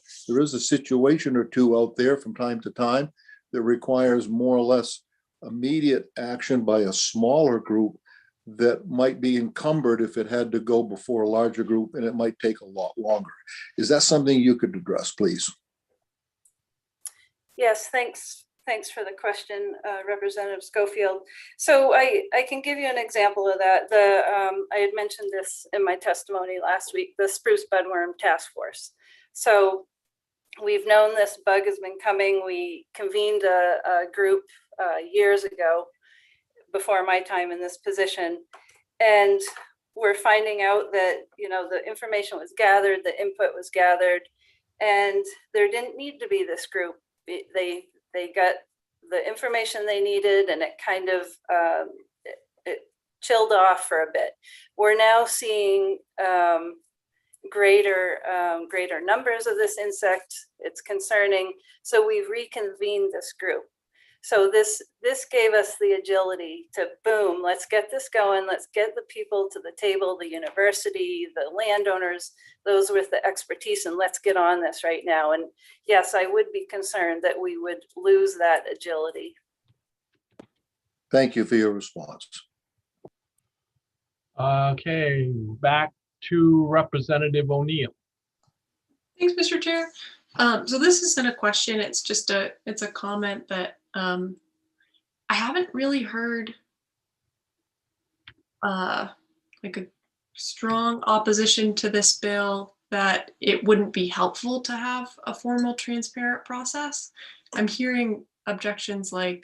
situation or two out there from time to time that requires more or less immediate action by a smaller group that might be encumbered if it had to go before a larger group, and it might take a lot longer. Is that something you could address, please? Yes, thanks for the question, Representative Schofield. So I can give you an example of that. I had mentioned this in my testimony last week, the Spruce Budworm Task Force. So we've known this bug has been coming. We convened a group years ago before my time in this position. And we're finding out that, you know, the information was gathered, the input was gathered, and there didn't need to be this group. They got the information they needed, and it kind of it chilled off for a bit. We're now seeing greater numbers of this insect. It's concerning. So we've reconvened this group. So this gave us the agility to boom, let's get this going. Let's get the people to the table, the university, the landowners, those with the expertise, and let's get on this right now. And yes, I would be concerned that we would lose that agility. Thank you for your response. Okay, back to Representative O'Neill. Thanks, Mr. Chair. So this isn't a question, it's just it's a comment that I haven't really heard like a strong opposition to this bill that it wouldn't be helpful to have a formal, transparent process. I'm hearing objections like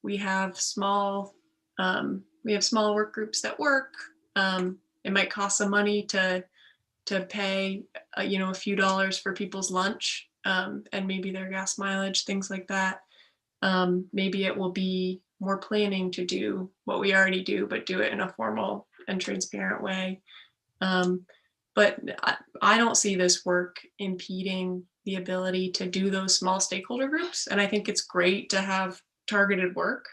we have small work groups that work. It might cost some money to pay a few dollars for people's lunch and maybe their gas mileage, things like that. Maybe it will be more planning to do what we already do, but do it in a formal and transparent way. But I don't see this work impeding the ability to do those small stakeholder groups. And I think it's great to have targeted work.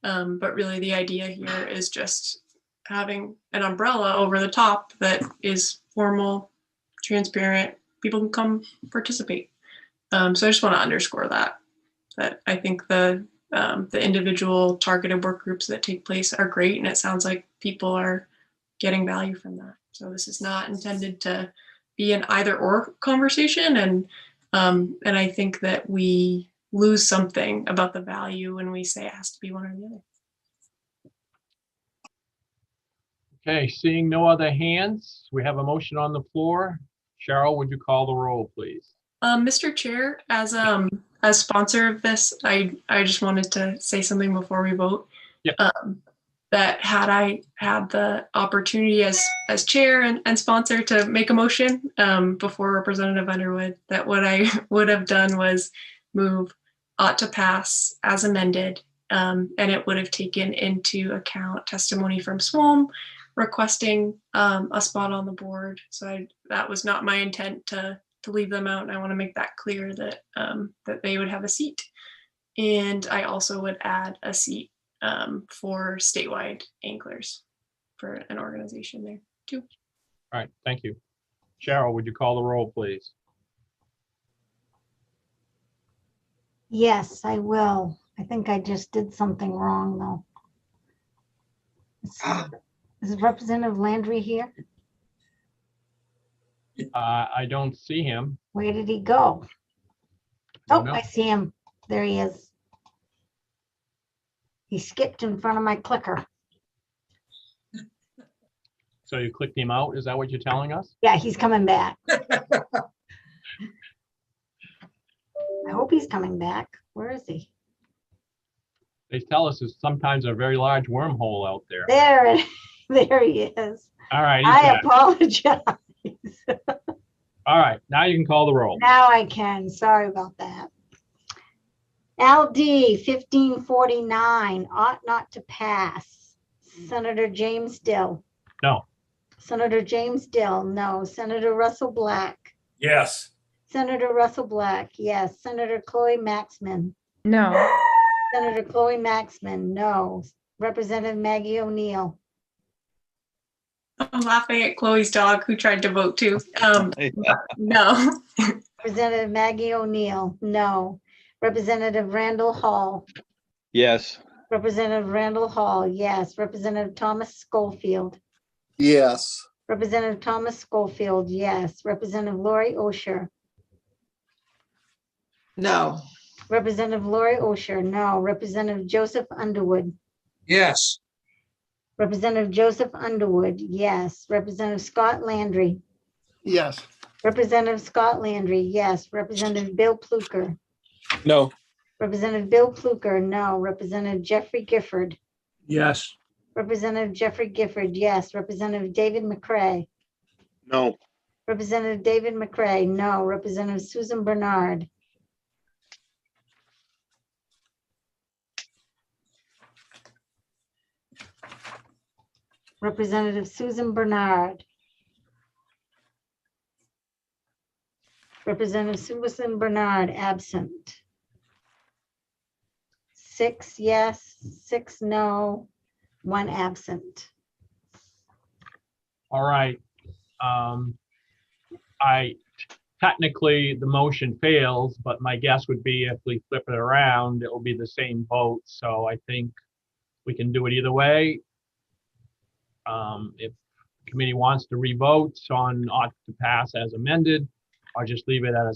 But really the idea here is just having an umbrella over the top that is formal, transparent, people can come participate. So I just want to underscore that I think the individual targeted work groups that take place are great, and it sounds like people are getting value from that. So this is not intended to be an either or conversation, and I think that we lose something about the value when we say it has to be one or the other. Okay, seeing no other hands, we have a motion on the floor. Cheryl, would you call the roll, please? Mr. Chair, as sponsor of this, I just wanted to say something before we vote. Yep. That had I had the opportunity as chair and sponsor to make a motion before Representative Underwood, that what I would have done was move ought to pass as amended. And it would have taken into account testimony from SWOM requesting a spot on the board. So that was not my intent to leave them out. And I want to make that clear that that they would have a seat. And I also would add a seat for statewide anglers for an organization there too. All right, thank you. Cheryl, would you call the roll, please? Yes, I will. I think I just did something wrong though. Is Representative Landry here? I don't see him. Where did he go? Don't Oh, know. I see him. There he is. He skipped in front of my clicker. So you clicked him out? Is that what you're telling us? Yeah, he's coming back. I hope he's coming back. Where is he? They tell us there's sometimes a very large wormhole out there. There he is. All right. He's I back. apologize. All right, now you can call the roll. Now I can. Sorry about that. LD 1549 ought not to pass. Senator James Dill. No. Senator James Dill, no. Senator Russell Black. Yes. Senator Russell Black, yes. Senator Chloe Maxman. No. Senator Chloe Maxman, no. Representative Maggie O'Neill. I'm laughing at Chloe's dog who tried to vote too. No. Representative Maggie O'Neill, no. Representative Randall Hall. Yes. Representative Randall Hall, yes. Representative Thomas Schofield. Yes. Representative Thomas Schofield, yes. Representative Lori Osher. No. Representative Lori Osher, no. Representative Joseph Underwood. Yes. Representative Joseph Underwood, yes. Representative Scott Landry. Yes. Representative Scott Landry, yes. Representative Bill Pluker. No. Representative Bill Pluker, no. Representative Jeffrey Gifford. Yes. Representative Jeffrey Gifford, yes. Representative David McCray. No. Representative David McCray, no. Representative Susan Bernard. Representative Susan Bernard. Representative Susan Bernard, absent. 6 yes, 6 no, 1 absent. All right. Technically the motion fails, but my guess would be if we flip it around, it will be the same vote. So I think we can do it either way. If the committee wants to revote on ought to pass as amended, or just leave it at a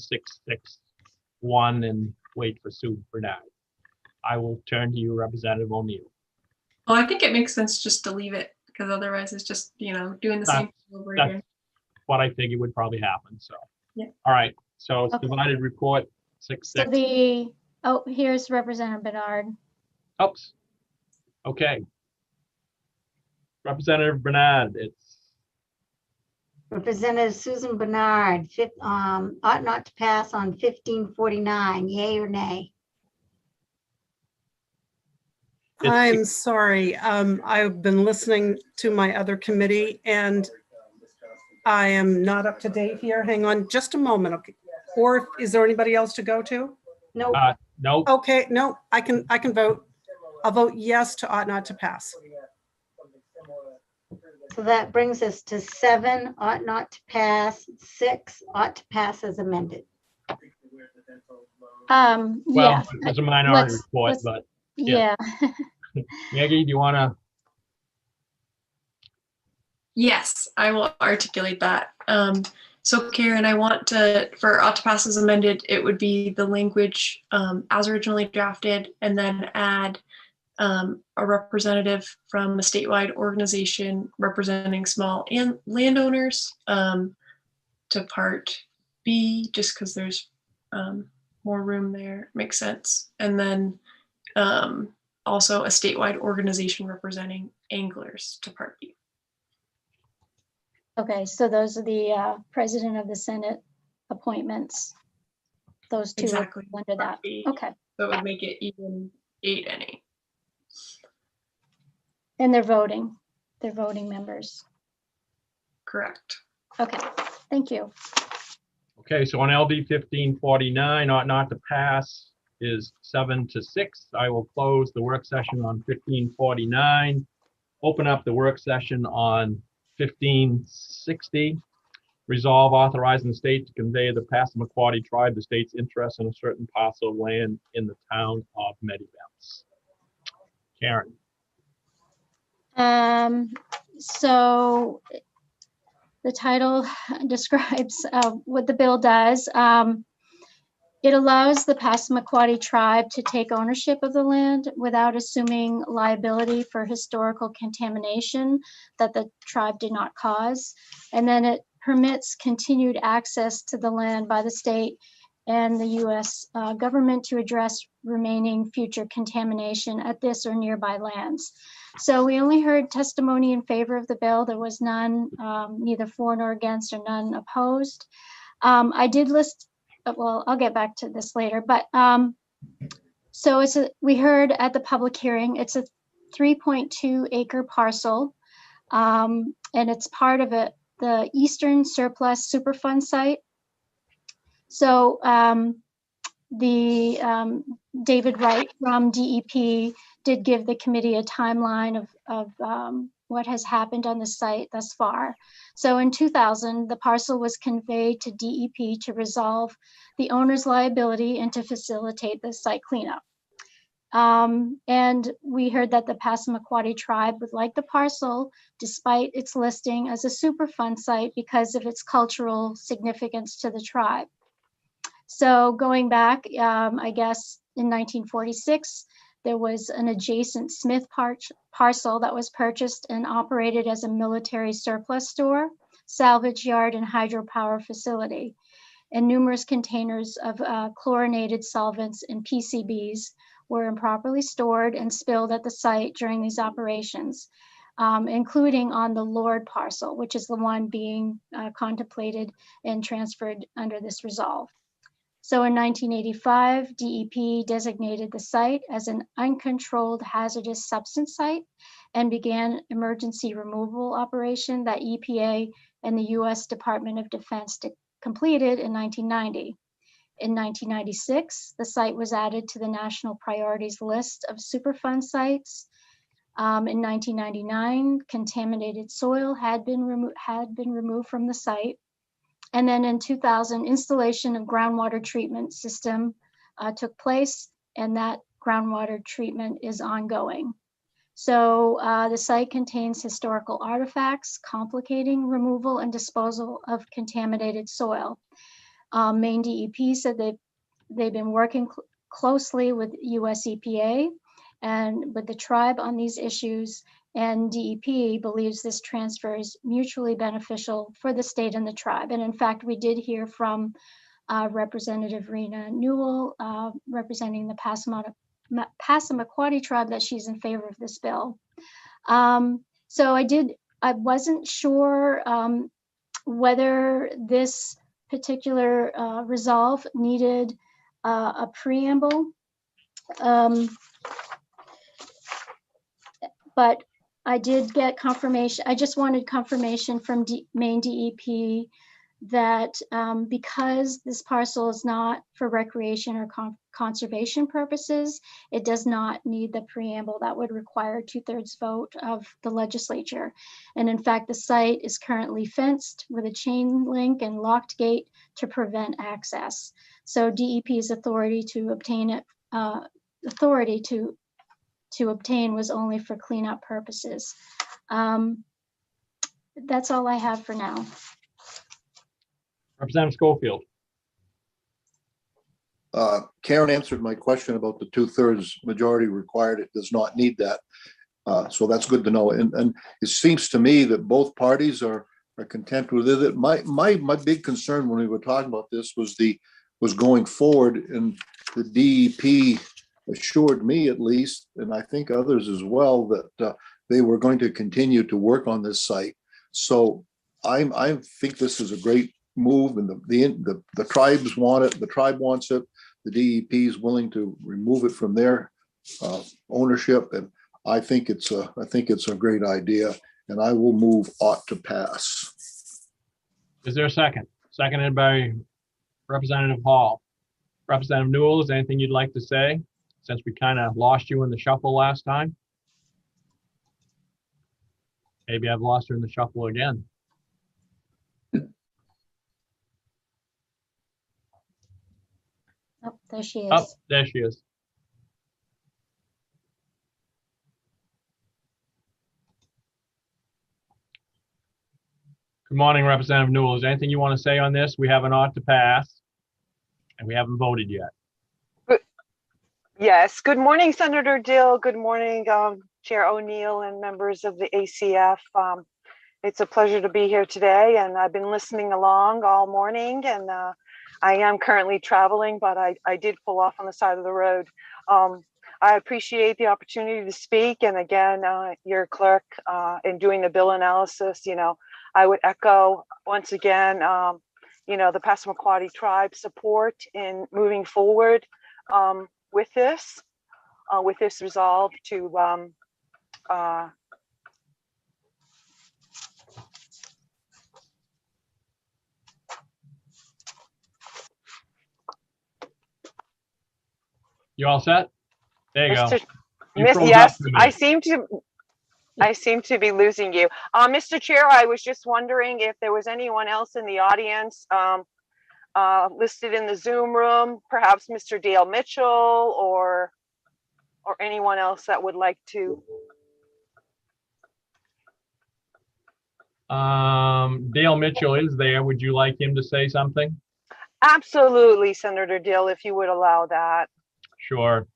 6-6-1 and wait for Sue Bernard. I will turn to you, Representative O'Neill. Well, I think it makes sense just to leave it because otherwise it's just, doing the same thing over That's again. what I figured would probably happen. So, Yeah. All right. So it's Okay. divided report 6-6. So here's Representative Bernard. Oops. Okay. Representative Bernard, it's Representative Susan Bernard, ought not to pass on 1549, yay or nay? I'm sorry. I've been listening to my other committee and I am not up to date here. Hang on just a moment. Okay. Or is there anybody else to go to? Nope. Nope. Okay, no, I can vote. I'll vote yes to ought not to pass. So that brings us to 7 ought not to pass, 6 ought to pass as amended. Well, Yeah. it's a minority Let's- report, let's- but Yeah. Maggie, do you want to? Yes, I will articulate that. So Karen, I want for ought to pass as amended, it would be the language as originally drafted and then add a representative from a statewide organization representing small and landowners to part B, just because there's more room there. Makes sense. And then also a statewide organization representing anglers to part B. Okay, so those are the President of the Senate appointments. Those two are Exactly. under that. Okay. that would make it even 8 any. And they're voting members. Correct. Okay, thank you. Okay, so on LD 1549, ought not to pass is 7-6. I will close the work session on 1549. Open up the work session on 1560. Resolve authorizing the state to convey the Passamaquoddy tribe the state's interest in a certain parcel of land in the town of Meadowvale. Karen. So the title describes what the bill does. It allows the Passamaquoddy tribe to take ownership of the land without assuming liability for historical contamination that the tribe did not cause. And then it permits continued access to the land by the state and the U.S. Government to address remaining future contamination at this or nearby lands. So we only heard testimony in favor of the bill. There was none, neither for nor against, or none opposed. I did list, well, I'll get back to this later, but so we heard at the public hearing, it's a 3.2 acre parcel, and it's part of the Eastern Surplus Superfund site. So David Wright from DEP did give the committee a timeline of what has happened on the site thus far. So in 2000, the parcel was conveyed to DEP to resolve the owner's liability and to facilitate the site cleanup. And we heard that the Passamaquoddy tribe would like the parcel despite its listing as a Superfund site because of its cultural significance to the tribe. So going back, I guess in 1946, there was an adjacent Smith parcel that was purchased and operated as a military surplus store, salvage yard, and hydropower facility. And numerous containers of chlorinated solvents and PCBs were improperly stored and spilled at the site during these operations, including on the Lord parcel, which is the one being contemplated and transferred under this resolve. So in 1985, DEP designated the site as an uncontrolled hazardous substance site and began emergency removal operation that EPA and the U.S. Department of Defense completed in 1990. In 1996, the site was added to the National Priorities list of Superfund sites. In 1999, contaminated soil had been removed from the site. And then in 2000, installation of groundwater treatment system took place, and that groundwater treatment is ongoing. So the site contains historical artifacts complicating removal and disposal of contaminated soil. Maine DEP said they've been working closely with US EPA and with the tribe on these issues, and DEP believes this transfer is mutually beneficial for the state and the tribe. And in fact, we did hear from Representative Rena Newell, representing the Passamaquoddy tribe, that she's in favor of this bill. So I wasn't sure whether this particular resolve needed a preamble. But I did get confirmation. I just wanted confirmation from Maine DEP that because this parcel is not for recreation or conservation purposes, it does not need the preamble that would require a 2/3 vote of the legislature. And in fact, the site is currently fenced with a chain link and locked gate to prevent access. So DEP's authority to obtain it, to obtain was only for cleanup purposes. That's all I have for now. Representative Schofield. Karen answered my question about the 2/3 majority required. It does not need that. So that's good to know. And it seems to me that both parties are content with it. My big concern when we were talking about this was going forward, and the DEP assured me, at least, and I think others as well, that they were going to continue to work on this site. So I think this is a great move, and the tribes want it. The tribe wants it. the DEP is willing to remove it from their ownership, and I think it's a great idea, and I will move ought to pass. Is there a second? Seconded by Representative Hall. Representative Newell, is there anything you'd like to say, since we kind of lost you in the shuffle last time? Maybe I've lost her in the shuffle again. Oh, there she is. Oh, there she is. Good morning, Representative Newell. Is there anything you want to say on this? We have an ought to pass, and we haven't voted yet. Yes. Good morning, Senator Dill. Good morning, Chair O'Neill and members of the ACF. It's a pleasure to be here today, and I've been listening along all morning, and I am currently traveling, but I did pull off on the side of the road. I appreciate the opportunity to speak, and again, your clerk in doing the bill analysis, I would echo once again, the Passamaquoddy tribe support in moving forward with this resolve to You all set? There you go. Yes, I seem to be losing you. Mr. Chair, I was just wondering if there was anyone else in the audience listed in the Zoom room, perhaps Mr. Dale Mitchell or anyone else that would like to. Dale Mitchell is there. Would you like him to say something? Absolutely, Senator Dill, if you would allow that. Sure.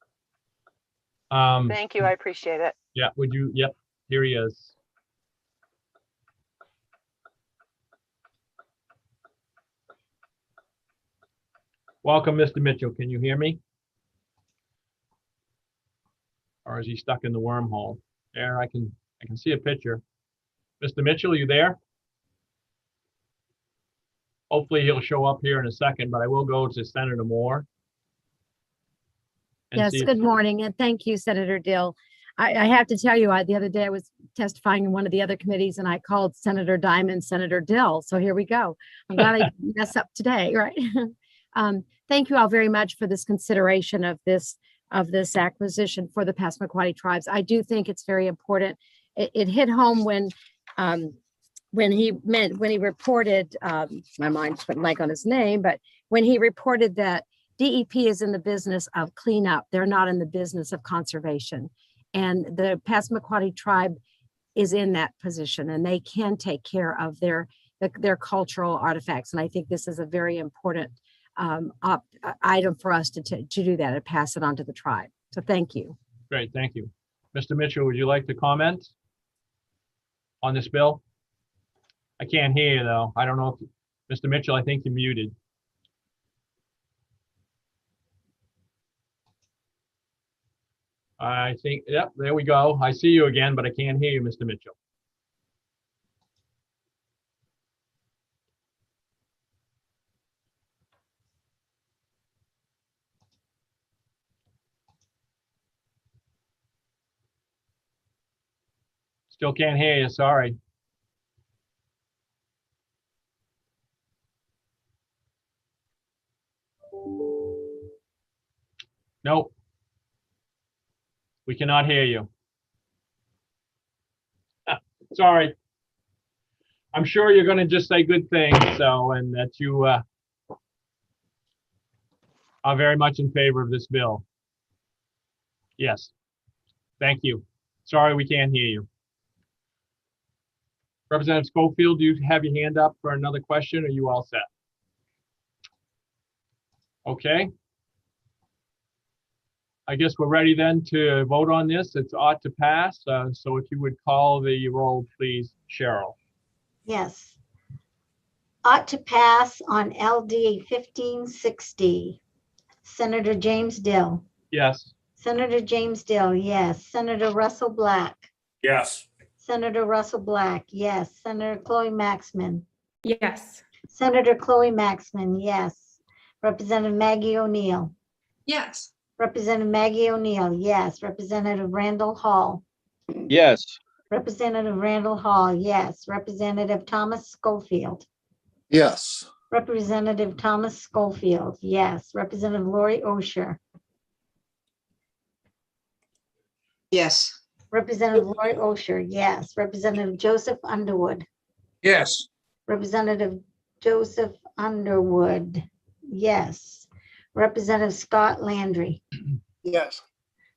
Thank you. I appreciate it. Yeah, would you? Yep, here he is. Welcome, Mr. Mitchell. Can you hear me? Or is he stuck in the wormhole? There, I can see a picture. Mr. Mitchell, are you there? Hopefully he'll show up here in a second, but I will go to Senator Moore. Yes, good morning, and thank you, Senator Dill. I have to tell you, the other day I was testifying in one of the other committees, and I called Senator Diamond Senator Dill. So here we go. I'm glad I didn't mess up today, right? Thank you all very much for this consideration of this acquisition for the Passamaquoddy tribes. I do think it's very important. It hit home when he reported. My mind just went blank on his name, but when he reported that DEP is in the business of cleanup. They're not in the business of conservation. And the Passamaquoddy tribe is in that position, and they can take care of their cultural artifacts. And I think this is a very important item for us to do that and pass it on to the tribe. So thank you. Great, thank you. Mr. Mitchell, would you like to comment on this bill? I can't hear you though. I don't know if, Mr. Mitchell, I think you're muted. I think, yep, there we go. I see you again, but I can't hear you, Mr. Mitchell. Still can't hear you, sorry. Nope. We cannot hear you. Sorry. I'm sure you're going to just say good things, so, and that you are very much in favor of this bill. Yes. Thank you. Sorry, we can't hear you. Representative Schofield, do you have your hand up for another question, or are you all set? Okay. I guess we're ready then to vote on this. It's ought to pass. So if you would call the roll, please, Cheryl. Yes. Ought to pass on LD 1560. Senator James Dill. Yes. Senator James Dill, yes. Senator Russell Black. Yes. Senator Russell Black, yes. Senator Chloe Maxman. Yes. Senator Chloe Maxman, yes. Representative Maggie O'Neill. Yes. Representative Maggie O'Neill, yes. Representative Randall Hall. Yes. Representative Randall Hall, yes. Representative Thomas Schofield. Yes. Representative Thomas Schofield, yes. Representative Lori Osher. Yes. Representative Lori Osher, yes. Representative Joseph Underwood. Yes. Representative Joseph Underwood, yes. Representative Scott Landry. Yes.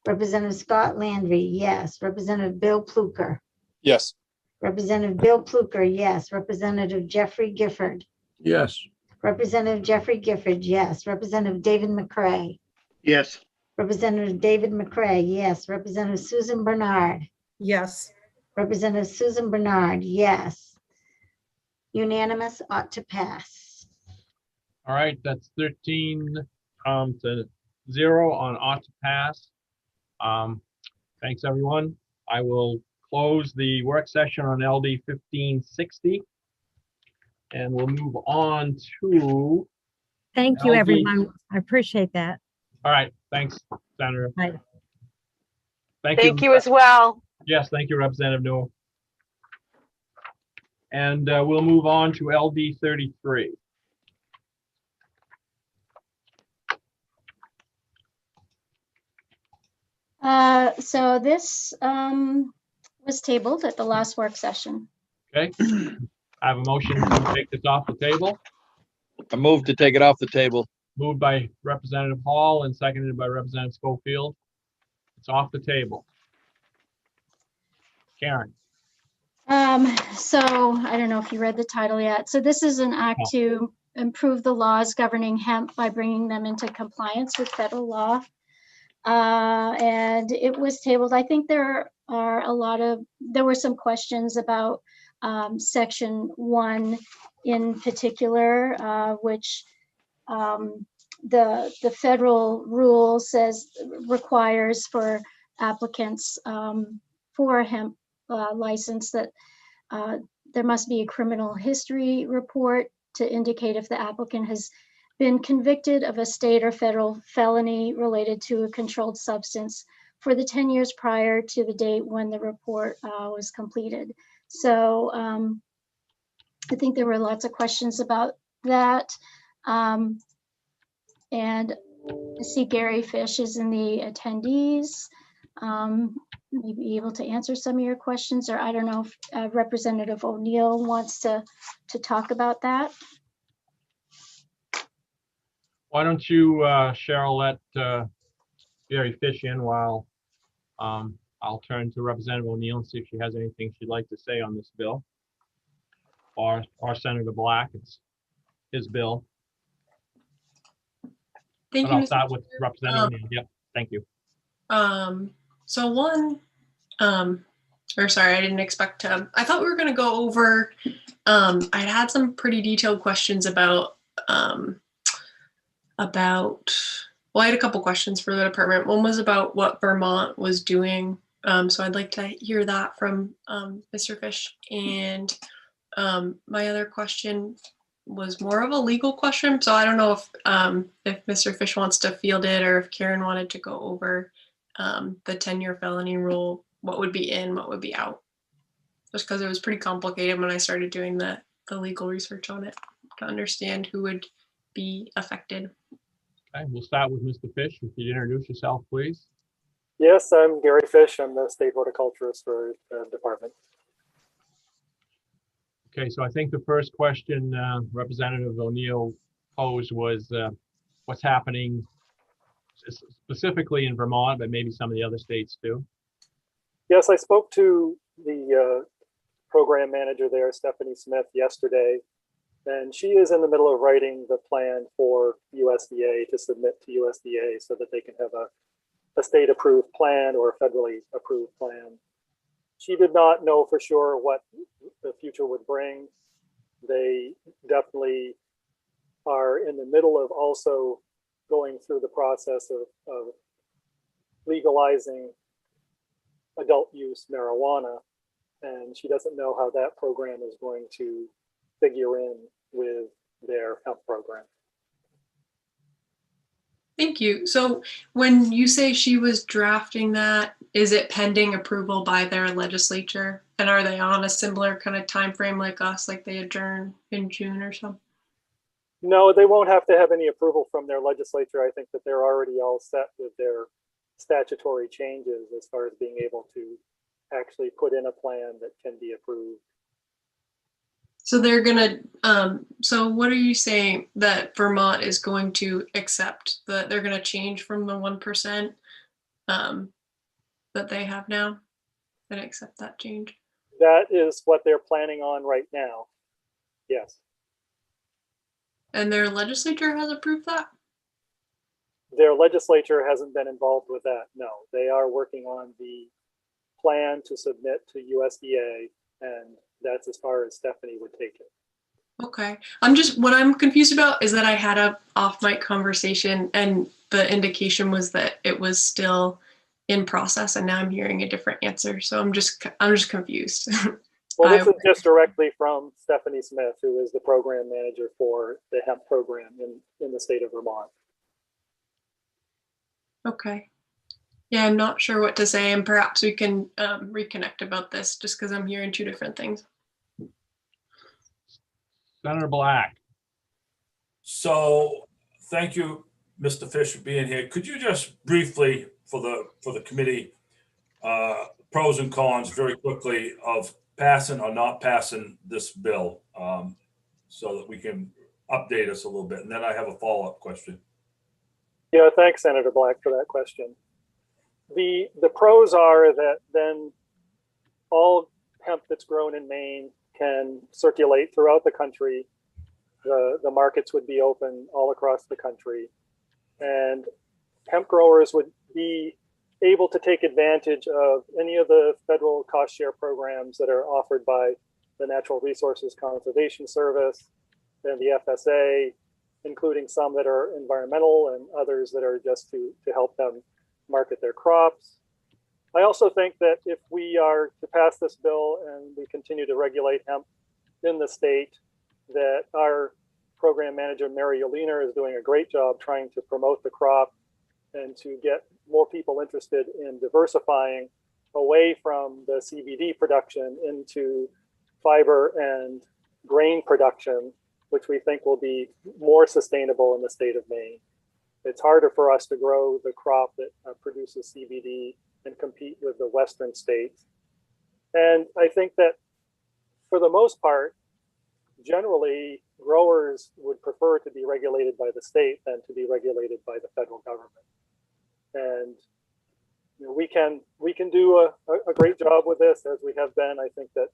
Representative Scott Landry, yes. Representative Bill Pluker. Yes. Representative Bill Pluker, yes. Representative Jeffrey Gifford. Yes. Representative Jeffrey Gifford, yes. Representative David McCray. Yes. Representative David McCray, yes. Representative Susan Bernard. Yes. Representative Susan Bernard, yes. Unanimous, ought to pass. All right, that's 13 to 0 on ought to pass. Thanks, everyone. I will close the work session on LD 1560. And we'll move on to. Thank you, LD everyone. I appreciate that. All right, thanks, Senator. Right. Thank you as well. Yes, thank you, Representative Newell. And we'll move on to LD 33. So this was tabled at the last work session. Okay, I have a motion to take this off the table. I move to take it off the table. Moved by Representative Hall and seconded by Representative Schofield. It's off the table. Karen. So I don't know if you read the title yet. So this is an act to improve the laws governing hemp by bringing them into compliance with federal law. And it was tabled. I think there were some questions about section 1 in particular, which the federal rule requires for applicants for a hemp license that there must be a criminal history report to indicate if the applicant has been convicted of a state or federal felony related to a controlled substance for the 10 years prior to the date when the report was completed. So I think there were lots of questions about that. And I see Gary Fish is in the attendees. Maybe able to answer some of your questions, or I don't know if Representative O'Neill wants to talk about that. Why don't you, Cheryl, let Gary Fish in while I'll turn to Representative O'Neill and see if she has anything she'd like to say on this bill. Or Senator Black, it's his bill. Thank But you, I'll Mr. start with Chair. Representative O'Neill. Yep, thank you. So one, or sorry, I didn't expect to, I thought we were going to go over, I had some pretty detailed questions about, well, I had a couple questions for the department. One was about what Vermont was doing. So I'd like to hear that from Mr. Fish. And my other question was more of a legal question. So I don't know if Mr. Fish wants to field it or if Karen wanted to go over the 10-year felony rule, what would be in, what would be out. Just because it was pretty complicated when I started doing the legal research on it to understand who would be affected. Okay, we'll start with Mr. Fish. If you'd introduce yourself, please. Yes, I'm Gary Fish. I'm the state horticulturist for the department. Okay, so I think the first question Representative O'Neill posed was what's happening specifically in Vermont, but maybe some of the other states too. Yes, I spoke to the program manager there, Stephanie Smith, yesterday, and she is in the middle of writing the plan for USDA to submit to USDA so that they can have a state approved plan or a federally approved plan. She did not know for sure what the future would bring. They definitely are in the middle of also going through the process of legalizing adult use marijuana. And she doesn't know how that program is going to figure in with their hemp program. Thank you. So when you say she was drafting that, is it pending approval by their legislature? And are they on a similar kind of time frame like us, like they adjourn in June or something? No, they won't have to have any approval from their legislature. I think that they're already all set with their statutory changes as far as being able to actually put in a plan that can be approved. So they're gonna, so what are you saying that Vermont is going to accept? That they're gonna change from the 1% that they have now and accept that change? That is what they're planning on right now. Yes. And their legislature has approved that? Their legislature hasn't been involved with that. No, they are working on the plan to submit to USDA, and that's as far as Stephanie would take it. Okay. What I'm confused about is that I had a off mic conversation and the indication was that it was still in process, and now I'm hearing a different answer. So I'm just confused. Well, this is just directly from Stephanie Smith, who is the program manager for the hemp program in the state of Vermont. Okay. Yeah, I'm not sure what to say, and perhaps we can reconnect about this just because I'm hearing two different things. Senator Black. So thank you, Mr. Fish, for being here. Could you just briefly, for the committee, pros and cons very quickly of passing or not passing this bill, so that we can update us a little bit? And then I have a follow-up question. Yeah, thanks, Senator Black, for that question. The pros are that then all hemp that's grown in Maine can circulate throughout the country. The markets would be open all across the country, and hemp growers would be able to take advantage of any of the federal cost share programs that are offered by the Natural Resources Conservation Service and the FSA, including some that are environmental and others that are just to help them market their crops. I also think that if we are to pass this bill and we continue to regulate hemp in the state, that our program manager, Mary Yoliner, is doing a great job trying to promote the crop and to get more people interested in diversifying away from the CBD production into fiber and grain production, which we think will be more sustainable in the state of Maine. It's harder for us to grow the crop that produces CBD and compete with the Western states. And I think that for the most part, generally, growers would prefer to be regulated by the state than to be regulated by the federal government. And we can do a great job with this, as we have been. I think that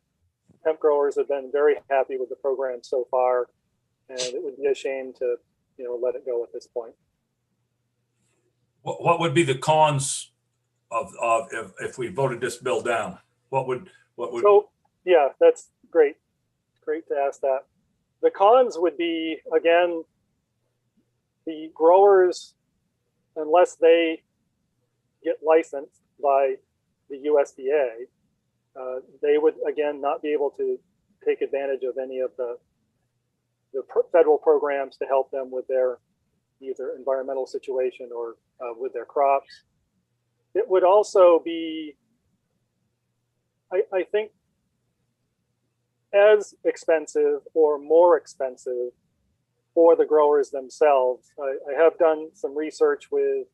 hemp growers have been very happy with the program so far, and it would be a shame to let it go at this point. What would be the cons of if we voted this bill down? What would? So yeah, that's great. Great to ask that. The cons would be, again, the growers, unless they get licensed by the USDA, they would again not be able to take advantage of any of the federal programs to help them with their either environmental situation or with their crops. It would also be, I think, as expensive or more expensive for the growers themselves. I have done some research with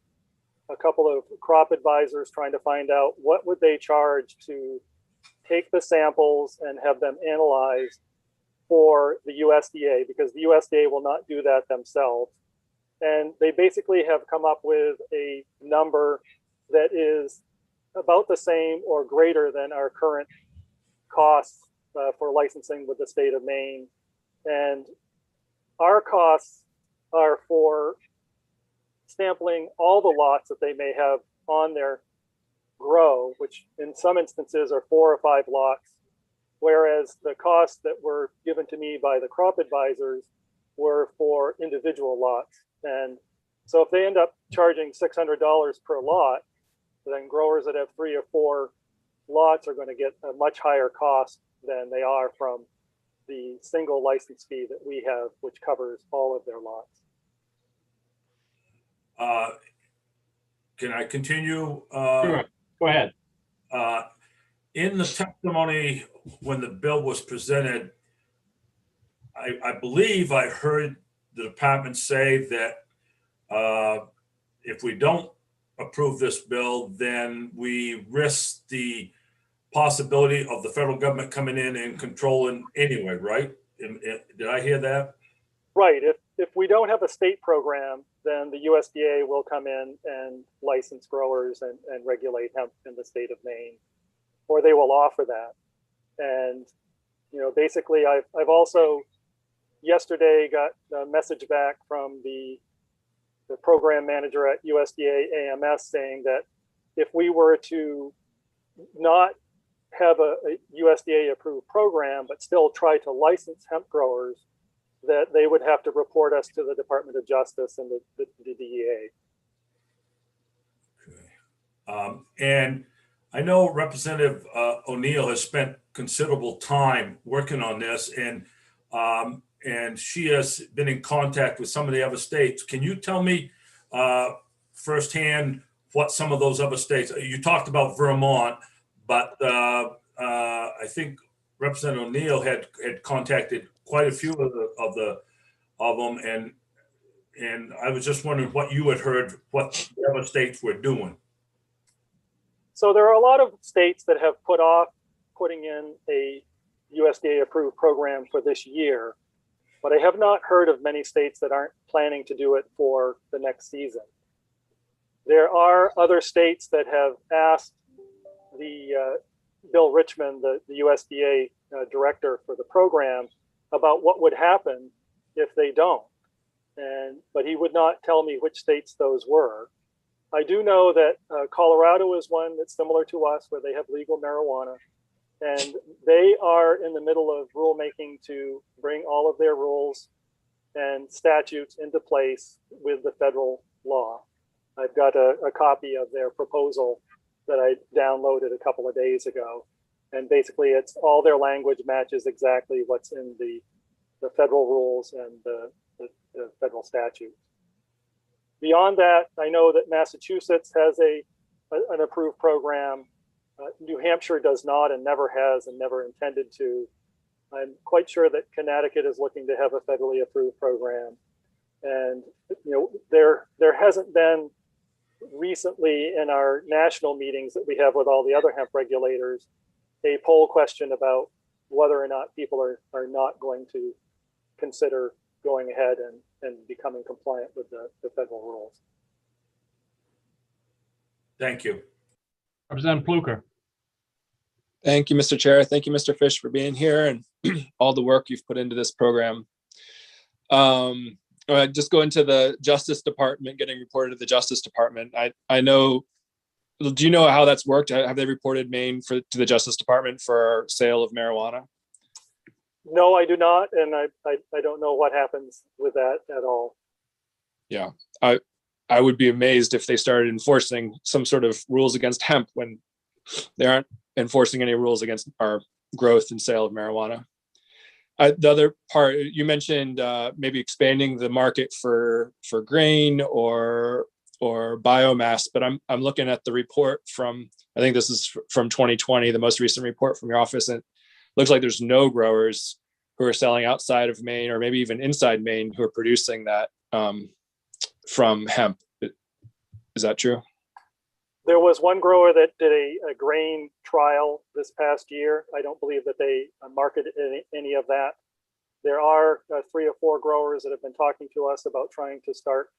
a couple of crop advisors trying to find out what would they charge to take the samples and have them analyzed for the USDA, because the USDA will not do that themselves. And they basically have come up with a number that is about the same or greater than our current costs for licensing with the state of Maine. And our costs are for sampling all the lots that they may have on their grow, which in some instances are 4 or 5 lots, whereas the costs that were given to me by the crop advisors were for individual lots. And so if they end up charging $600 per lot, then growers that have 3 or 4 lots are going to get a much higher cost than they are from the single license fee that we have, which covers all of their lots. Can I continue? Sure. Go ahead. In the testimony, when the bill was presented, I believe I heard the department say that if we don't approve this bill, then we risk the possibility of the federal government coming in and controlling anyway, right? Did I hear that? Right. If we don't have a state program, then the USDA will come in and license growers and regulate hemp in the state of Maine, or they will offer that. And, you know, basically I've also yesterday got a message back from the program manager at USDA AMS saying that if we were to not have a USDA approved program, but still try to license hemp growers, that they would have to report us to the Department of Justice and the DEA. And I know Representative O'Neill has spent considerable time working on this, and she has been in contact with some of the other states. Can you tell me firsthand what some of those other states? You talked about Vermont, but I think Representative O'Neill had contacted quite a few of them, and I was just wondering what you had heard, what the other states were doing. So there are a lot of states that have put off putting in a USDA approved program for this year, but I have not heard of many states that aren't planning to do it for the next season. There are other states that have asked the Bill Richmond, the USDA director for the program, about what would happen if they don't. But he would not tell me which states those were. I do know that Colorado is one that's similar to us, where they have legal marijuana, and they are in the middle of rulemaking to bring all of their rules and statutes into place with the federal law. I've got a copy of their proposal that I downloaded a couple of days ago, and basically it's all their language matches exactly what's in the federal rules and the federal statute. Beyond that, I know that Massachusetts has an approved program. New Hampshire does not and never has and never intended to. I'm quite sure that Connecticut is looking to have a federally approved program. And you know, there hasn't been recently in our national meetings that we have with all the other hemp regulators a poll question about whether or not people are not going to consider going ahead and becoming compliant with the federal rules. Thank you. Representative Pluker. Thank you, Mr. Chair. Thank you, Mr. Fish, for being here and all the work you've put into this program. Just go into the Justice Department, getting reported to the Justice Department. I know, do you know how that's worked? Have they reported Maine to the Justice Department for sale of marijuana? No, I do not, and I don't know what happens with that at all. Yeah, I would be amazed if they started enforcing some sort of rules against hemp when they aren't enforcing any rules against our growth and sale of marijuana. The other part, you mentioned maybe expanding the market for grain or biomass, but I'm looking at the report from, I think this is from 2020, the most recent report from your office, and it looks like there's no growers who are selling outside of Maine or maybe even inside Maine who are producing that from hemp. Is that true? There was one grower that did a grain trial this past year. I don't believe that they marketed any of that. There are 3 or 4 growers that have been talking to us about trying to start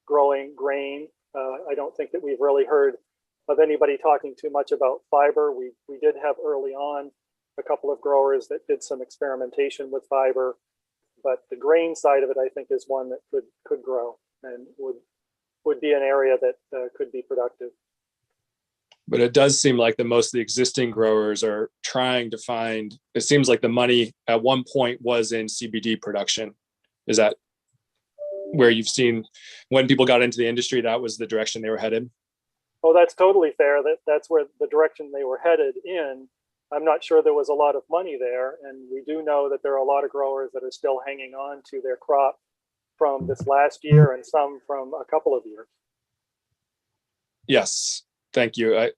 growing grain. I don't think that we've really heard of anybody talking too much about fiber. We did have early on a couple of growers that did some experimentation with fiber, but the grain side of it, I think, is one that could grow and would be an area that could be productive. But it does seem like most of the existing growers are trying to find, it seems like the money at one point was in CBD production. Is that where you've seen when people got into the industry, that was the direction they were headed? Oh, that's totally fair. That's where the direction they were headed in. I'm not sure there was a lot of money there. And we do know that there are a lot of growers that are still hanging on to their crop from this last year and some from a couple of years. Yes, thank you.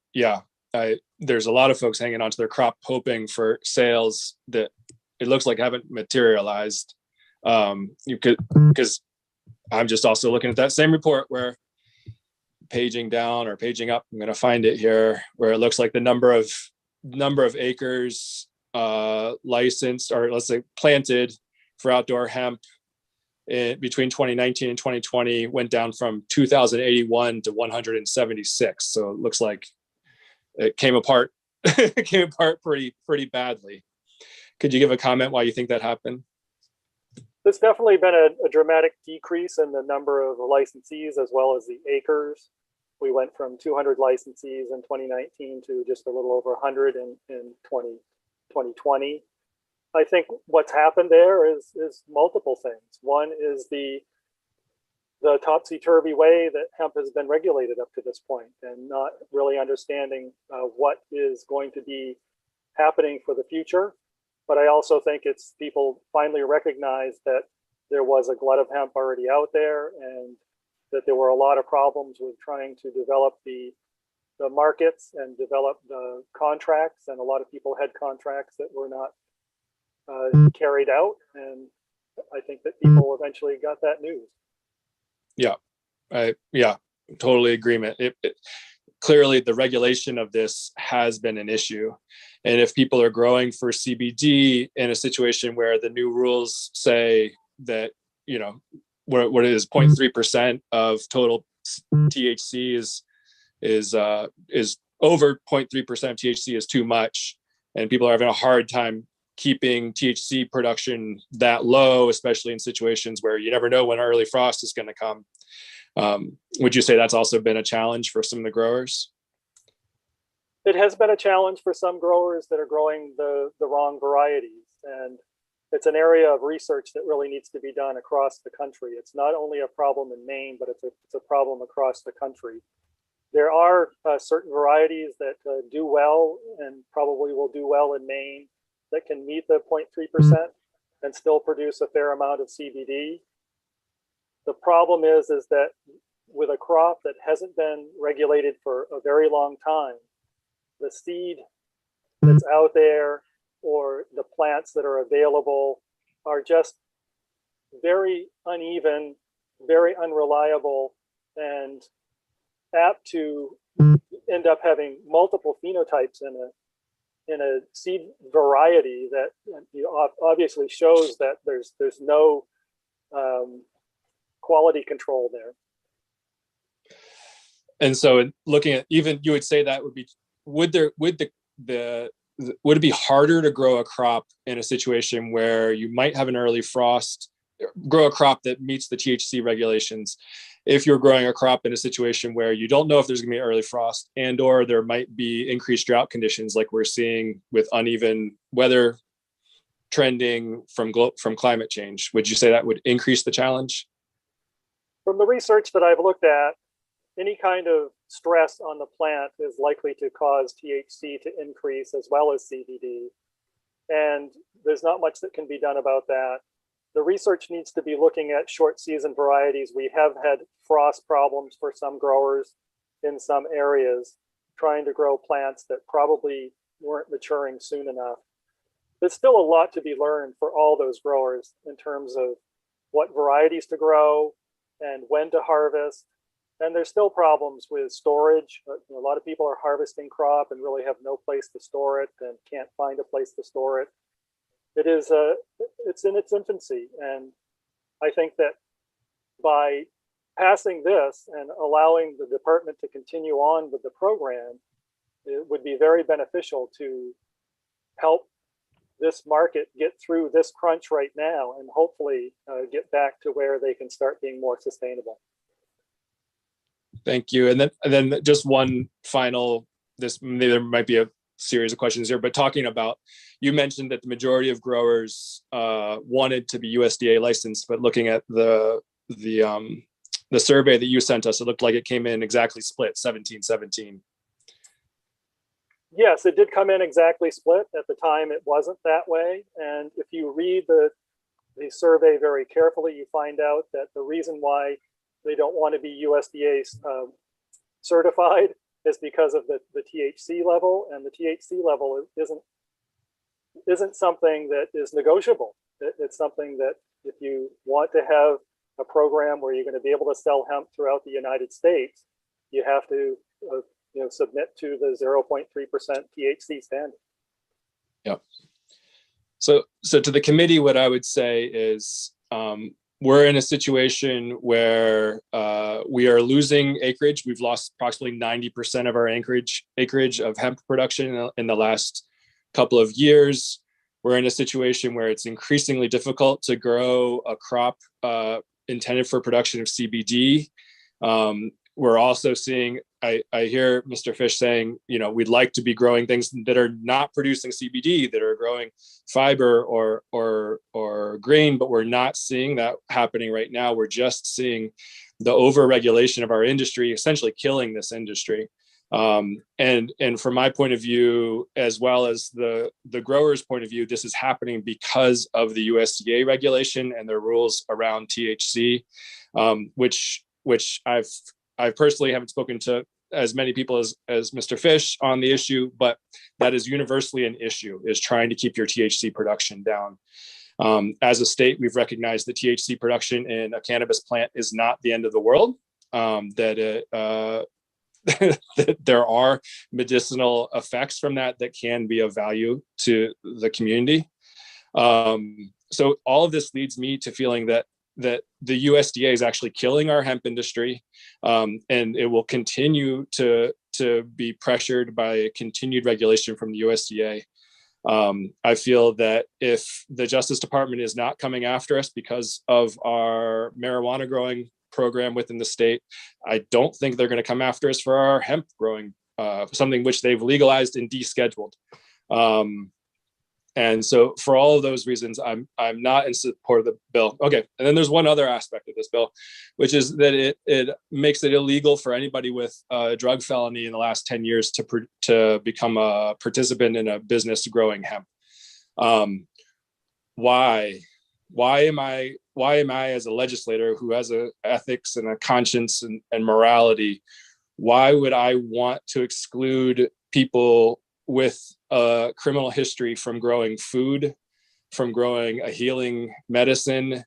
There's a lot of folks hanging onto their crop hoping for sales that it looks like haven't materialized. Because I'm just also looking at that same report where paging down or paging up, I'm going to find it here, where it looks like the number of acres licensed, or let's say planted for outdoor hemp between 2019 and 2020 went down from 2,081 to 176. So it looks like it came apart. It came apart pretty badly. Could you give a comment why you think that happened? There's definitely been a dramatic decrease in the number of licensees as well as the acres. We went from 200 licensees in 2019 to just a little over 100 in 2020. I think what's happened there is multiple things. One is the topsy-turvy way that hemp has been regulated up to this point, and not really understanding what is going to be happening for the future. But I also think it's people finally recognize that there was a glut of hemp already out there, and that there were a lot of problems with trying to develop the markets and develop the contracts, and a lot of people had contracts that were not carried out, and I think that people eventually got that news. Yeah, totally agreement. Clearly the regulation of this has been an issue, and if people are growing for CBD in a situation where the new rules say that, you know, what it is 0.3% of total THC is over 0.3% of THC is too much, and people are having a hard time keeping THC production that low, especially in situations where you never know when early frost is going to come. Would you say that's also been a challenge for some of the growers? It has been a challenge for some growers that are growing the wrong varieties, and it's an area of research that really needs to be done across the country. It's not only a problem in Maine, but it's a problem across the country. There are certain varieties that do well and probably will do well in Maine that can meet the 0.3% and still produce a fair amount of CBD. The problem is that with a crop that hasn't been regulated for a very long time, the seed that's out there or the plants that are available are just very uneven, very unreliable, and apt to end up having multiple phenotypes in a seed variety that obviously shows that there's no quality control there. And so looking at, even you would say that would it be harder to grow a crop in a situation where you might have an early frost, grow a crop that meets the THC regulations, if you're growing a crop in a situation where you don't know if there's going to be early frost, and or there might be increased drought conditions like we're seeing with uneven weather trending from climate change? Would you say that would increase the challenge? From the research that I've looked at, any kind of stress on the plant is likely to cause THC to increase as well as CBD. And there's not much that can be done about that. The research needs to be looking at short season varieties. We have had frost problems for some growers in some areas, trying to grow plants that probably weren't maturing soon enough. There's still a lot to be learned for all those growers in terms of what varieties to grow and when to harvest. And there's still problems with storage. A lot of people are harvesting crop and really have no place to store it and can't find a place to store it. It's in its infancy. And I think that by passing this and allowing the department to continue on with the program, it would be very beneficial to help this market get through this crunch right now and hopefully get back to where they can start being more sustainable. Thank you. And then just one final, there might be a series of questions here, but talking about, you mentioned that the majority of growers wanted to be USDA licensed, but looking at the survey that you sent us, it looked like it came in exactly split, 17-17. Yes, it did come in exactly split. At the time, it wasn't that way. And if you read the survey very carefully, you find out that the reason why they don't want to be USDA certified is because of the THC level, and the THC level isn't something that is negotiable. It's something that if you want to have a program where you're going to be able to sell hemp throughout the United States, you have to submit to the 0.3% THC standard. Yep. So to the committee, what I would say is we're in a situation where we are losing acreage. We've lost approximately 90% of our acreage of hemp production in the last couple of years. We're in a situation where it's increasingly difficult to grow a crop intended for production of CBD. We're also seeing, I hear Mr. Fish saying, we'd like to be growing things that are not producing CBD, that are growing fiber or grain, but we're not seeing that happening right now. We're just seeing the over-regulation of our industry, essentially killing this industry. And from my point of view, as well as the growers' point of view, this is happening because of the USDA regulation and their rules around THC, which I personally haven't spoken to as many people as Mr. Fish on the issue, but that is universally an issue, is trying to keep your THC production down. As a state, we've recognized that THC production in a cannabis plant is not the end of the world, that there are medicinal effects from that can be of value to the community. So all of this leads me to feeling that the USDA is actually killing our hemp industry, and it will continue to be pressured by continued regulation from the USDA. I feel that if the Justice Department is not coming after us because of our marijuana growing program within the state, I don't think they're going to come after us for our hemp growing, something which they've legalized and descheduled. And so for all of those reasons, I'm not in support of the bill. Okay, and then there's one other aspect of this bill, which is that it makes it illegal for anybody with a drug felony in the last 10 years to become a participant in a business growing hemp. Why am I as a legislator who has a ethics and a conscience and morality, why would I want to exclude people with a criminal history from growing food, from growing a healing medicine,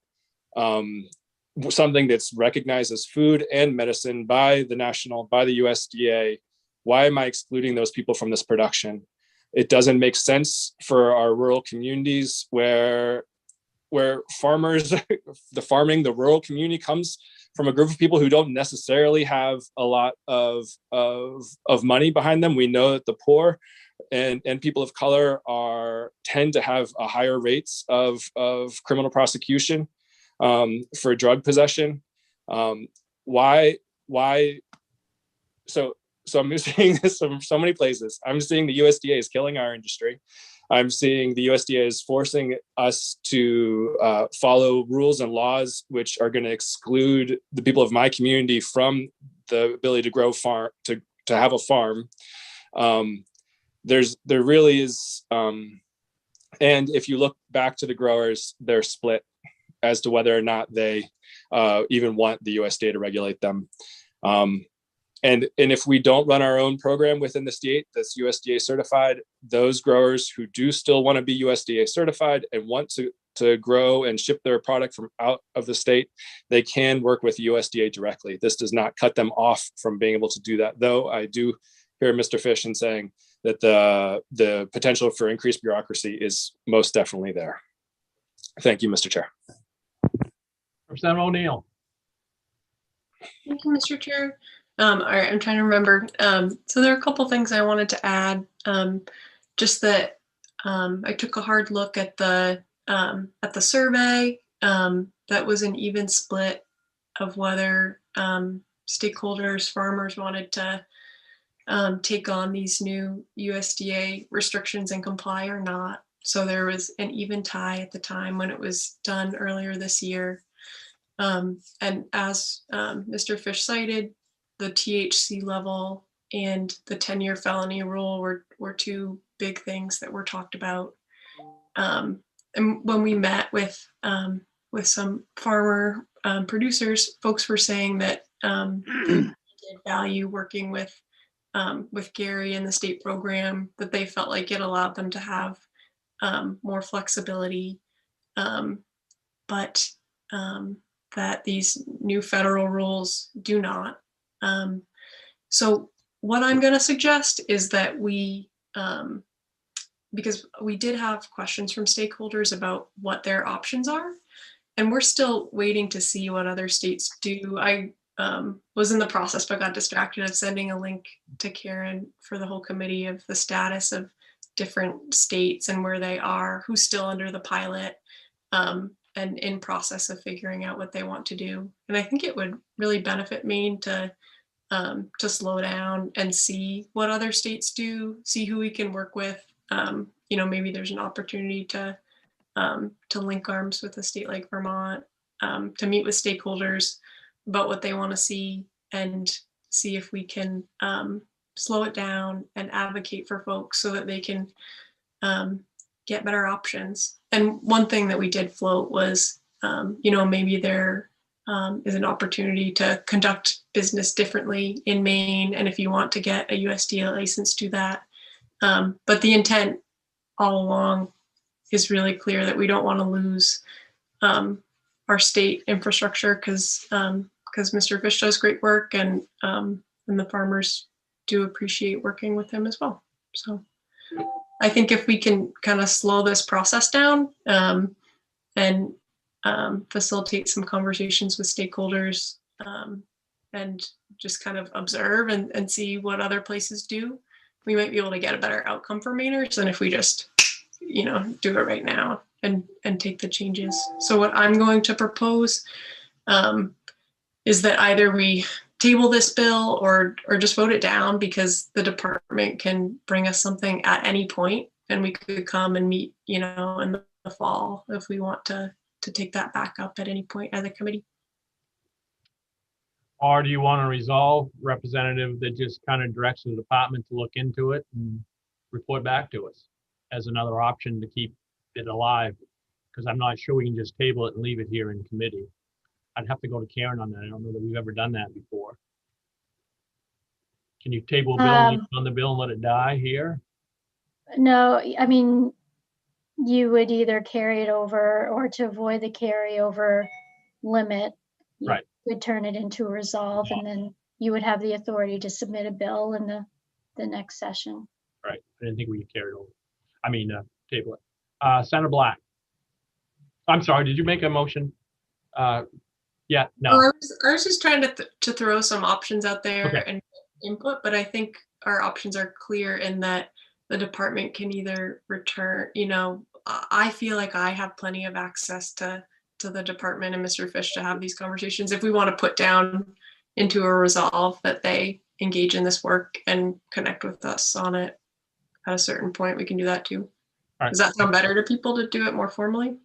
something that's recognized as food and medicine by the USDA? Why am I excluding those people from this production? It doesn't make sense for our rural communities where farmers, the rural community comes from a group of people who don't necessarily have a lot of money behind them. We know that the poor and people of color tend to have a higher rates of criminal prosecution for drug possession. Why? So I'm seeing this from so many places. I'm seeing the USDA is killing our industry. I'm seeing the USDA is forcing us to follow rules and laws which are going to exclude the people of my community from the ability to grow to have a farm. There really is, and if you look back to the growers, they're split as to whether or not they even want the USDA to regulate them. And if we don't run our own program within the state that's USDA certified, those growers who do still want to be USDA certified and want to grow and ship their product from out of the state, they can work with USDA directly. This does not cut them off from being able to do that, though I do hear Mr. Fish in saying that the potential for increased bureaucracy is most definitely there. Thank you, Mr. Chair. Representative O'Neill. Thank you, Mr. Chair. All right, I'm trying to remember. So there are a couple things I wanted to add. Just that I took a hard look at the survey. That was an even split of whether stakeholders, farmers wanted to take on these new USDA restrictions and comply or not. So there was an even tie at the time when it was done earlier this year. And as Mr. Fish cited, the THC level and the 10-year felony rule were two big things that were talked about. And when we met with some farmer producers, folks were saying that did value working with Gary and the state program, that they felt like it allowed them to have more flexibility, but that these new federal rules do not. So what I'm going to suggest is that we, because we did have questions from stakeholders about what their options are, and we're still waiting to see what other states do. I was in the process, but got distracted of sending a link to Karen for the whole committee of the status of different states and where they are, who's still under the pilot, and in process of figuring out what they want to do. And I think it would really benefit Maine to slow down and see what other states do, see who we can work with. Maybe there's an opportunity to link arms with a state like Vermont, to meet with stakeholders about what they want to see, and see if we can slow it down and advocate for folks so that they can get better options. And one thing that we did float was, maybe there is an opportunity to conduct business differently in Maine. And if you want to get a USDA license, do that. But the intent all along is really clear, that we don't want to lose our state infrastructure, because Mr. Fish does great work, and the farmers do appreciate working with him as well. So I think if we can kind of slow this process down and facilitate some conversations with stakeholders, and just kind of observe and see what other places do, we might be able to get a better outcome for Mainers than if we just, do it right now and take the changes. So what I'm going to propose is that either we table this bill or just vote it down, because the department can bring us something at any point, and we could come and meet, in the fall if we want to take that back up at any point as a committee. Or do you want to resolve, Representative, that just kind of directs the department to look into it and report back to us as another option to keep it alive? Because I'm not sure we can just table it and leave it here in committee. I'd have to go to Karen on that. I don't know that we've ever done that before. Can you table a bill on the bill and let it die here? No, I mean, you would either carry it over, or to avoid the carryover limit, you Right. would turn it into a resolve, and then you would have the authority to submit a bill in the next session. Right. I didn't think we could carry it over. Table it. Senator Black. I'm sorry, did you make a motion? Yeah, no. I was just trying to throw some options out there and input, but I think our options are clear in that the department can either return, I feel like I have plenty of access to the department and Mr. Fish to have these conversations. If we want to put down into a resolve that they engage in this work and connect with us on it at a certain point, we can do that too. Right. Does that sound better to people to do it more formally?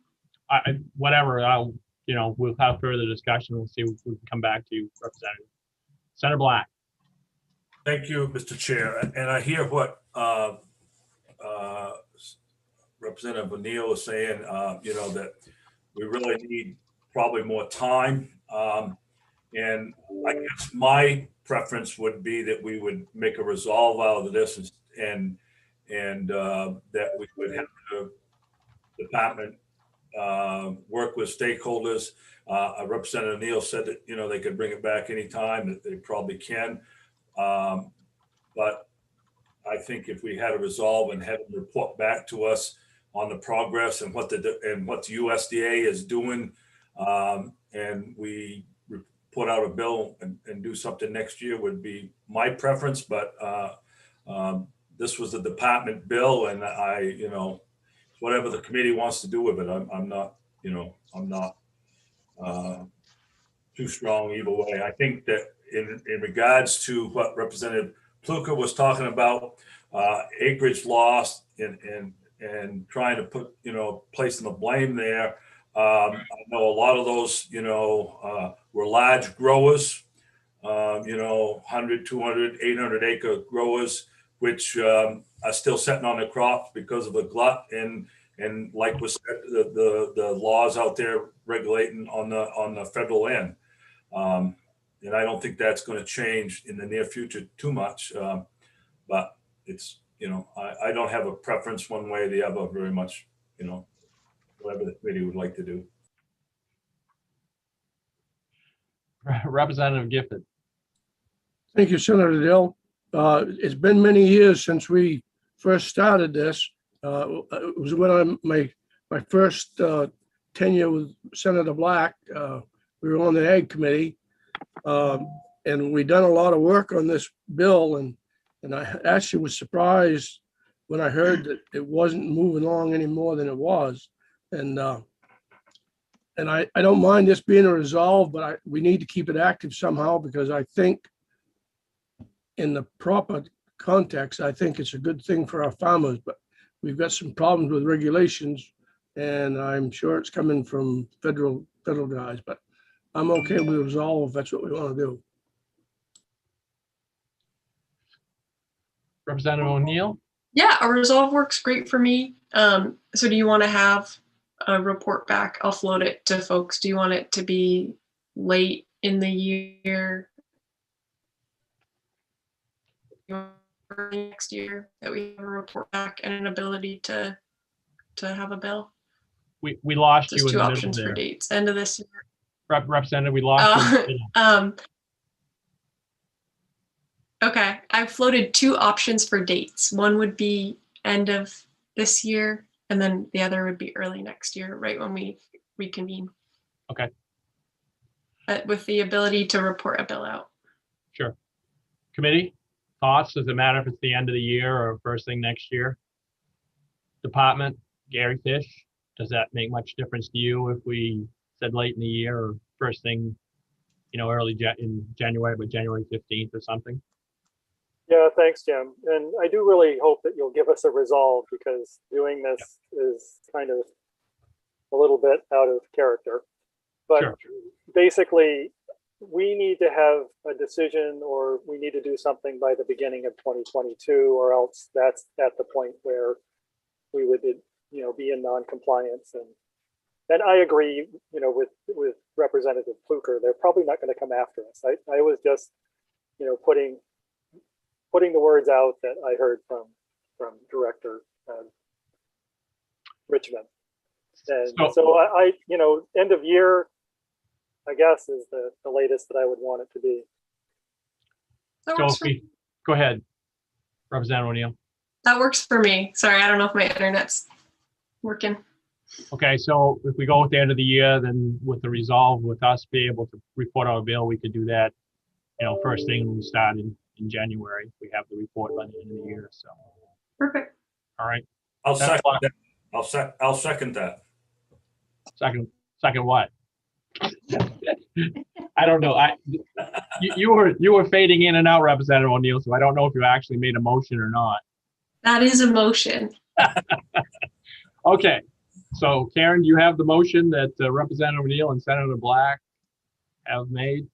Whatever, we'll have further discussion. We'll see if we can come back to you, Representative. Senator Black. Thank you, Mr. Chair. And I hear what Representative O'Neill is saying, that we really need probably more time. And I guess my preference would be that we would make a resolve out of this, and that we would have the department work with stakeholders. Representative O'Neill said that, they could bring it back anytime, that they probably can. But I think if we had a resolve and had them report back to us on the progress and what the USDA is doing, and we put out a bill and do something next year, would be my preference. But this was the department bill, and whatever the committee wants to do with it, I'm not too strong either way. I think that in regards to what Representative Pluka was talking about, acreage loss and trying to put, placing the blame there. I know a lot of those, were large growers, 100, 200, 800 acre growers, which are still sitting on the crops because of the glut and like was said, the laws out there regulating on the federal land. And I don't think that's going to change in the near future too much. But it's, I don't have a preference one way or the other very much, whatever the committee would like to do. Representative Gifford. Thank you, Senator Dill. It's been many years since we first started this. It was when my first tenure with Senator Black. We were on the Ag Committee, and we done a lot of work on this bill. And I actually was surprised when I heard that it wasn't moving along any more than it was. And I don't mind this being a resolve, but we need to keep it active somehow, because I think in the proper context, I think it's a good thing for our farmers, but we've got some problems with regulations, and I'm sure it's coming from federal guys, but I'm okay with resolve if that's what we want to do. Representative O'Neill? Yeah, a resolve works great for me. So do you want to have a report back? I'll float it to folks. Do you want it to be late in the year? Next year that we have a report back and an ability to have a bill? We lost There's you in two the middle options there. for dates. End of this year. Representative, we lost you. Okay, I floated two options for dates. One would be end of this year, and then the other would be early next year, right when we reconvene. Okay. With the ability to report a bill out. Sure. Committee, thoughts? Does it matter if it's the end of the year or first thing next year? Department, Gary Fish, does that make much difference to you if we said late in the year or first thing, early in January, but January 15th or something? Yeah, thanks, Jim. And I do really hope that you'll give us a resolve, because doing this is kind of a little bit out of character. But sure. Basically, we need to have a decision, or we need to do something by the beginning of 2022, or else that's at the point where we would, be in non-compliance. And I agree, with Representative Pluker. They're probably not going to come after us. I was just, putting the words out that I heard from Director Richmond. And so I end of year, I guess, is the latest that I would want it to be. Go ahead, Representative O'Neill. That works for me. Sorry, I don't know if my internet's working. Okay, so if we go with the end of the year, then with the resolve, with us be able to report our bill, we could do that, first thing when we start in January. We have the report by the end of the year. So perfect. All right. I'll second that. I'll second that. Second what? I don't know. You were fading in and out, Representative O'Neill, so I don't know if you actually made a motion or not. That is a motion. Okay. So Karen, do you have the motion that Representative O'Neill and Senator Black have made?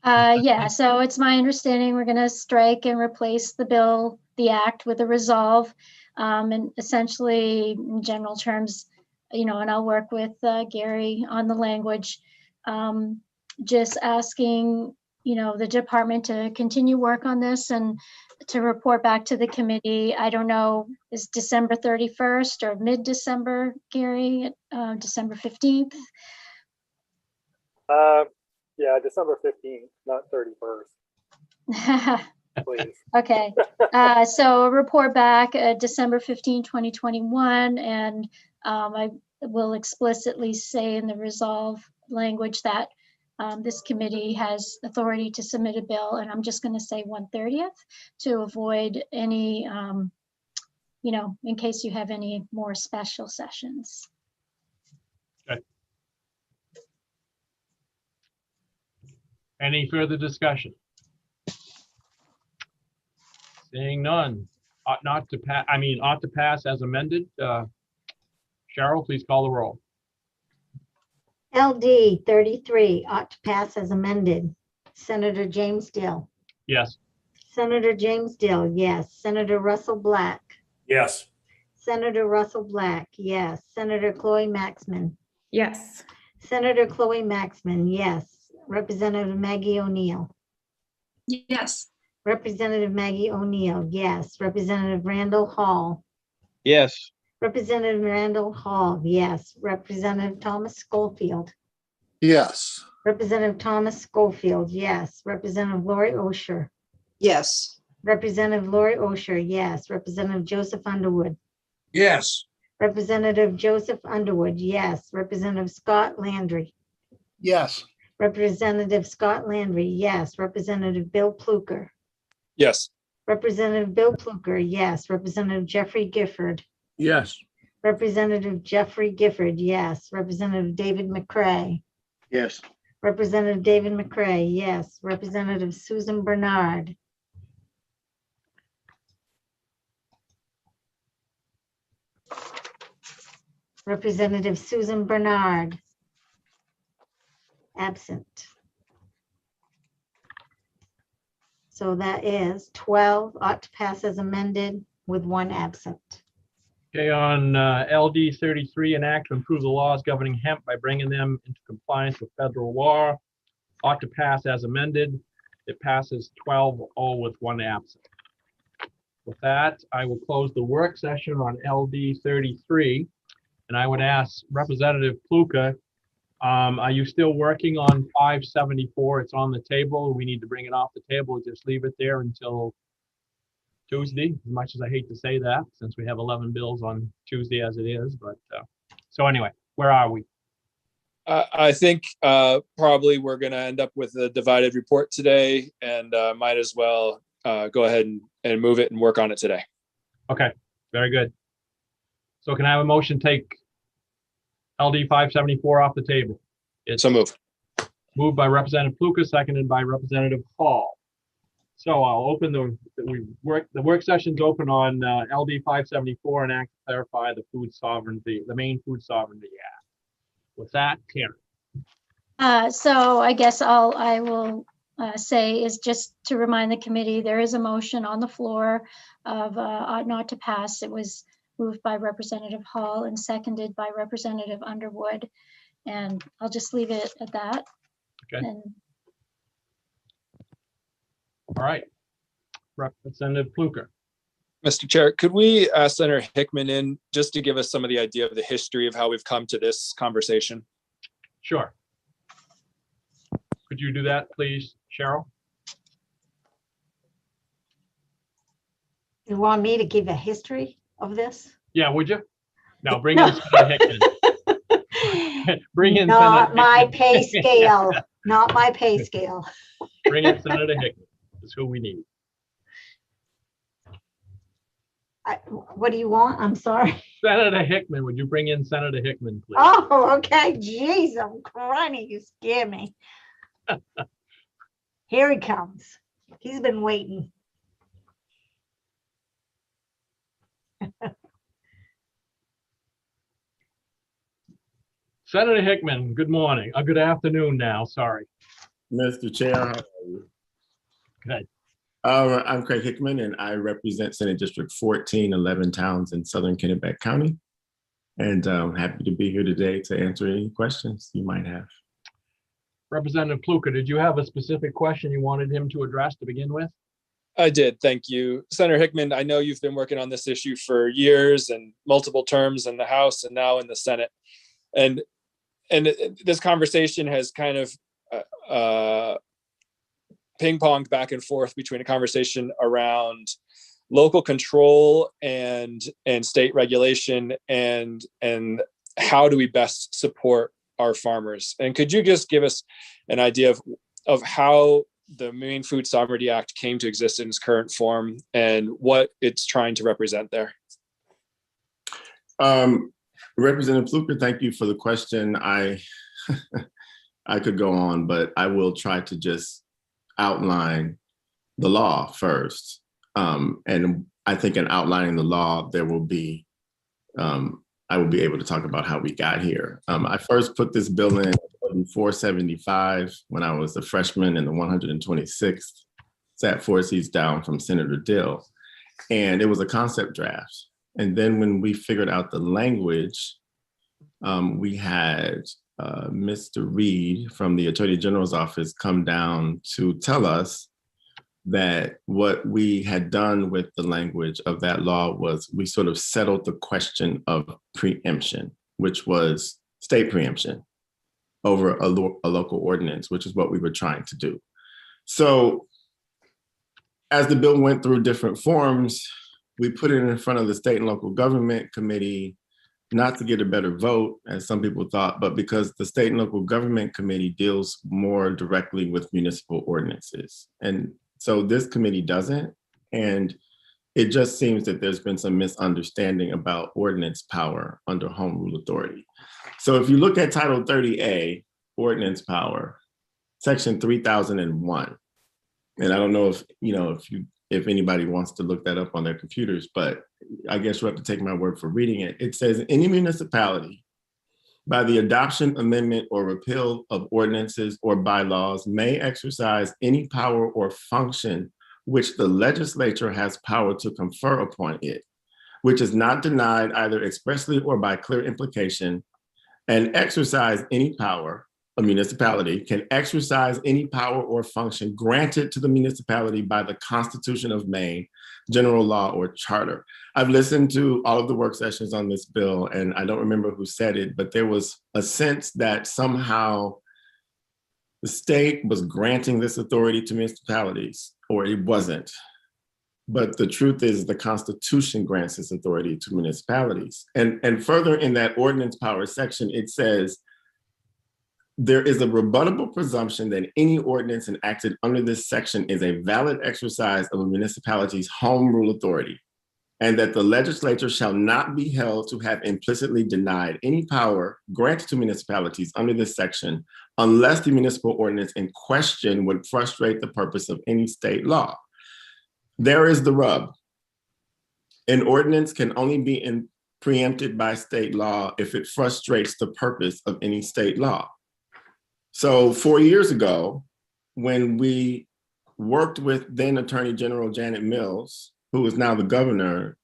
Yeah, so it's my understanding we're going to strike and replace the act with a resolve, and essentially in general terms, and I'll work with Gary on the language, just asking, the department to continue work on this and to report back to the committee. I don't know, is December 31st or mid-December, Gary, December 15th? Yeah, December 15th, not 31st. Please. Okay. So a report back December 15, 2021, and I will explicitly say in the resolve language that this committee has authority to submit a bill, and I'm just going to say 1/30th to avoid any, in case you have any more special sessions. Okay. Any further discussion? Seeing none. Ought to pass as amended. Cheryl, please call the roll. LD 33 ought to pass as amended. Senator James Dill. Yes. Senator James Dill, yes. Senator Russell Black. Yes. Senator Russell Black, yes. Senator Chloe Maxman. Yes. Senator Chloe Maxman, yes. Representative Maggie O'Neill. Yes. Representative Maggie O'Neill, yes. Representative Randall Hall. Yes. Representative Randall Hall, yes. Representative Thomas Schofield. Yes. Representative Thomas Schofield, yes. Representative Lori Osher. Yes. Representative Lori Osher, yes. Representative Joseph Underwood. Yes. Representative Joseph Underwood, yes. Representative Scott Landry. Yes. Representative Scott Landry, yes. Representative Bill Pluker. Yes. Representative Bill Pluker, yes. Representative Jeffrey Gifford. Yes. Representative Jeffrey Gifford, yes. Representative David McCray. Yes. Representative David McCray, yes. Representative Susan Bernard. Representative Susan Bernard. Absent. So that is 12 ought to pass as amended with 1 absent. Okay, on LD 33, an act to improve the laws governing hemp by bringing them into compliance with federal law, ought to pass as amended. It passes 12-0 with 1 absent. With that, I will close the work session on LD 33, and I would ask Representative Pluka, are you still working on 574? It's on the table. We need to bring it off the table. Just leave it there until Tuesday, as much as I hate to say that, since we have 11 bills on Tuesday as it is. But so anyway, where are we? I think probably we're going to end up with a divided report today, and might as well go ahead and move it and work on it today. Okay, very good. So can I have a motion take LD 574 off the table? It's so moved by Representative Pluka, seconded by Representative Hall. So I'll open the work session's open on LD 574, and act to clarify the food sovereignty, the Maine Food Sovereignty Act. With that, Karen. So I guess I will say is just to remind the committee, there is a motion on the floor of ought not to pass. It was moved by Representative Hall and seconded by Representative Underwood. And I'll just leave it at that. Okay. And all right. Representative Pluker. Mr. Chair, could we ask Senator Hickman in just to give us some of the idea of the history of how we've come to this conversation? Sure. Could you do that, please, Cheryl? You want me to give a history of this? Yeah, would you? Now bring in Senator Hickman. Bring in Not Senator my Hickman. pay scale. Not my pay scale. Bring in Senator Hickman. That's who we need. What do you want? I'm sorry. Senator Hickman, would you bring in Senator Hickman, please? Oh, okay. Jeez, I'm crying. You scare me. Here he comes. He's been waiting. Senator Hickman, good morning. Good afternoon now, sorry. Mr. Chair, how are you? Good. I'm Craig Hickman, and I represent Senate District 14, 11 towns in southern Kennebec County. And I'm happy to be here today to answer any questions you might have. Representative Pluka, did you have a specific question you wanted him to address to begin with? I did, thank you. Senator Hickman, I know you've been working on this issue for years and multiple terms in the House and now in the Senate. And this conversation has kind of ping-ponged back and forth between a conversation around local control and state regulation and how do we best support our farmers. And could you just give us an idea of how the Maine Food Sovereignty Act came to exist in its current form and what it's trying to represent there? Representative Pluka, thank you for the question. I could go on, but I will try to just outline the law first. And I think in outlining the law, there will be, I will be able to talk about how we got here. I first put this bill in 475 when I was a freshman in the 126th, sat 4 seats down from Senator Dill. And it was a concept draft. And then when we figured out the language, we had Mr. Reed from the Attorney General's office come down to tell us that what we had done with the language of that law was we sort of settled the question of preemption, which was state preemption over a local ordinance, which is what we were trying to do. So as the bill went through different forms, we put it in front of the State and Local Government Committee, not to get a better vote, as some people thought, but because the State and Local Government Committee deals more directly with municipal ordinances. And so this committee doesn't. And it just seems that there's been some misunderstanding about ordinance power under home rule authority. So if you look at Title 30A, ordinance power, Section 3001, and I don't know if anybody wants to look that up on their computers, but I guess you have to take my word for reading it. It says any municipality, by the adoption, amendment, or repeal of ordinances or bylaws, may exercise any power or function which the legislature has power to confer upon it, which is not denied either expressly or by clear implication, and exercise any power. A municipality can exercise any power or function granted to the municipality by the Constitution of Maine, general law, or charter. I've listened to all of the work sessions on this bill, and I don't remember who said it, but there was a sense that somehow the state was granting this authority to municipalities, or it wasn't. But the truth is the Constitution grants this authority to municipalities. And further in that ordinance power section, it says, there is a rebuttable presumption that any ordinance enacted under this section is a valid exercise of a municipality's home rule authority, and that the legislature shall not be held to have implicitly denied any power granted to municipalities under this section unless the municipal ordinance in question would frustrate the purpose of any state law. There is the rub. An ordinance can only be preempted by state law if it frustrates the purpose of any state law. So 4 years ago, when we worked with then Attorney General Janet Mills, who is now the governor,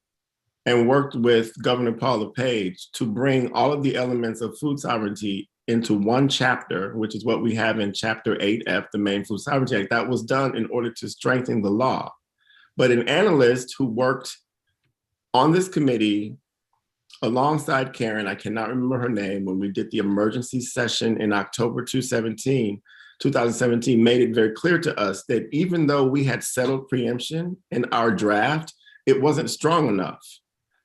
and worked with Governor Paul LePage to bring all of the elements of food sovereignty into one chapter, which is what we have in Chapter 8F, the Maine Food Sovereignty Act, that was done in order to strengthen the law. But an analyst who worked on this committee alongside Karen, I cannot remember her name, when we did the emergency session in October 2017, made it very clear to us that even though we had settled preemption in our draft, it wasn't strong enough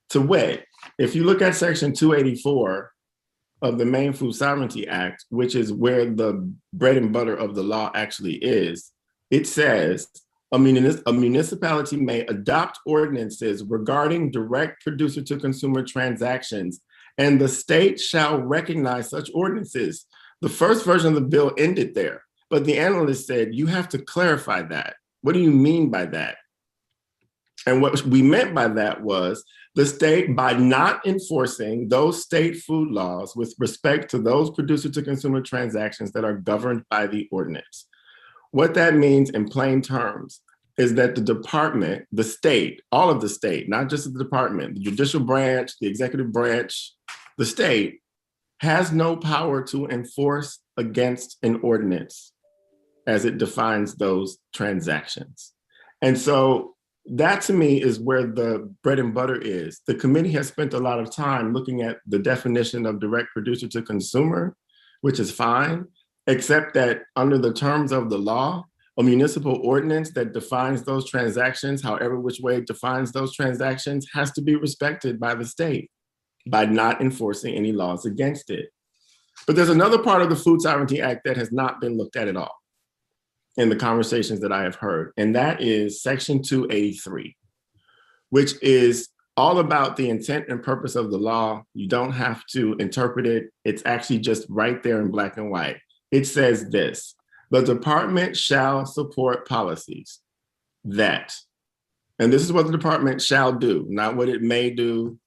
to weigh. If you look at Section 284 of the Maine Food Sovereignty Act, which is where the bread and butter of the law actually is, it says, a municipality may adopt ordinances regarding direct producer to consumer transactions, and the state shall recognize such ordinances. The first version of the bill ended there, but the analyst said, you have to clarify that. What do you mean by that? And what we meant by that was the state, by not enforcing those state food laws with respect to those producer to consumer transactions that are governed by the ordinance. What that means in plain terms is that the department, the state, all of the state, not just the department, the judicial branch, the executive branch, the state has no power to enforce against an ordinance as it defines those transactions. And so that to me is where the bread and butter is. The committee has spent a lot of time looking at the definition of direct producer to consumer, which is fine, except that under the terms of the law, a municipal ordinance that defines those transactions, however which way it defines those transactions, has to be respected by the state by not enforcing any laws against it. But there's another part of the Food Sovereignty Act that has not been looked at all in the conversations that I have heard, and that is Section 283, which is all about the intent and purpose of the law. You don't have to interpret it. It's actually just right there in black and white. It says this: the department shall support policies that, and this is what the department shall do, not what it may do,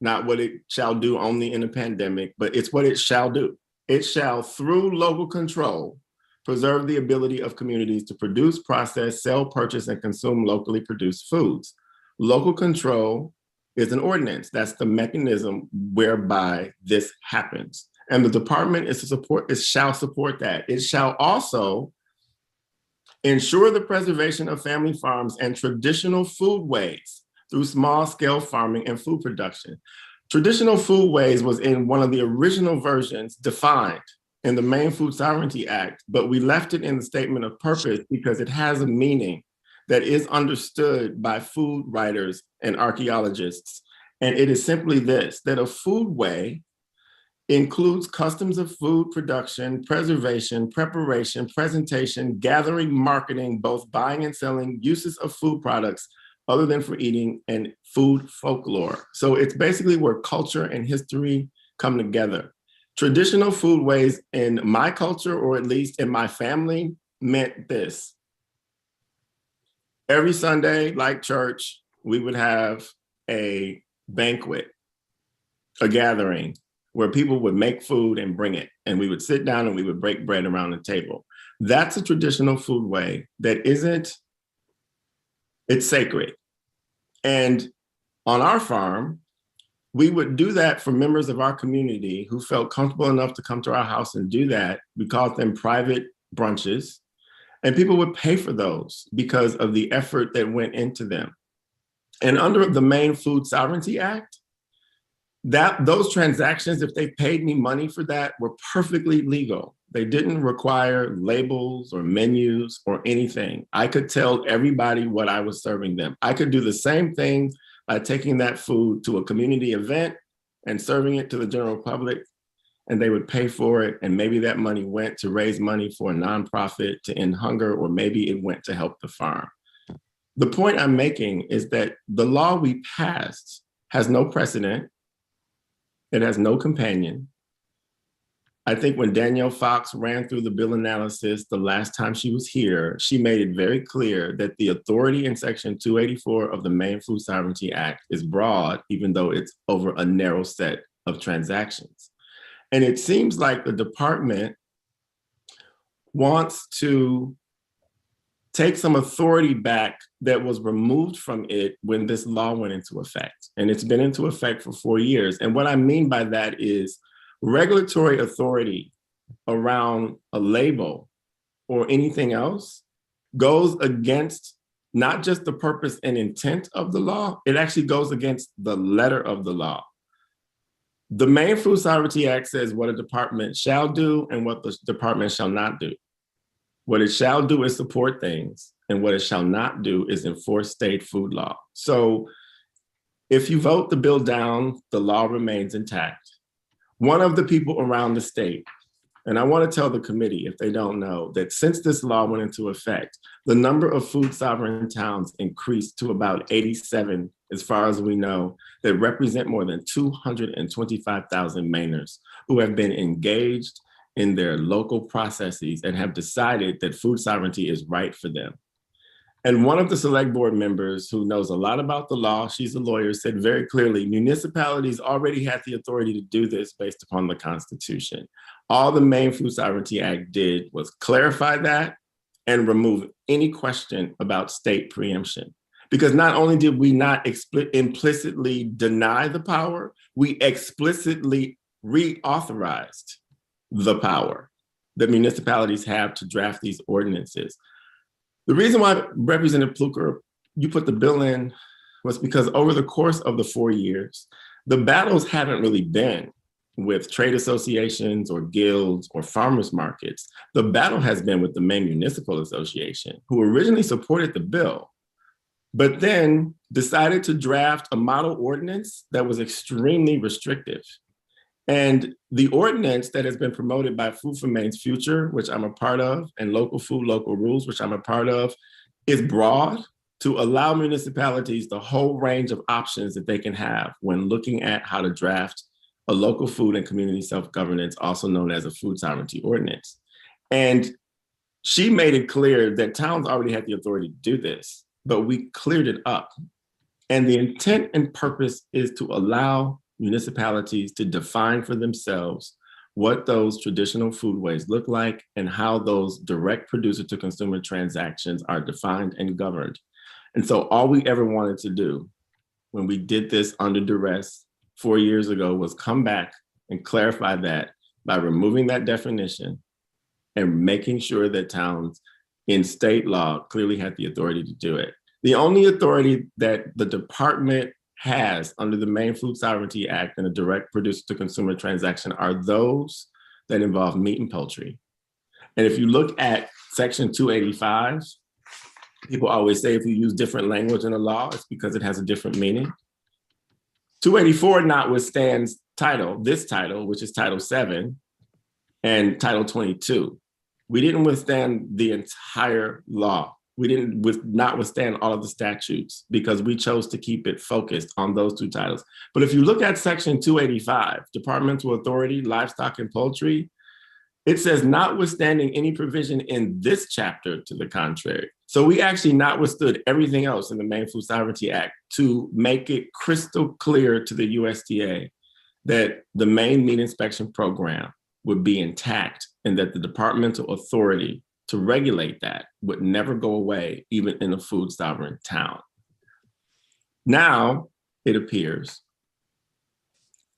not what it shall do only in a pandemic, but it's what it shall do. It shall, through local control, preserve the ability of communities to produce, process, sell, purchase, and consume locally produced foods. Local control is an ordinance. That's the mechanism whereby this happens. And the department is to support, it shall support that. It shall also ensure the preservation of family farms and traditional foodways through small-scale farming and food production. Traditional foodways was in one of the original versions defined in the Maine Food Sovereignty Act, but we left it in the statement of purpose because it has a meaning that is understood by food writers and archaeologists. And it is simply this, that a foodway includes customs of food production, preservation, preparation, presentation, gathering, marketing, both buying and selling, uses of food products other than for eating, and food folklore. So it's basically where culture and history come together. Traditional foodways in my culture, or at least in my family, meant this. Every Sunday, like church, we would have a banquet, a gathering, where people would make food and bring it. And we would sit down and we would break bread around the table. That's a traditional foodway that isn't, it's sacred. And on our farm, we would do that for members of our community who felt comfortable enough to come to our house and do that. We called them private brunches. And people would pay for those because of the effort that went into them. And under the Maine Food Sovereignty Act, those transactions, if they paid me money for that, were perfectly legal. They didn't require labels or menus or anything. I could tell everybody what I was serving them. I could do the same thing by taking that food to a community event and serving it to the general public, and they would pay for it. And maybe that money went to raise money for a nonprofit to end hunger, or maybe it went to help the farm. The point I'm making is that the law we passed has no precedent. It has no companion. I think when Danielle Fox ran through the bill analysis the last time she was here, she made it very clear that the authority in Section 284 of the Maine Food Sovereignty Act is broad, even though it's over a narrow set of transactions. And it seems like the department wants to take some authority back that was removed from it when this law went into effect. And it's been into effect for 4 years. And what I mean by that is regulatory authority around a label or anything else goes against not just the purpose and intent of the law, it actually goes against the letter of the law. The Maine Food Sovereignty Act says what a department shall do and what the department shall not do. What it shall do is support things, and what it shall not do is enforce state food law. So if you vote the bill down, the law remains intact. One of the people around the state, and I want to tell the committee, if they don't know, that since this law went into effect, the number of food sovereign towns increased to about 87, as far as we know, that represent more than 225,000 Mainers who have been engaged in their local processes and have decided that food sovereignty is right for them. And one of the select board members who knows a lot about the law, she's a lawyer, said very clearly, municipalities already had the authority to do this based upon the Constitution. All the Maine Food Sovereignty Act did was clarify that and remove any question about state preemption. Because not only did we not implicitly deny the power, we explicitly reauthorized the power that municipalities have to draft these ordinances. The reason why, Representative Pluker, you put the bill in was because over the course of the 4 years, the battles haven't really been with trade associations or guilds or farmers markets. The battle has been with the Maine Municipal Association, who originally supported the bill, but then decided to draft a model ordinance that was extremely restrictive. And the ordinance that has been promoted by Food for Maine's Future, which I'm a part of, and Local Food, Local Rules, which I'm a part of, is broad to allow municipalities the whole range of options that they can have when looking at how to draft a local food and community self-governance, also known as a food sovereignty ordinance. And she made it clear that towns already had the authority to do this, but we cleared it up. And the intent and purpose is to allow municipalities to define for themselves what those traditional foodways look like and how those direct producer to consumer transactions are defined and governed. And so all we ever wanted to do when we did this under duress 4 years ago was come back and clarify that by removing that definition and making sure that towns in state law clearly had the authority to do it. The only authority that the department has under the Maine Food Sovereignty Act and a direct producer to consumer transaction are those that involve meat and poultry. And if you look at section 285, people always say if you use different language in a law, it's because it has a different meaning. 284 notwithstands this title, which is Title 7 and Title 22. We didn't withstand the entire law. We didn't notwithstand all of the statutes because we chose to keep it focused on those two titles. But if you look at section 285, Departmental Authority, Livestock and Poultry, it says notwithstanding any provision in this chapter to the contrary. So we actually notwithstood everything else in the Maine Food Sovereignty Act to make it crystal clear to the USDA that the Maine Meat Inspection Program would be intact and that the departmental authority to regulate that would never go away, even in a food sovereign town. Now, it appears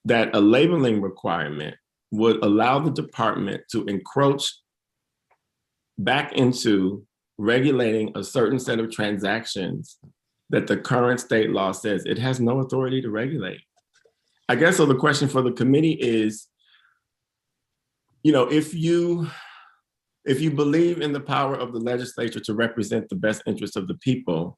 that a labeling requirement would allow the department to encroach back into regulating a certain set of transactions that the current state law says it has no authority to regulate. I guess so the question for the committee is, if you believe in the power of the legislature to represent the best interests of the people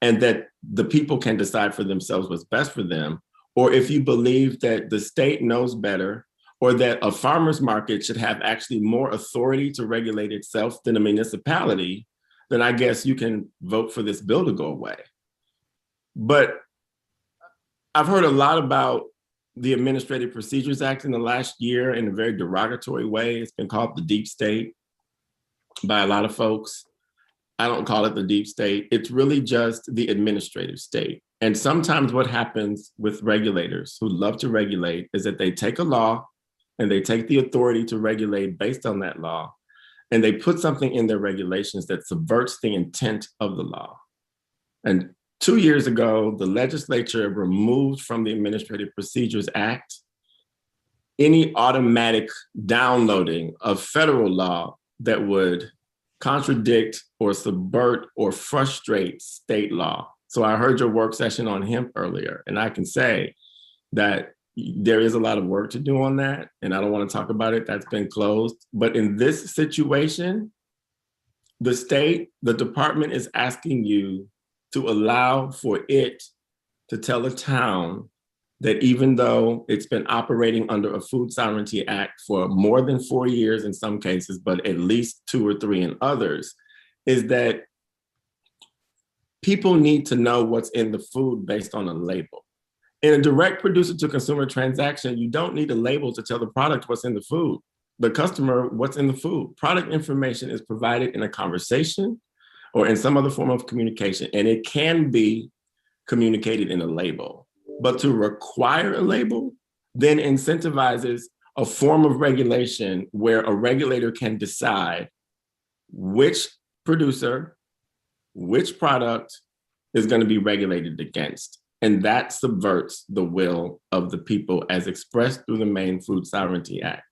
and that the people can decide for themselves what's best for them, or if you believe that the state knows better or that a farmer's market should have actually more authority to regulate itself than a municipality, then I guess you can vote for this bill to go away. But I've heard a lot about the Administrative Procedures Act in the last year in a very derogatory way. It's been called the deep state by a lot of folks. I don't call it the deep state. It's really just the administrative state. And sometimes what happens with regulators who love to regulate is that they take a law and they take the authority to regulate based on that law, and they put something in their regulations that subverts the intent of the law. And 2 years ago, the legislature removed from the Administrative Procedures Act any automatic downloading of federal law that would contradict or subvert or frustrate state law. So I heard your work session on hemp earlier, and I can say that there is a lot of work to do on that, and I don't want to talk about it. That's been closed. But in this situation, the department is asking you to allow for it to tell a town that even though it's been operating under a Food Sovereignty Act for more than 4 years in some cases, but at least 2 or 3 in others, is that people need to know what's in the food based on a label. In a direct producer to consumer transaction, you don't need a label to tell the product what's in the food, the customer what's in the food. Product information is provided in a conversation or in some other form of communication, and it can be communicated in a label. But to require a label then incentivizes a form of regulation where a regulator can decide which producer, which product is going to be regulated against. And that subverts the will of the people as expressed through the Maine Food Sovereignty Act.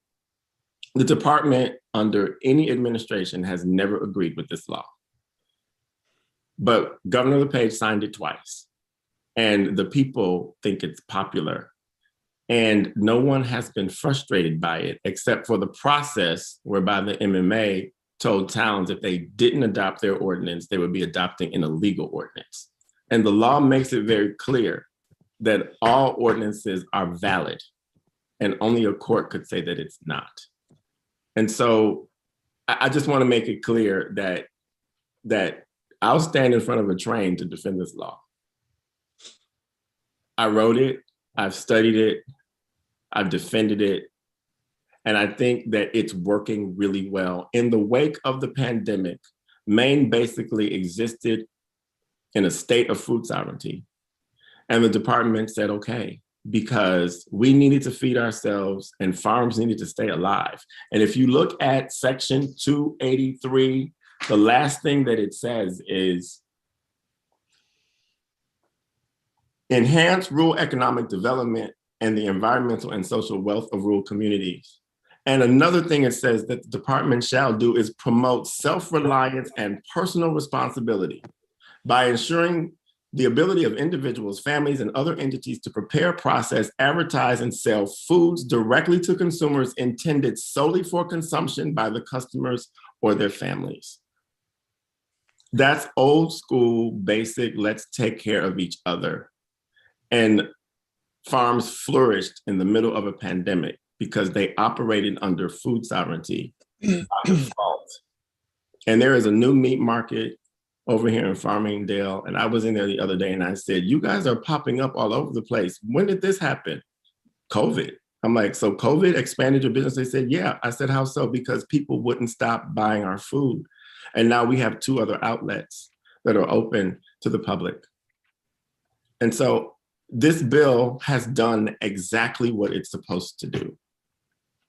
The department under any administration has never agreed with this law. But Governor LePage signed it twice. And the people think it's popular. And no one has been frustrated by it, except for the process whereby the MMA told towns if they didn't adopt their ordinance, they would be adopting an illegal ordinance. And the law makes it very clear that all ordinances are valid, and only a court could say that it's not. And so I just want to make it clear that I'll stand in front of a train to defend this law. I wrote it, I've studied it, I've defended it, and I think that it's working really well. In the wake of the pandemic, Maine basically existed in a state of food sovereignty. And the department said, okay, because we needed to feed ourselves and farms needed to stay alive. And if you look at section 283, the last thing that it says is, enhance rural economic development and the environmental and social wealth of rural communities. And another thing it says that the department shall do is promote self-reliance and personal responsibility by ensuring the ability of individuals, families, and other entities to prepare, process, advertise, and sell foods directly to consumers intended solely for consumption by the customers or their families. That's old school, basic, let's take care of each other. And farms flourished in the middle of a pandemic because they operated under food sovereignty by default. And there is a new meat market over here in Farmingdale. And I was in there the other day and I said, you guys are popping up all over the place. When did this happen? COVID. I'm like, so COVID expanded your business? They said, yeah. I said, how so? Because people wouldn't stop buying our food. And now we have 2 other outlets that are open to the public. And so this bill has done exactly what it's supposed to do.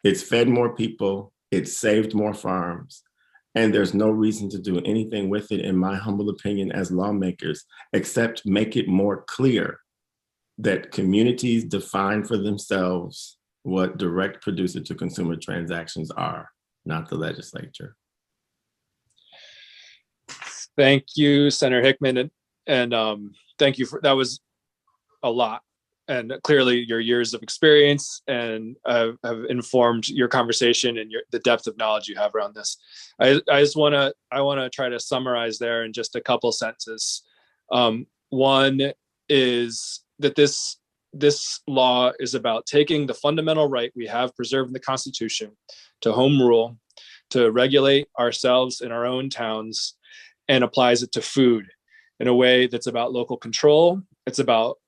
It's fed more people, it's saved more farms, and there's no reason to do anything with it, in my humble opinion, as lawmakers, except make it more clear that communities define for themselves what direct producer to consumer transactions are, not the legislature. Thank you, Senator Hickman, and thank you for that. Was a lot, and clearly your years of experience and have informed your conversation and the depth of knowledge you have around this. I want to try to summarize there in just a couple sentences. One is that this law is about taking the fundamental right we have preserved in the Constitution to home rule, to regulate ourselves in our own towns, and applies it to food in a way that's about local control. It's about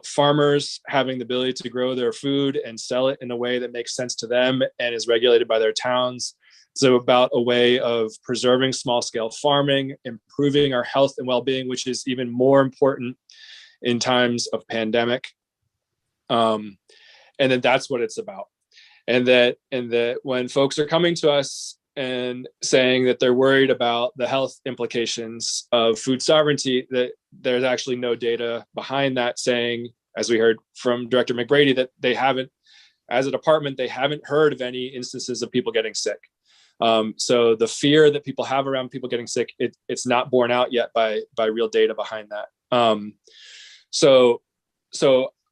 farmers having the ability to grow their food and sell it in a way that makes sense to them and is regulated by their towns. So about a way of preserving small scale farming, improving our health and well-being, which is even more important in times of pandemic. And then that's what it's about. And that when folks are coming to us and saying that they're worried about the health implications of food sovereignty, that there's actually no data behind that, saying, as we heard from Director McBrady, that they haven't, as a department, they haven't heard of any instances of people getting sick. So the fear that people have around people getting sick, it's not borne out yet by real data behind that. So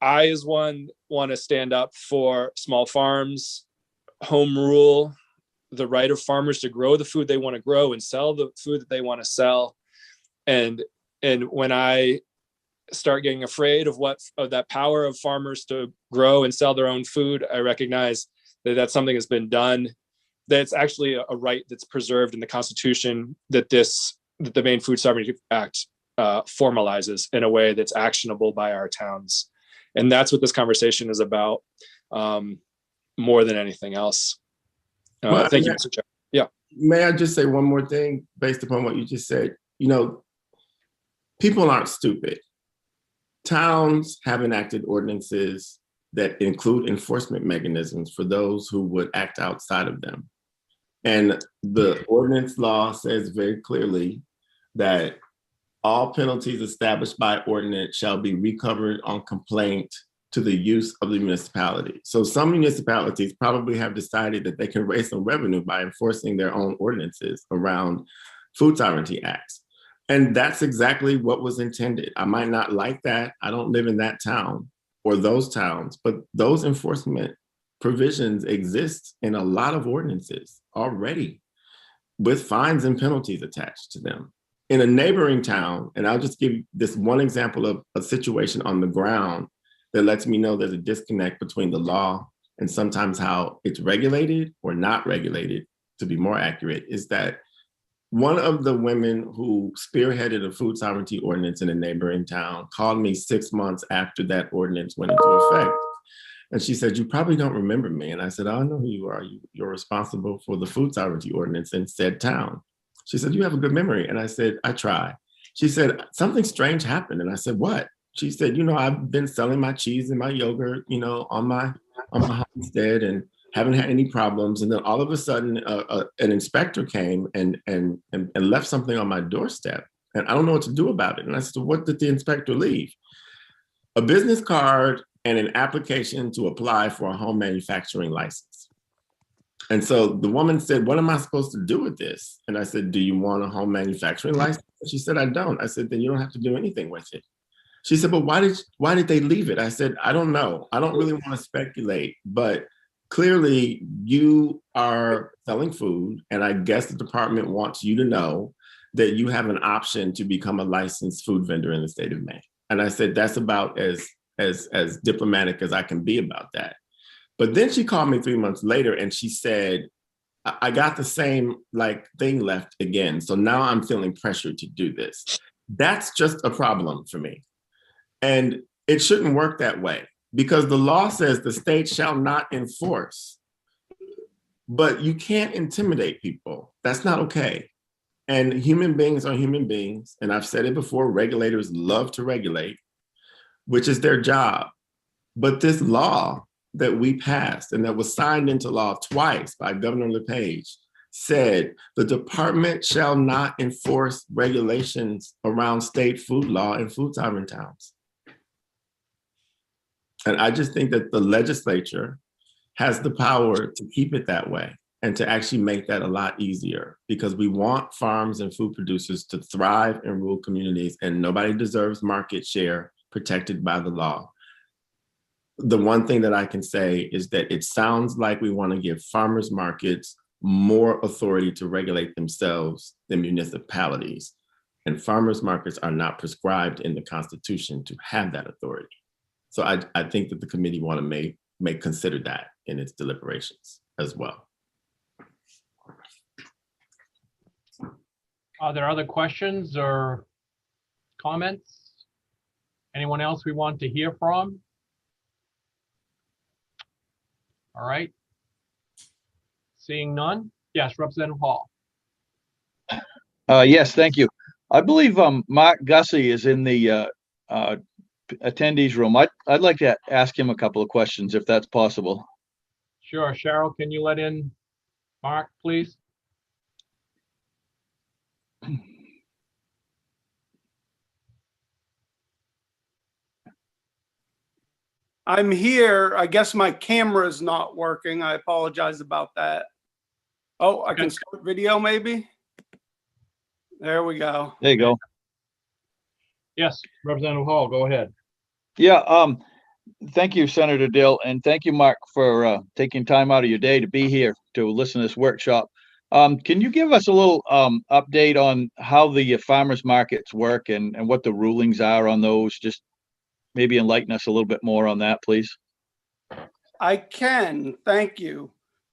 I, as one, want to stand up for small farms, home rule, the right of farmers to grow the food they want to grow and sell the food that they want to sell. And when I start getting afraid of that power of farmers to grow and sell their own food, I recognize that that's something that's been done, that it's actually a right that's preserved in the Constitution, that the Maine Food Sovereignty Act formalizes in a way that's actionable by our towns. And that's what this conversation is about, more than anything else. Thank you, Mr. Chair. Yeah. May I just say one more thing based upon what you just said? People aren't stupid. Towns have enacted ordinances that include enforcement mechanisms for those who would act outside of them. And the ordinance law says very clearly that all penalties established by ordinance shall be recovered on complaint to the use of the municipality. So some municipalities probably have decided that they can raise some revenue by enforcing their own ordinances around food sovereignty acts. And that's exactly what was intended. I might not like that. I don't live in that town or those towns, but those enforcement provisions exist in a lot of ordinances already with fines and penalties attached to them. In a neighboring town, and I'll just give you this one example of a situation on the ground that lets me know there's a disconnect between the law and sometimes how it's regulated or not regulated, to be more accurate, is that one of the women who spearheaded a food sovereignty ordinance in a neighboring town called me 6 months after that ordinance went into effect. And she said, "You probably don't remember me." And I said, "I know who you are. You're responsible for the food sovereignty ordinance in said town." She said, "You have a good memory." And I said, "I try." She said, "Something strange happened." And I said, "What?" She said, "I've been selling my cheese and my yogurt, on my homestead and haven't had any problems. And then all of a sudden, an inspector came and left something on my doorstep. And I don't know what to do about it." And I said, "What did the inspector leave?" "A business card and an application to apply for a home manufacturing license." And so the woman said, what am I supposed to do with this? And I said, do you want a home manufacturing license? She said, I don't. I said, then you don't have to do anything with it. She said, but why did they leave it? I said, I don't know. I don't really want to speculate, but clearly you are selling food. And I guess the department wants you to know that you have an option to become a licensed food vendor in the state of Maine. And I said, that's about as diplomatic as I can be about that. But then she called me 3 months later and she said, I got the same thing left again. So now I'm feeling pressured to do this. That's just a problem for me. And it shouldn't work that way because the law says the state shall not enforce, but you can't intimidate people. That's not okay. And human beings are human beings. And I've said it before, regulators love to regulate, which is their job. But this law that we passed and that was signed into law twice by Governor LePage said the department shall not enforce regulations around state food law in food sovereign towns. And I just think that the legislature has the power to keep it that way and to actually make that a lot easier because we want farms and food producers to thrive in rural communities and nobody deserves market share protected by the law. The one thing that I can say is that it sounds like we want to give farmers markets more authority to regulate themselves than municipalities. And farmers markets are not prescribed in the Constitution to have that authority. So I think that the committee want to may consider that in its deliberations as well. Are there other questions or comments? Anyone else we want to hear from? All right. Seeing none. Yes, Representative Hall. Yes, thank you. I believe Mark Gussie is in the attendees room. I'd like to ask him a couple of questions if that's possible. Sure. Cheryl, can you let in Mark, please? I'm here. I guess my camera is not working. I apologize about that. Oh, I can start video maybe. There we go. There you go. Yes, Representative Hall, go ahead. Yeah, thank you, Senator Dill, and thank you, Mark, for taking time out of your day to be here to listen to this workshop. Can you give us a little update on how the farmers markets work and what the rulings are on those? Just maybe enlighten us a little bit more on that, please. I can, thank you.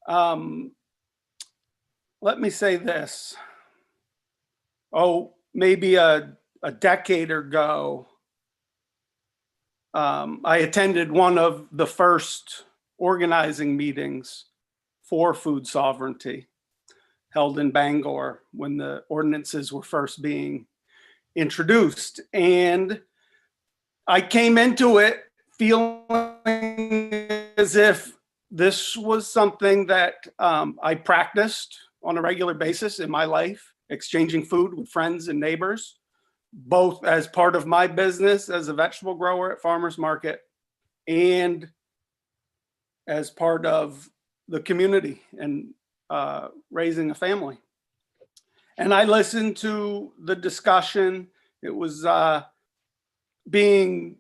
Let me say this. Oh, maybe a decade ago, I attended one of the first organizing meetings for food sovereignty held in Bangor when the ordinances were first being introduced. And I came into it feeling as if this was something that I practiced on a regular basis in my life, exchanging food with friends and neighbors, both as part of my business as a vegetable grower at farmers market and as part of the community and raising a family. And I listened to the discussion. It was being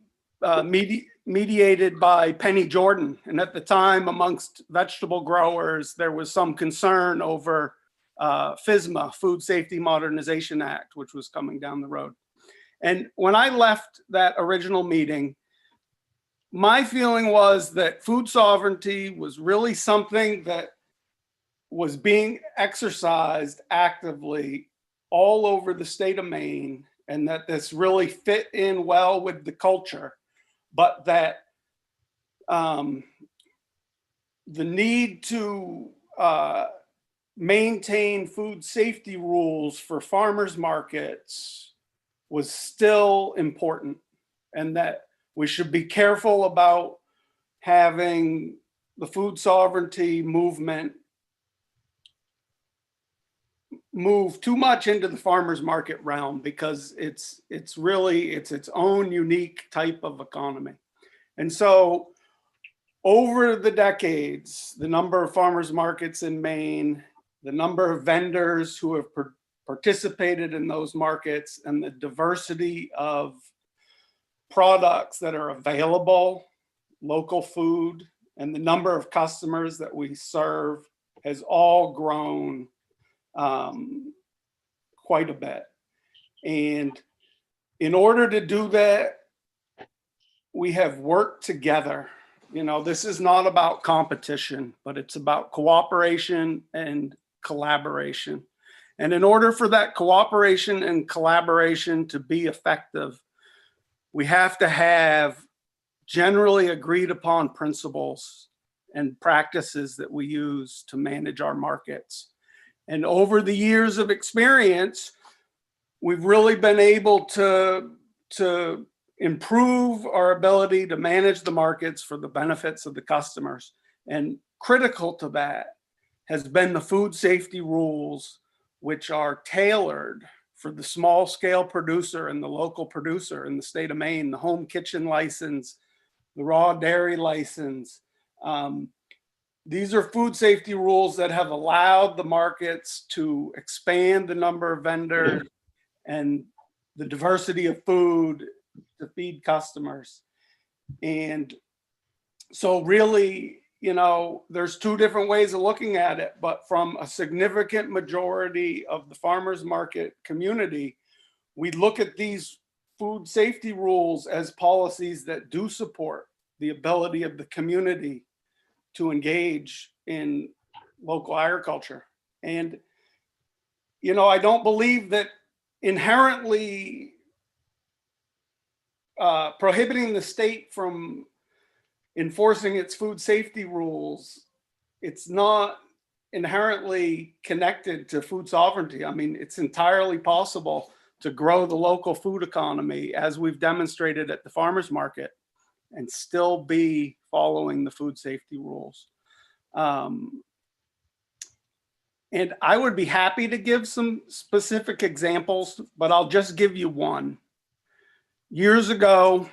mediated by Penny Jordan. And at the time, amongst vegetable growers, there was some concern over FSMA, Food Safety Modernization Act, which was coming down the road. And when I left that original meeting, my feeling was that food sovereignty was really something that was being exercised actively all over the state of Maine, and that this really fit in well with the culture, but that the need to maintain food safety rules for farmers markets was still important, and that we should be careful about having the food sovereignty movement move too much into the farmers market realm, because it's its own unique type of economy. And so over the decades, the number of farmers markets in Maine, the number of vendors who have participated in those markets, and the diversity of products that are available, local food, and the number of customers that we serve has all grown quite a bit. And in order to do that, we have worked together. You know, this is not about competition, but it's about cooperation and collaboration. And in order for that cooperation and collaboration to be effective, we have to have generally agreed upon principles and practices that we use to manage our markets. And over the years of experience, we've really been able to improve our ability to manage the markets for the benefits of the customers. And critical to that has been the food safety rules, which are tailored for the small scale producer and the local producer in the state of Maine, the home kitchen license, the raw dairy license. These are food safety rules that have allowed the markets to expand the number of vendors and the diversity of food to feed customers. And so really, you know, there's two different ways of looking at it, but from a significant majority of the farmers market community, we look at these food safety rules as policies that do support the ability of the community to engage in local agriculture. And, you know, I don't believe that inherently prohibiting the state from enforcing its food safety rules, it's not inherently connected to food sovereignty. I mean, it's entirely possible to grow the local food economy as we've demonstrated at the farmers market and still be following the food safety rules. And I would be happy to give some specific examples, but I'll just give you one. Years ago,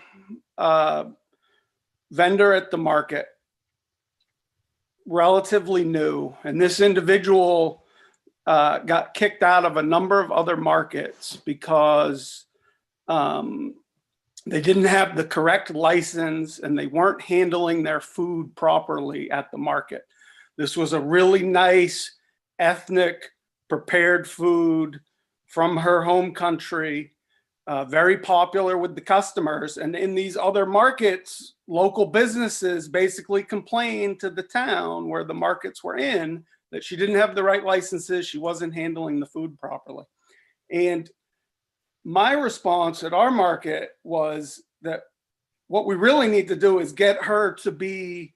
vendor at the market, relatively new, and this individual got kicked out of a number of other markets because they didn't have the correct license and they weren't handling their food properly at the market. This was a really nice ethnic prepared food from her home country, very popular with the customers. And in these other markets, local businesses basically complained to the town where the markets were in that she didn't have the right licenses, she wasn't handling the food properly. And my response at our market was that what we really need to do is get her to be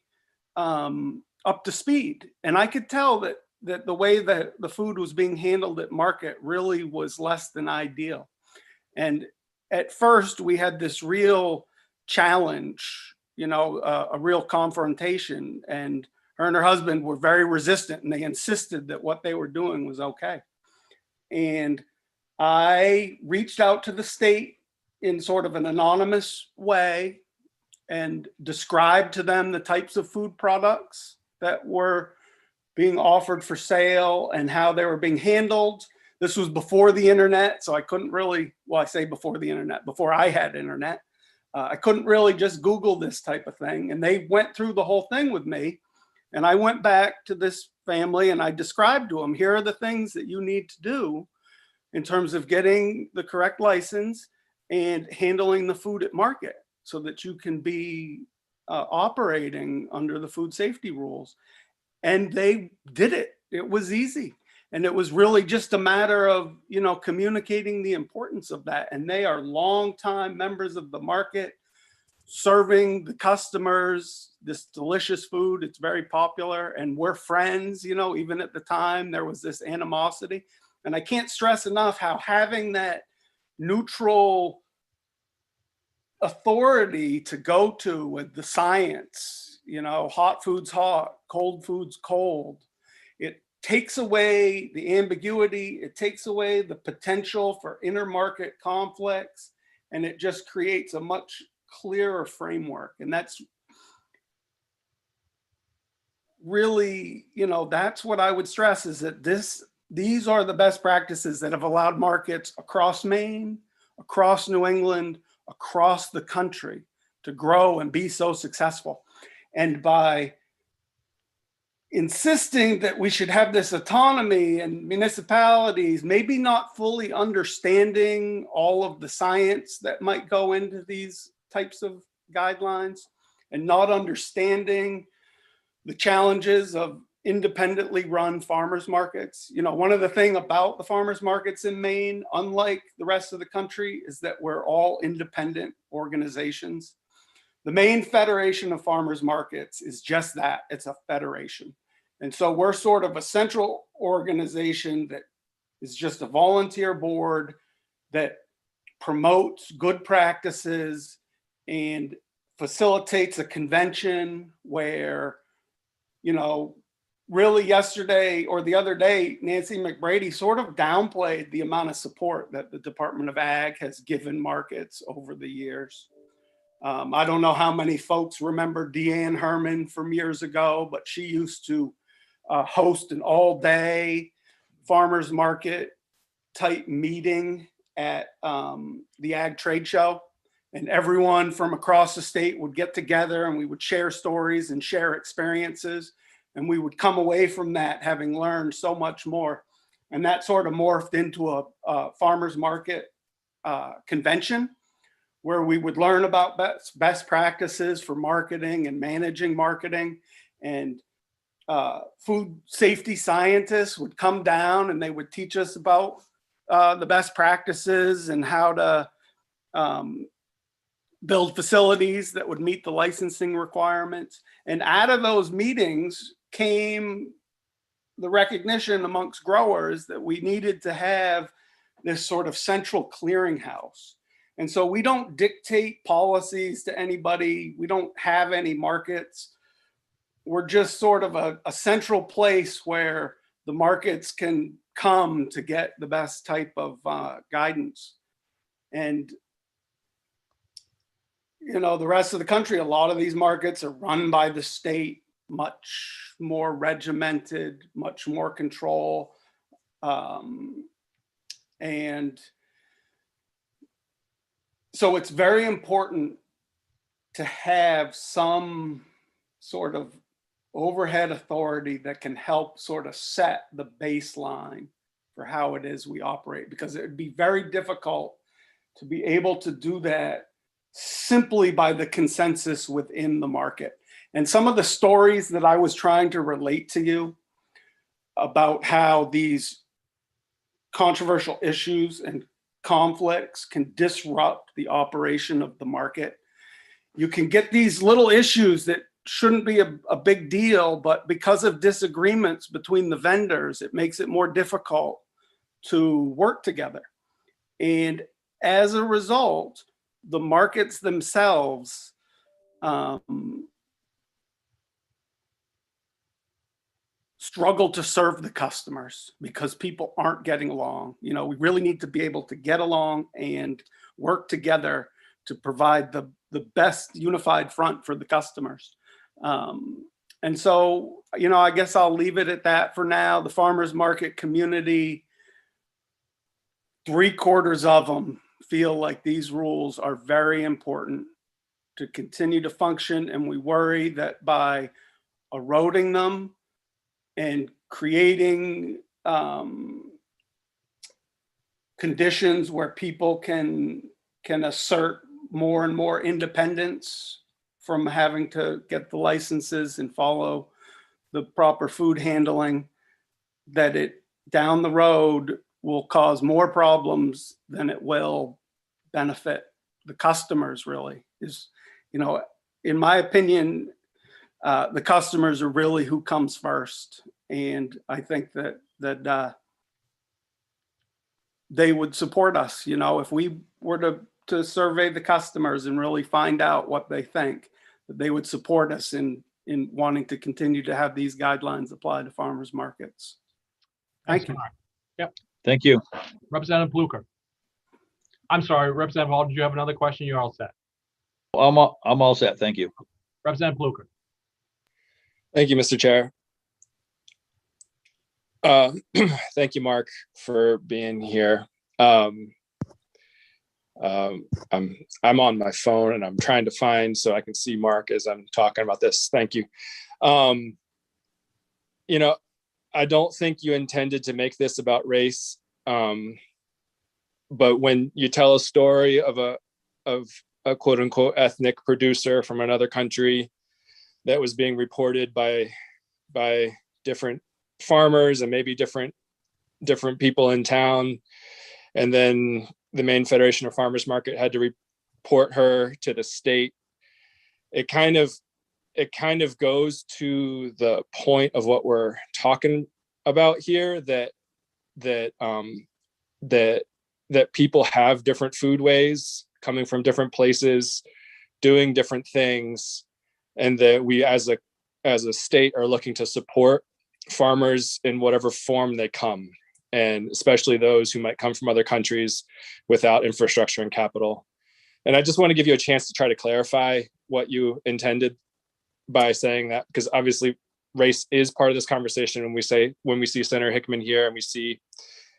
up to speed. And I could tell that the way that the food was being handled at market really was less than ideal. And at first we had this real challenge, you know, a real confrontation, and her and her husband were very resistant and they insisted that what they were doing was okay. And I reached out to the state in sort of an anonymous way and described to them the types of food products that were being offered for sale and how they were being handled. This was before the internet, so I couldn't really, well, I say before the internet, before I had internet. I couldn't really just Google this type of thing. And they went through the whole thing with me. And I went back to this family and I described to them, here are the things that you need to do in terms of getting the correct license and handling the food at market so that you can be operating under the food safety rules. And they did it. It was easy. And it was really just a matter of, you know, communicating the importance of that. And they are longtime members of the market, serving the customers this delicious food. It's very popular and we're friends, you know, even at the time there was this animosity. And I can't stress enough how having that neutral authority to go to with the science, you know, hot food's hot, cold food's cold. It takes away the ambiguity. It takes away the potential for intermarket conflicts, and it just creates a much clearer framework. And that's really, that's what I would stress, is that these are the best practices that have allowed markets across Maine, across New England, across the country to grow and be so successful. And by insisting that we should have this autonomy and municipalities maybe not fully understanding all of the science that might go into these types of guidelines, and not understanding the challenges of independently run farmers markets. One of the things about the farmers markets in Maine, unlike the rest of the country, is that we're all independent organizations. The Maine Federation of Farmers Markets is just that. It's a federation. And so we're sort of a central organization that is just a volunteer board that promotes good practices and facilitates a convention where, really yesterday or the other day, Nancy McBrady sort of downplayed the amount of support that the Department of Ag has given markets over the years. I don't know how many folks remember Deanne Herman from years ago, but she used to host an all-day farmers market type meeting at the Ag Trade Show. And everyone from across the state would get together and we would share stories and share experiences. And we would come away from that having learned so much more. And that sort of morphed into a farmers market convention where we would learn about best practices for marketing and managing marketing. And food safety scientists would come down and they would teach us about the best practices and how to build facilities that would meet the licensing requirements. And out of those meetings came the recognition amongst growers that we needed to have this sort of central clearinghouse. And so we don't dictate policies to anybody. We don't have any markets. We're just sort of a central place where the markets can come to get the best type of guidance. And the rest of the country, a lot of these markets are run by the state, much more regimented, much more control. And so it's very important to have some sort of overhead authority that can help sort of set the baseline for how it is we operate, because it would be very difficult to be able to do that simply by the consensus within the market. And some of the stories that I was trying to relate to you about how these controversial issues and conflicts can disrupt the operation of the market. You can get these little issues that shouldn't be a big deal, but because of disagreements between the vendors, it makes it more difficult to work together. And as a result, the markets themselves struggle to serve the customers because people aren't getting along. We really need to be able to get along and work together to provide the best unified front for the customers. And so, I guess I'll leave it at that for now. The farmers market community, 3/4 of them feel like these rules are very important to continue to function. And we worry that by eroding them and creating conditions where people can assert more and more independence from having to get the licenses and follow the proper food handling, that it down the road will cause more problems than it will benefit the customers. Really is, in my opinion, the customers are really who comes first. And I think that they would support us, if we were to survey the customers and really find out what they think, that they would support us in wanting to continue to have these guidelines apply to farmers markets. Thank you. Mark. Yep. Thank you. Representative Blucher. I'm sorry, Representative Hall, did you have another question? You're all set. I'm all set. Thank you. Representative Blucher. Thank you, Mr. Chair. Thank you, Mark, for being here. I'm on my phone and I'm trying to find so I can see Mark as I'm talking about this. Thank you. You know, I don't think you intended to make this about race. But when you tell a story of a quote unquote ethnic producer from another country that was being reported by different farmers and maybe different people in town, and then the Maine Federation of Farmers Market had to report her to the state, it kind of goes to the point of what we're talking about here, that people have different foodways coming from different places, doing different things, and that we as a state are looking to support farmers in whatever form they come, and especially those who might come from other countries without infrastructure and capital. And I just want to give you a chance to try to clarify what you intended by saying that, because obviously race is part of this conversation. When we see Senator Hickman here and we see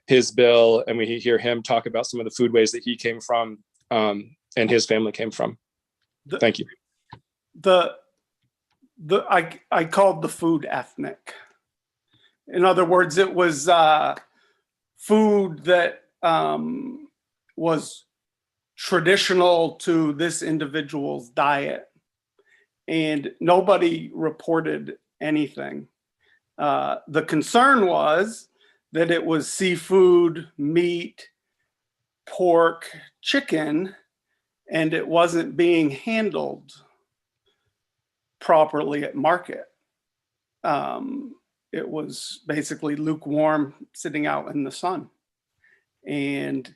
his bill and we hear him talk about some of the foodways that he came from and his family came from. Thank you. I called the food ethnic. In other words, it was food that was traditional to this individual's diet, and nobody reported anything. The concern was that it was seafood, meat, pork, chicken, and it wasn't being handled properly at market. It was basically lukewarm, sitting out in the sun. And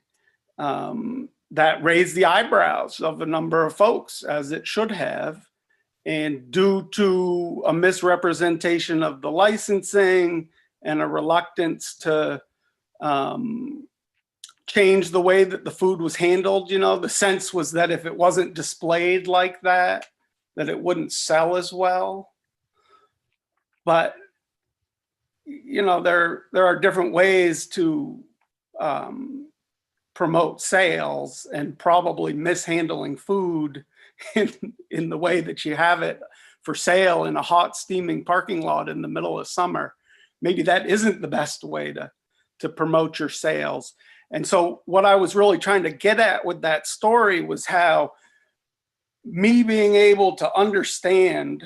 that raised the eyebrows of a number of folks, as it should have. And due to a misrepresentation of the licensing and a reluctance to change the way that the food was handled, the sense was that if it wasn't displayed like that it wouldn't sell as well. But there are different ways to promote sales, and probably mishandling food in the way that you have it for sale in a hot steaming parking lot in the middle of summer. Maybe that isn't the best way to promote your sales. And so what I was really trying to get at with that story was how me being able to understand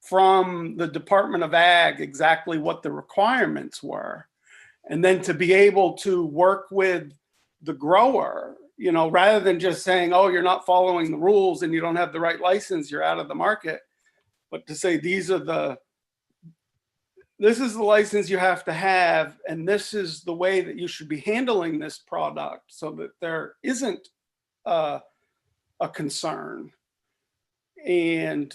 from the Department of Ag exactly what the requirements were, and then to be able to work with the grower, rather than just saying, oh, you're not following the rules and you don't have the right license, you're out of the market, but to say, this is the license you have to have, and this is the way that you should be handling this product so that there isn't a concern. And,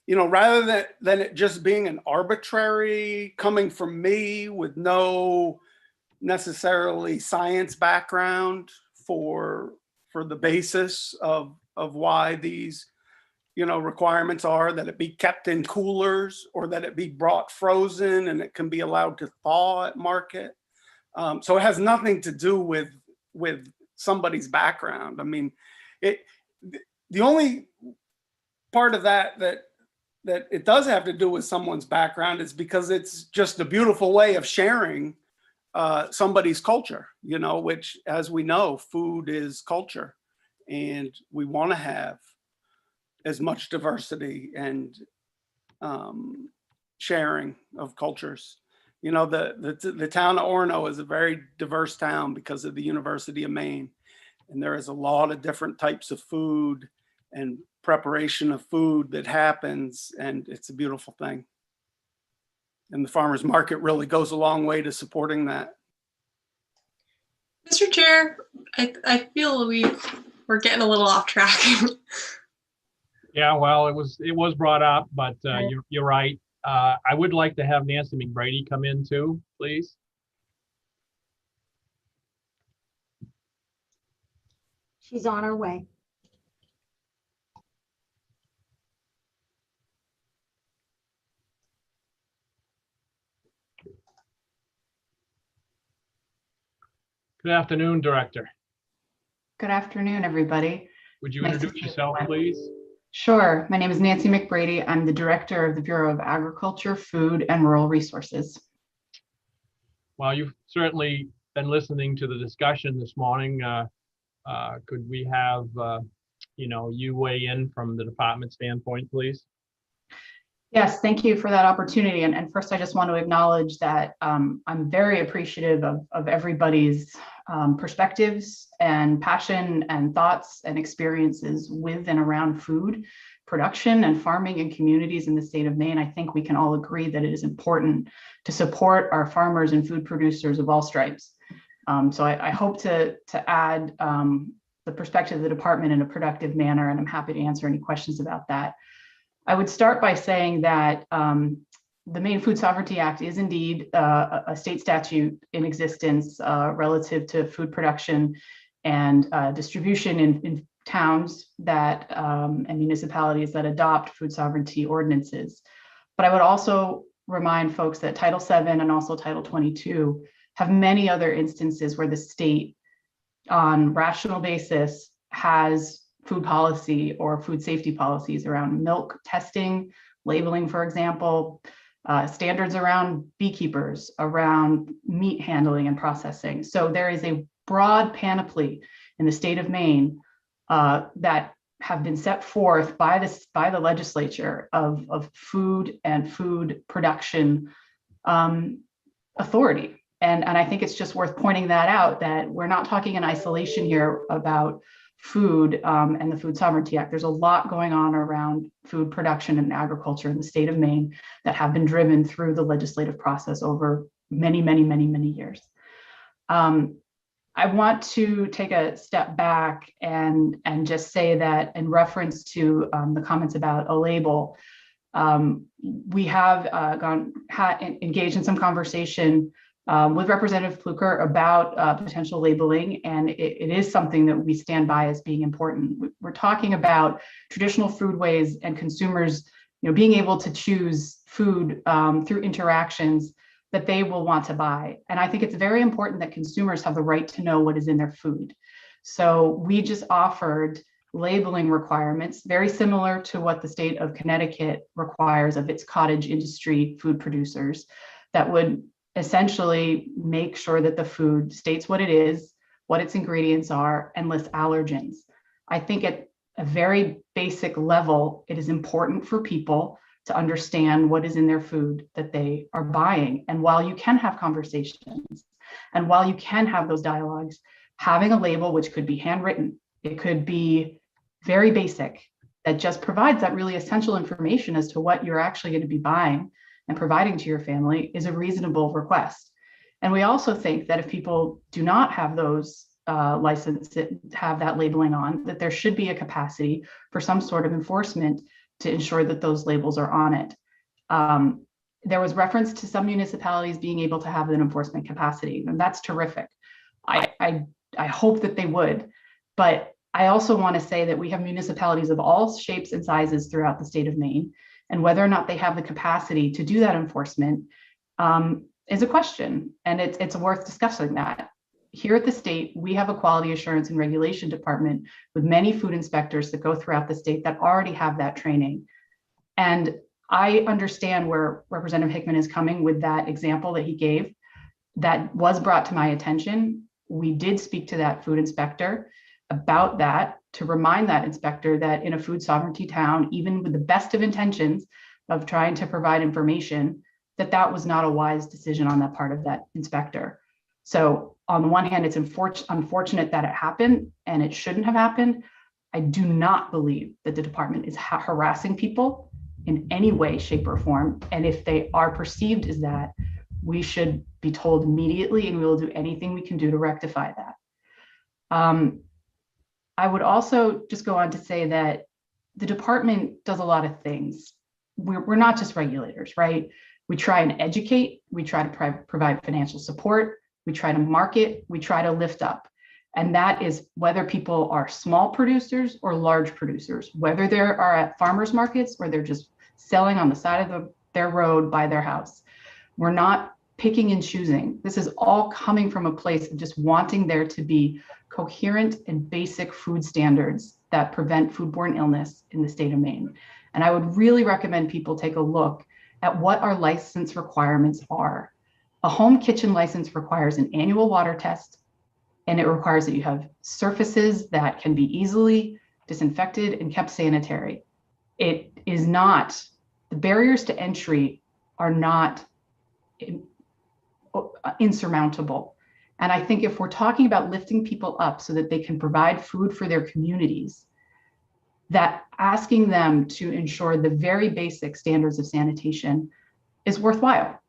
rather than it just being an arbitrary coming from me with no necessarily science background for the basis of why these requirements are, that it be kept in coolers or that it be brought frozen and it can be allowed to thaw at market. So it has nothing to do with somebody's background. I mean, the only part of that it does have to do with someone's background is because it's just a beautiful way of sharing somebody's culture, which, as we know, food is culture, and we want to have as much diversity and sharing of cultures. The town of Orono is a very diverse town because of the University of Maine, and there is a lot of different types of food and preparation of food that happens, and it's a beautiful thing. And the farmers market really goes a long way to supporting that. Mr. Chair, I feel we're getting a little off track. Yeah, well, it was brought up, but you're right. I would like to have Nancy McBrady come in too, please. She's on her way. Good afternoon, Director. Good afternoon, everybody. Would you Nice to introduce see yourself, everyone. please? Sure. My name is Nancy McBrady. I'm the Director of the Bureau of Agriculture, Food, and Rural Resources. Well, you've certainly been listening to the discussion this morning. Could we have, you weigh in from the department standpoint, please? Yes, thank you for that opportunity. And first, I just want to acknowledge that I'm very appreciative of everybody's perspectives and passion and thoughts and experiences with and around food production and farming in communities in the state of Maine. I think we can all agree that it is important to support our farmers and food producers of all stripes. So I hope to add the perspective of the department in a productive manner, and I'm happy to answer any questions about that. I would start by saying that the Maine Food Sovereignty Act is indeed a state statute in existence relative to food production and distribution in towns that and municipalities that adopt food sovereignty ordinances. But I would also remind folks that Title VII and also Title 22 have many other instances where the state on rational basis has food policy or food safety policies around milk testing, labeling, for example, standards around beekeepers, around meat handling and processing. So there is a broad panoply in the state of Maine that have been set forth by the legislature of food and food production authority. And I think it's just worth pointing that out, that we're not talking in isolation here about food and the Food Sovereignty Act. There's a lot going on around food production and agriculture in the state of Maine that have been driven through the legislative process over many, many, many, many years. I want to take a step back and just say that in reference to the comments about a label, we have engaged in some conversation with Representative Pluker about potential labeling, and it is something that we stand by as being important. We're talking about traditional foodways and consumers, being able to choose food through interactions that they will want to buy. And I think it's very important that consumers have the right to know what is in their food. So we just offered labeling requirements, very similar to what the state of Connecticut requires of its cottage industry food producers, that would essentially make sure that the food states what it is, what its ingredients are, and lists allergens. I think at a very basic level, it is important for people to understand what is in their food that they are buying. And while you can have conversations, and while you can have those dialogues, having a label, which could be handwritten, it could be very basic, that just provides that really essential information as to what you're actually going to be buying and providing to your family, is a reasonable request. And we also think that if people do not have those licenses, have that labeling on, that there should be a capacity for some sort of enforcement to ensure that those labels are on it. There was reference to some municipalities being able to have an enforcement capacity, and that's terrific. I hope that they would, but I also want to say that we have municipalities of all shapes and sizes throughout the state of Maine, and whether or not they have the capacity to do that enforcement is a question, and it's worth discussing that. Here at the state, we have a quality assurance and regulation department with many food inspectors that go throughout the state that already have that training. And I understand where Representative Hickman is coming with that example that he gave. That was brought to my attention. We did speak to that food inspector about that, to remind that inspector that in a food sovereignty town, even with the best of intentions of trying to provide information, that was not a wise decision on that part of that inspector. So on the one hand, it's unfortunate that it happened, and it shouldn't have happened. I do not believe that the department is harassing people in any way, shape, or form. And if they are perceived as that, we should be told immediately, and we will do anything we can do to rectify that. I would also just go on to say that the department does a lot of things. We're not just regulators, right? We try and educate, we try to provide financial support, we try to market, we try to lift up. And that is whether people are small producers or large producers, whether they are at farmers markets or they're just selling on the side of their road by their house. We're not picking and choosing. This is all coming from a place of just wanting there to be coherent and basic food standards that prevent foodborne illness in the state of Maine. And I would really recommend people take a look at what our license requirements are. A home kitchen license requires an annual water test, and it requires that you have surfaces that can be easily disinfected and kept sanitary. It is not, the barriers to entry are not insurmountable. And I think if we're talking about lifting people up so that they can provide food for their communities, that asking them to ensure the very basic standards of sanitation is worthwhile.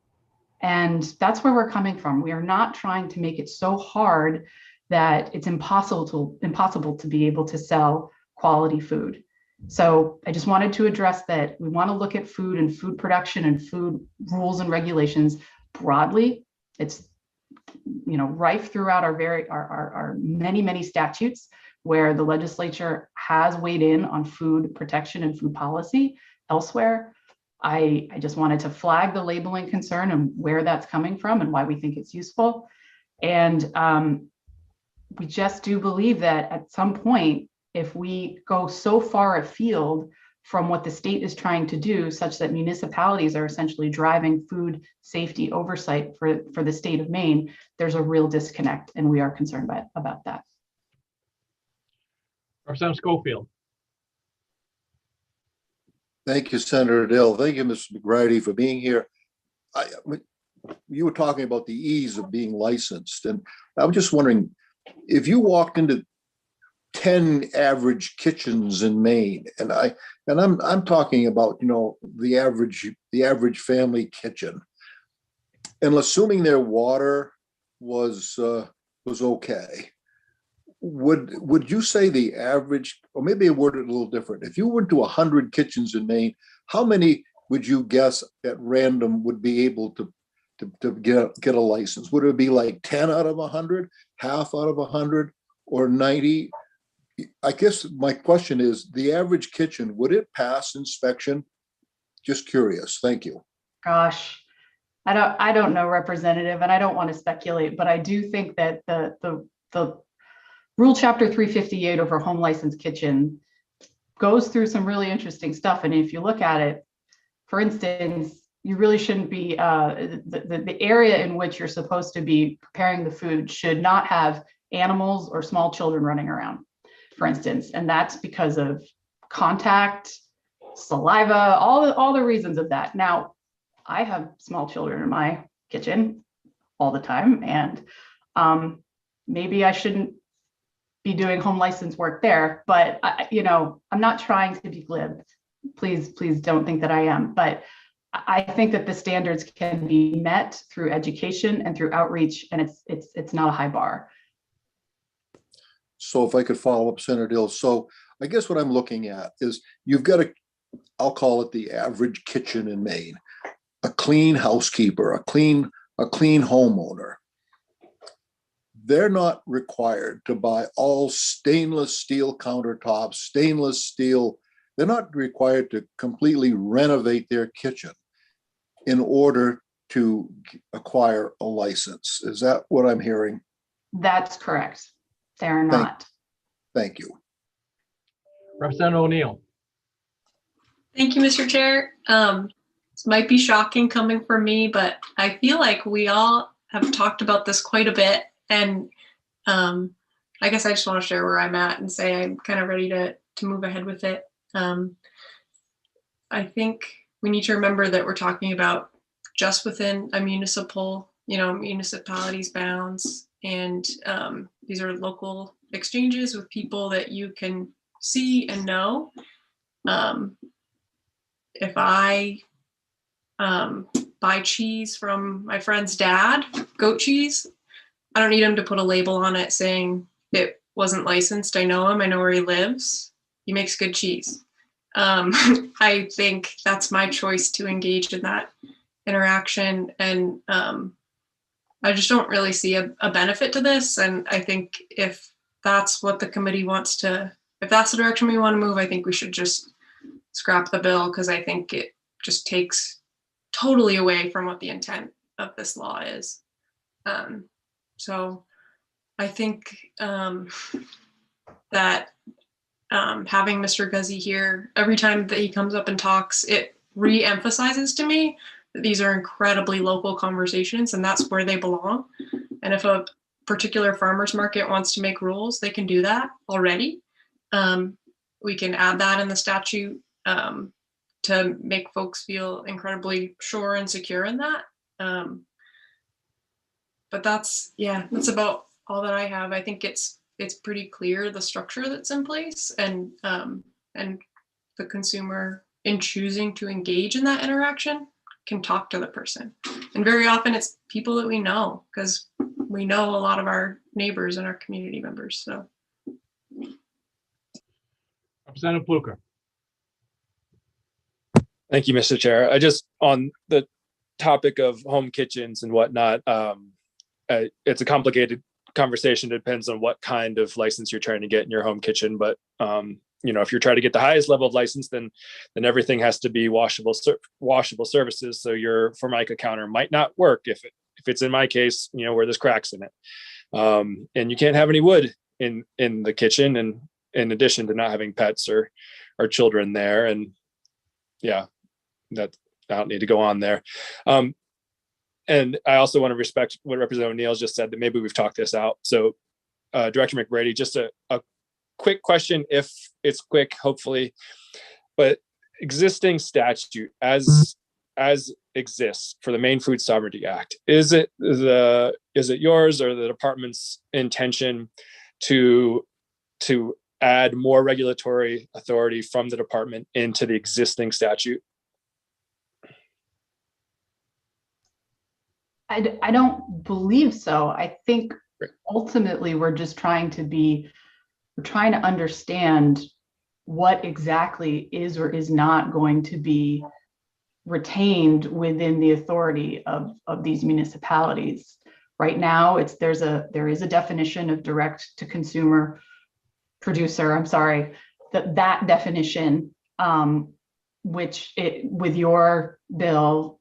And that's where we're coming from. We are not trying to make it so hard that it's impossible to be able to sell quality food. So I just wanted to address that. We want to look at food and food production and food rules and regulations broadly. It's, you know, rife throughout our many statutes where the legislature has weighed in on food protection and food policy elsewhere. I just wanted to flag the labeling concern and where that's coming from and why we think it's useful. And we just do believe that at some point, if we go so far afield from what the state is trying to do, such that municipalities are essentially driving food safety oversight for the state of Maine, there's a real disconnect, and we are concerned about that. Representative Schofield. Thank you, Senator Dill. Thank you, Mr. McGrady, for being here. You were talking about the ease of being licensed, and I'm just wondering, if you walked into 10 average kitchens in Maine, and I'm talking about, you know, the average family kitchen, and assuming their water was okay, would you say the average, or maybe I word it a little different, if you went to 100 kitchens in Maine, how many would you guess at random would be able to get a license? Would it be like 10 out of 100, half out of 100, or 90? I guess my question is, the average kitchen, would it pass inspection? Just curious. Thank you. Gosh, I don't know, Representative, and I don't want to speculate, but I do think that the Rule Chapter 358 over home licensed kitchen goes through some really interesting stuff. And if you look at it, for instance, you really shouldn't be, the area in which you're supposed to be preparing the food should not have animals or small children running around, for instance. And that's because of contact, saliva, all the reasons of that. Now, I have small children in my kitchen all the time, and maybe I shouldn't be doing home license work there, but I'm not trying to be glib. Please don't think that I am. But I think that the standards can be met through education and through outreach, and it's not a high bar. So if I could follow up, Senator Dill. So I guess what I'm looking at is you've got I'll call it the average kitchen in Maine, a clean housekeeper, a clean homeowner. They're not required to buy all stainless steel countertops, stainless steel. They're not required to completely renovate their kitchen in order to acquire a license. Is that what I'm hearing? That's correct. They're not. Thank you. Representative O'Neill. Thank you, Mr. Chair. This might be shocking coming from me, but I feel like we all have talked about this quite a bit. And I guess I just want to share where I'm at and say I'm kind of ready to move ahead with it. I think we need to remember that we're talking about just within a municipality's bounds. And these are local exchanges with people that you can see and know. If I buy cheese from my friend's dad, goat cheese, I don't need him to put a label on it saying it wasn't licensed. I know him. I know where he lives. He makes good cheese. I think that's my choice to engage in that interaction. And I just don't really see a benefit to this. And I think if that's what the committee wants to, if that's the direction we want to move, I think we should just scrap the bill, because I think it just takes totally away from what the intent of this law is. So I think that having Mr. Guzzi here, every time that he comes up and talks, it re-emphasizes to me that these are incredibly local conversations and that's where they belong. And if a particular farmer's market wants to make rules, they can do that already. We can add that in the statute to make folks feel incredibly sure and secure in that. But that's about all that I have. I think it's pretty clear the structure that's in place, and the consumer, in choosing to engage in that interaction, can talk to the person. And very often it's people that we know, because we know a lot of our neighbors and our community members. So. Representative Pluker. Thank you, Mr. Chair. I just, on the topic of home kitchens and whatnot, it's a complicated conversation. It depends on what kind of license you're trying to get in your home kitchen. But if you're trying to get the highest level of license, then everything has to be washable surfaces. So your Formica counter might not work if it's in my case, where there's cracks in it. And you can't have any wood in the kitchen, and in addition to not having pets or children there. And yeah, that I don't need to go on there. And I also want to respect what Representative O'Neill just said, that maybe we've talked this out. So Director McBrady, just a quick question, if it's quick, hopefully, but existing statute as exists for the Maine Food Sovereignty Act, is it yours or the department's intention to add more regulatory authority from the department into the existing statute? I don't believe so. I think ultimately we're just trying to understand what exactly is or is not going to be retained within the authority of these municipalities. Right now, there is a definition of direct to consumer producer. I'm sorry, that definition, which with your bill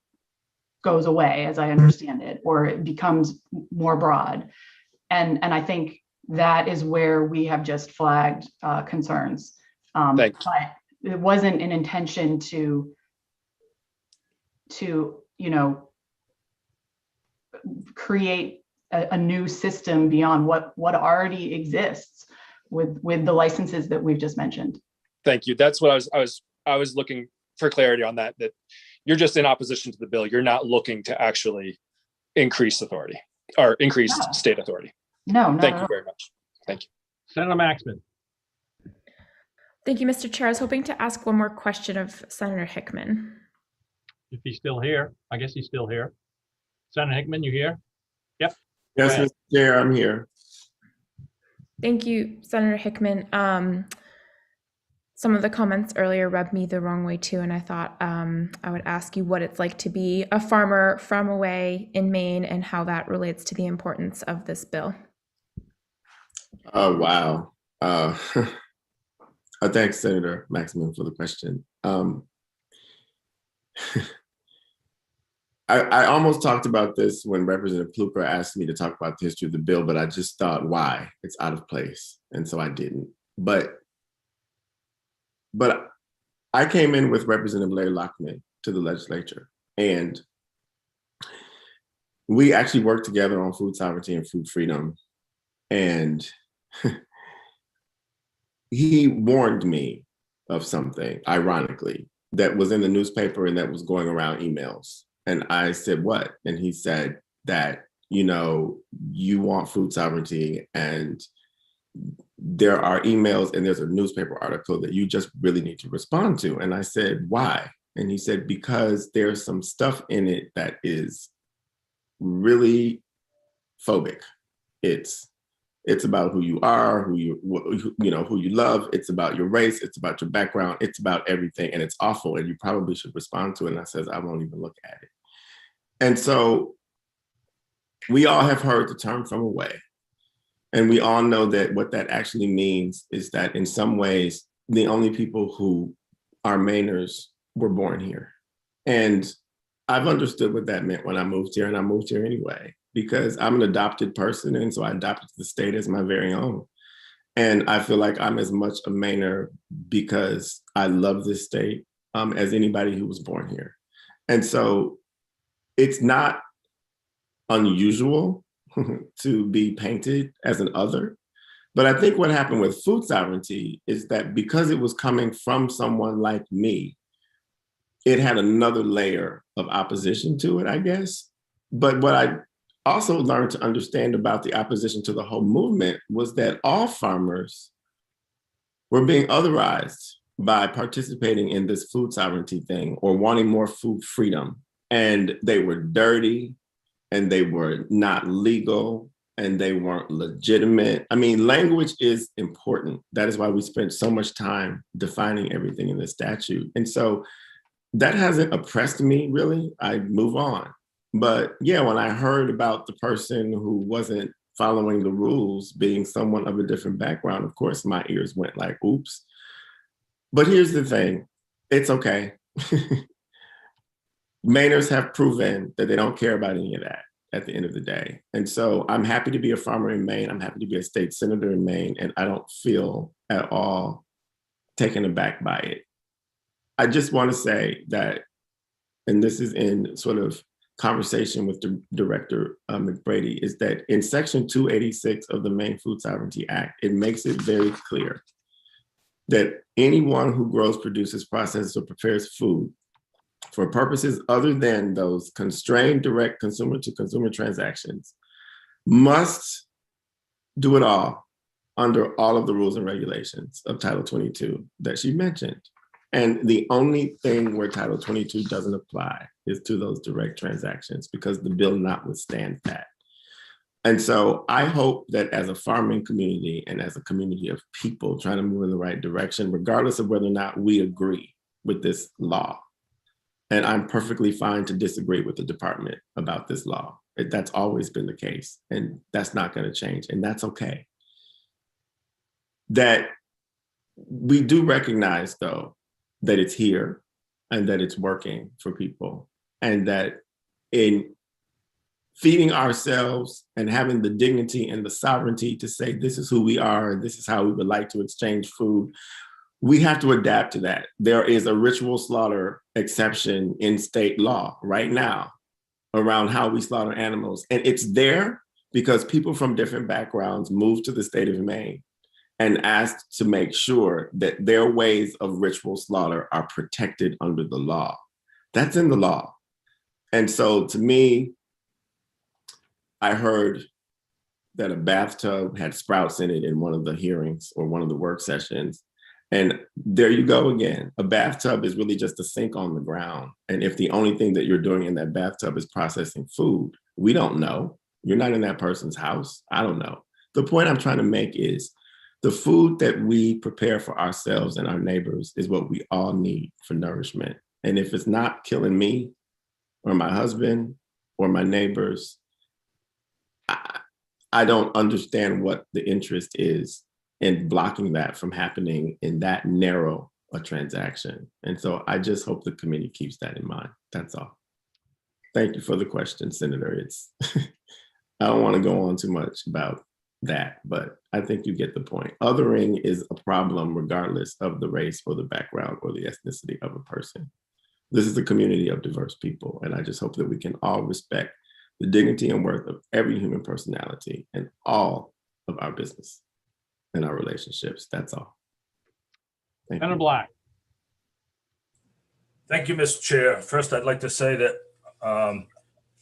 goes away, as I understand it, or it becomes more broad. And I think that is where we have just flagged concerns. But it wasn't an intention to create a new system beyond what already exists with the licenses that we've just mentioned. Thank you. That's what I was looking for clarity on, that you're just in opposition to the bill. You're not looking to actually increase authority or increase state authority. No. Thank you very much. Thank you. Senator Maxman. Thank you, Mr. Chair. I was hoping to ask one more question of Senator Hickman. If he's still here, I guess he's still here. Senator Hickman, you here? Yep. Yes, Mr. Chair, I'm here. Thank you, Senator Hickman. Some of the comments earlier rubbed me the wrong way too, and I thought I would ask you what it's like to be a farmer from away in Maine and how that relates to the importance of this bill. Oh, wow. Thanks, Senator Maxman, for the question. I almost talked about this when Representative Pluker asked me to talk about the history of the bill, but I just thought, why? It's out of place. And so I didn't. But I came in with Representative Larry Lockman to the legislature, and we actually worked together on food sovereignty and food freedom. And he warned me of something, ironically, that was in the newspaper and that was going around emails. And I said, what? And he said that, you want food sovereignty, and there are emails and there's a newspaper article that you just really need to respond to. And I said, why? And he said, because there's some stuff in it that is really phobic. It's about who you are, who you love. It's about your race. It's about your background. It's about everything. And it's awful. And you probably should respond to it. And I says, I won't even look at it. And so we all have heard the term from away. And we all know that what that actually means is that in some ways, the only people who are Mainers were born here. And I've understood what that meant when I moved here, and I moved here anyway, because I'm an adopted person. And so I adopted the state as my very own. And I feel like I'm as much a Mainer because I love this state as anybody who was born here. And so it's not unusual to be painted as an other. But I think what happened with food sovereignty is that because it was coming from someone like me, it had another layer of opposition to it, I guess. But what I also learned to understand about the opposition to the whole movement was that all farmers were being otherized by participating in this food sovereignty thing or wanting more food freedom. And they were dirty, and they were not legal, and they weren't legitimate. I mean, language is important. That is why we spent so much time defining everything in the statute. And so that hasn't oppressed me, really. I move on. But yeah, when I heard about the person who wasn't following the rules being someone of a different background, of course, my ears went like, oops. But here's the thing, it's okay. Mainers have proven that they don't care about any of that at the end of the day. And so I'm happy to be a farmer in Maine. I'm happy to be a state senator in Maine, and I don't feel at all taken aback by it. I just want to say that, and this is in sort of conversation with Director McBrady, is that in Section 286 of the Maine Food Sovereignty Act, it makes it very clear that anyone who grows, produces, processes, or prepares food for purposes other than those constrained direct consumer-to-consumer transactions must do it all under all of the rules and regulations of Title 22 that she mentioned. And the only thing where Title 22 doesn't apply is to those direct transactions, because the bill notwithstands that. And so I hope that as a farming community and as a community of people trying to move in the right direction, regardless of whether or not we agree with this law, and I'm perfectly fine to disagree with the department about this law. That's always been the case, and that's not going to change, and that's okay. That we do recognize, though, that it's here and that it's working for people, and that in feeding ourselves and having the dignity and the sovereignty to say, this is who we are, and this is how we would like to exchange food, we have to adapt to that. There is a ritual slaughter exception in state law right now around how we slaughter animals. And it's there because people from different backgrounds moved to the state of Maine and asked to make sure that their ways of ritual slaughter are protected under the law. That's in the law. And so to me, I heard that a bathtub had sprouts in it in one of the hearings or one of the work sessions. And there you go again. A bathtub is really just a sink on the ground. And if the only thing that you're doing in that bathtub is processing food, we don't know. You're not in that person's house. I don't know. The point I'm trying to make is the food that we prepare for ourselves and our neighbors is what we all need for nourishment. And if it's not killing me or my husband or my neighbors, I don't understand what the interest is in blocking that from happening in that narrow a transaction. And so I just hope the committee keeps that in mind. That's all. Thank you for the question, Senator. It's I don't want to go on too much about that, but I think you get the point. Othering is a problem regardless of the race or the background or the ethnicity of a person. This is a community of diverse people, and I just hope that we can all respect the dignity and worth of every human personality and all of our business and our relationships. That's all. Thank Senator you. Black. Thank you, Mr. Chair. First, I'd like to say that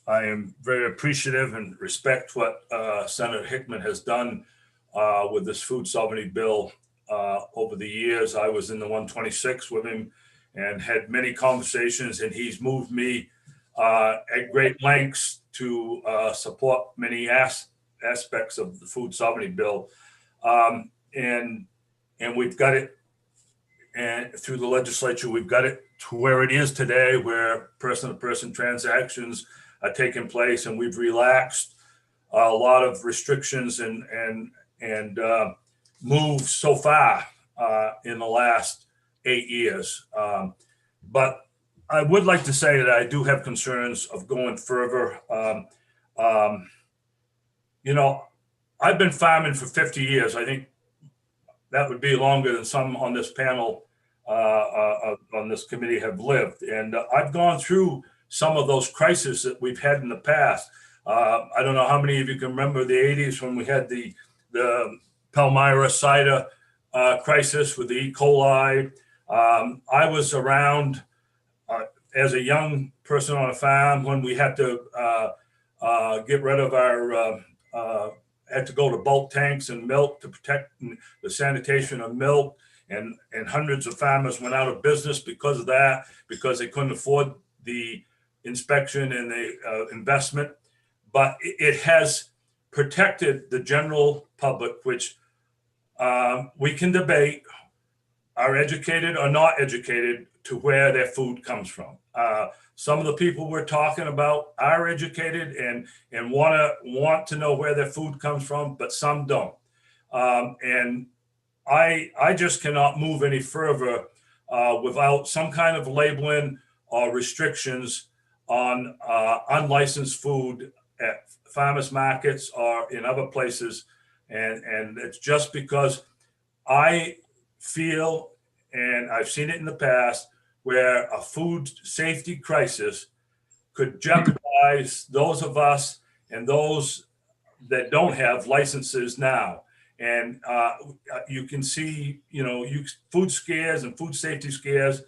I am very appreciative and respect what Senator Hickman has done with this food sovereignty bill over the years. I was in the 126 with him and had many conversations, and he's moved me at great lengths to support many aspects of the food sovereignty bill. And we've got it, and through the legislature, we've got it to where it is today, where person-to-person transactions are taking place, and we've relaxed a lot of restrictions and moved so far in the last 8 years. But I would like to say that I do have concerns of going further. You know, I've been farming for 50 years. I think that would be longer than some on this panel, on this committee have lived. And I've gone through some of those crises that we've had in the past. I don't know how many of you can remember the 80s when we had the Palmyra cider crisis with the E. coli. I was around as a young person on a farm when we had to get rid of our, had to go to bulk tanks and milk to protect the sanitation of milk. And hundreds of farmers went out of business because of that, because they couldn't afford the inspection and the investment. But it has protected the general public, which we can debate are educated or not educated to where their food comes from. Some of the people we're talking about are educated and want to know where their food comes from, but some don't. And I just cannot move any further without some kind of labeling or restrictions on unlicensed food at farmers markets or in other places. And it's just because I feel, and I've seen it in the past, where a food safety crisis could jeopardize those of us and those that don't have licenses now. And you can see, you know, food scares and food safety scares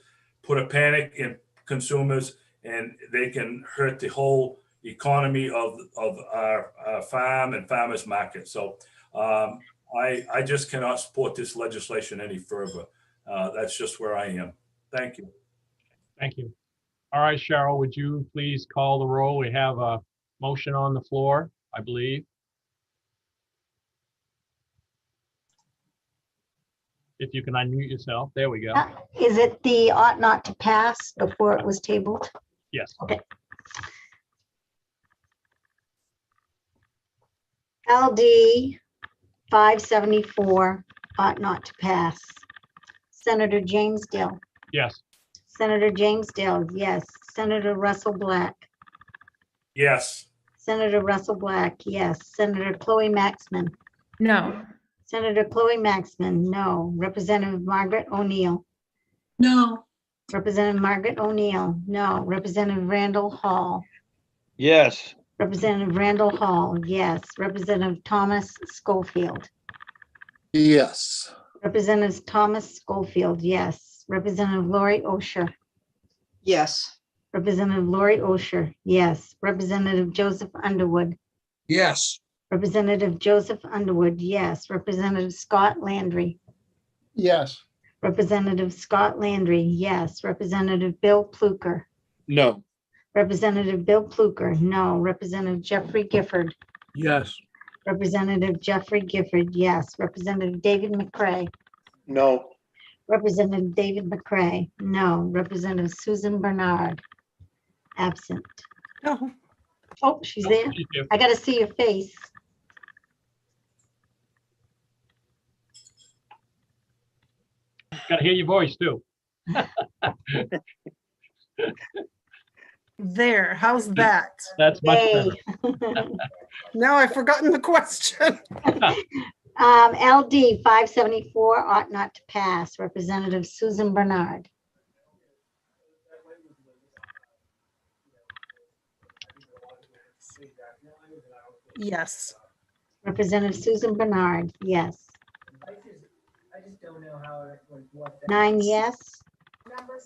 put a panic in consumers, and they can hurt the whole economy of our farm and farmers market. So I just cannot support this legislation any further. That's just where I am. Thank you. Thank you. All right, Cheryl, would you please call the roll? We have a motion on the floor, I believe. If you can unmute yourself. There we go. Is it the ought not to pass before it was tabled? Yes. Okay. LD 574 ought not to pass. Senator James Dill. Yes. Senator James Dill, yes. Senator Russell Black. Yes. Senator Russell Black, yes. Senator Chloe Maxman. No. Senator Chloe Maxman, no. Representative Margaret O'Neill. No. Representative Margaret O'Neill, no. Representative Randall Hall. Yes. Representative Randall Hall, yes. Representative Thomas Schofield. Yes. Representative Thomas Schofield, yes. Representative Lori Osher. Yes. Representative Lori Osher, yes. Representative Joseph Underwood. Yes. Representative Joseph Underwood, yes. Representative Scott Landry. Yes. Representative Scott Landry, yes. Representative Bill Pluker. No. Representative Bill Pluker, no. Representative Jeffrey Gifford. Yes. Representative Jeffrey Gifford, yes. Representative David McCray. No. Representative David McCray, no. Representative Susan Bernard, absent. No. Oh, she's there. I got to see your face. Got to hear your voice too. There, how's that? That's much Hey. better. Now I've forgotten the question. LD 574 ought not to pass. Representative Susan Bernard. Yes. Representative Susan Bernard, yes. 9 yes.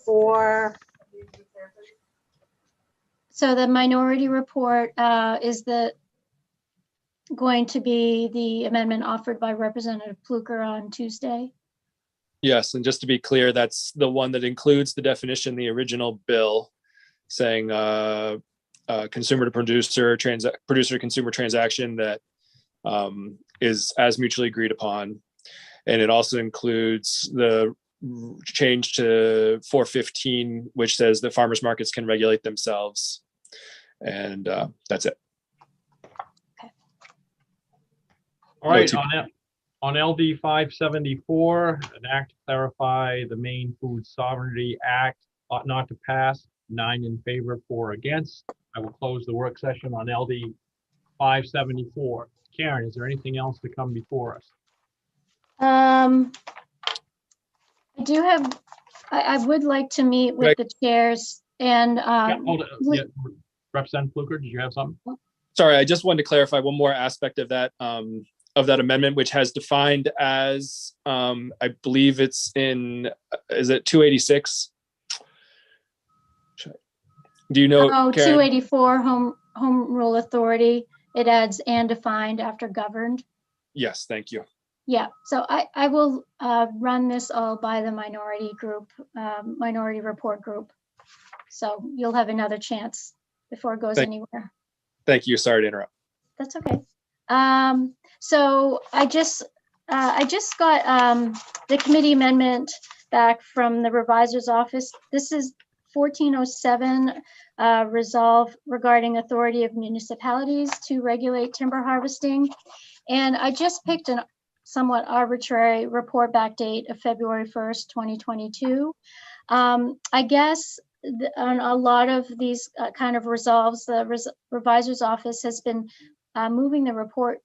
4. So the minority report is going to be the amendment offered by Representative Pluker on Tuesday? Yes, and just to be clear, that's the one that includes the definition, the original bill, saying consumer to producer, producer to consumer transaction that is as mutually agreed upon. And it also includes the change to 415, which says that farmers markets can regulate themselves. And that's it. All right, on LD 574, an act to clarify the Maine Food Sovereignty Act ought not to pass. 9 in favor, 4 against. I will close the work session on LD 574. Karen, is there anything else to come before us? I do have, I would like to meet with the chairs and, Yeah, hold it. Yeah, Representative Fluker, did you have something? Sorry, I just wanted to clarify one more aspect of that amendment, which has defined as, I believe it's in, is it 286? Do you know? Oh, Karen? 284 Home Rule Authority. It adds and defined after governed. Yes, thank you. Yeah, so I will run this all by the minority group, minority report group. So you'll have another chance before it goes anywhere. Thank you. Sorry to interrupt. That's okay. So I just got the committee amendment back from the revisor's office. This is 1407 resolve regarding authority of municipalities to regulate timber harvesting. And I just picked an somewhat arbitrary report back date of February 1st, 2022. I guess on a lot of these kind of resolves, the revisor's office has been moving the report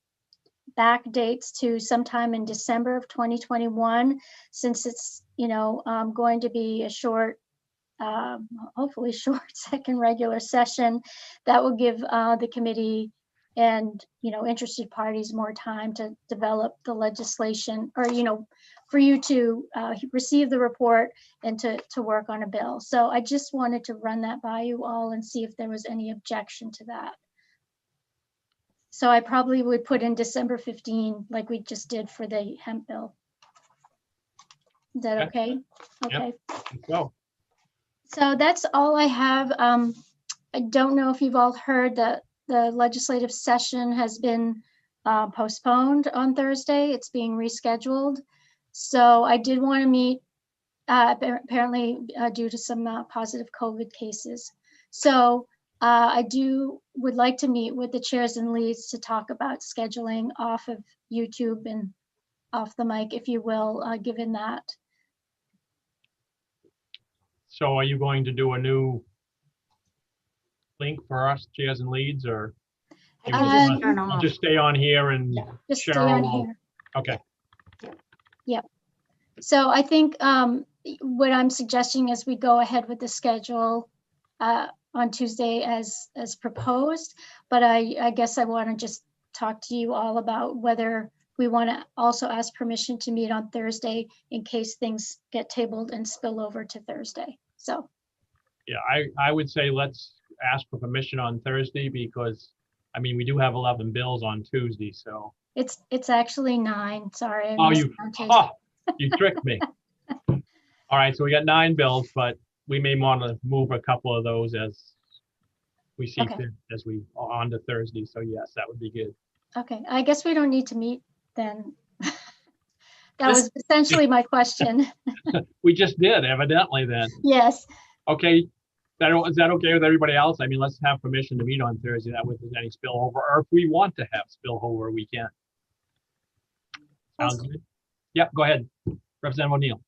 back dates to sometime in December of 2021, since it's, going to be a short, hopefully short second regular session that will give the committee and, interested parties more time to develop the legislation, or, for you to receive the report and to work on a bill. So I just wanted to run that by you all and see if there was any objection to that. So I probably would put in December 15, like we just did for the hemp bill. Is that okay? Okay. Go. So that's all I have. I don't know if you've all heard that the legislative session has been postponed on Thursday. It's being rescheduled. So I did want to meet, apparently due to some positive COVID cases. So I would like to meet with the chairs and leads to talk about scheduling off of YouTube and off the mic, if you will, given that. So are you going to do a new link for us, chairs and leads, or you'll just stay on here and just stay Cheryl on will? here. Okay. Yep. So I think what I'm suggesting is we go ahead with the schedule on Tuesday as proposed, but I guess I want to just talk to you all about whether we want to also ask permission to meet on Thursday in case things get tabled and spill over to Thursday. So Yeah, I would say let's ask for permission on Thursday because, I mean, we do have 11 bills on Tuesday, so. it's actually 9. Sorry, I Oh, miscounted. you tricked me. All right, so we got 9 bills, but we may want to move a couple of those as we see fit as we on to Thursday. So yes, that would be good. Okay, I guess we don't need to meet then. That was essentially my question. We just did, evidently then. Yes. Okay, is that okay with everybody else? I mean, let's have permission to meet on Thursday. That way if there's any spillover, or if we want to have spillover, we can. Sounds good? Yep, go ahead. Representative O'Neill.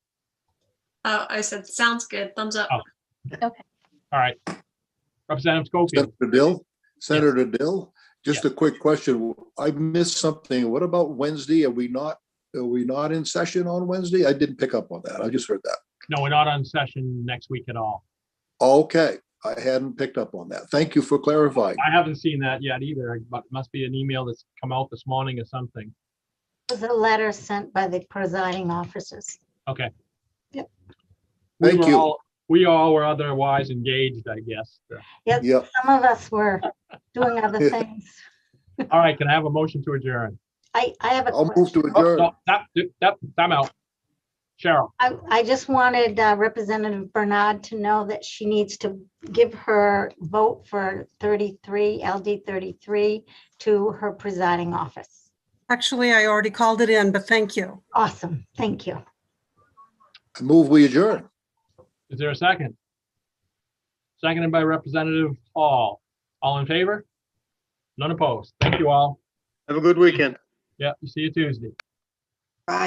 I said, sounds good. Thumbs up. Oh. Okay. All right. Representative Schofield. Senator Dill, just a quick question. I missed something. What about Wednesday? Are we not in session on Wednesday? I didn't pick up on that. I just heard that. No, we're not on session next week at all. Okay, I hadn't picked up on that. Thank you for clarifying. I haven't seen that yet either, but it must be an email that's come out this morning or something. It was a letter sent by the presiding officers. Okay. Yep. Thank you. We all were otherwise engaged, I guess. Yep. Some of us were doing other things. All right, can I have a motion to adjourn? I have a I'll question. move to adjourn. Oh, no, time out. Cheryl. I just wanted Representative Bernard to know that she needs to give her vote for 33, LD 33, to her presiding office. Actually, I already called it in, but thank you. Awesome. Thank you. I move we adjourn. Is there a second? Seconded by Representative Hall. All in favor? None opposed. Thank you all. Have a good weekend. Yeah, see you Tuesday. Bye.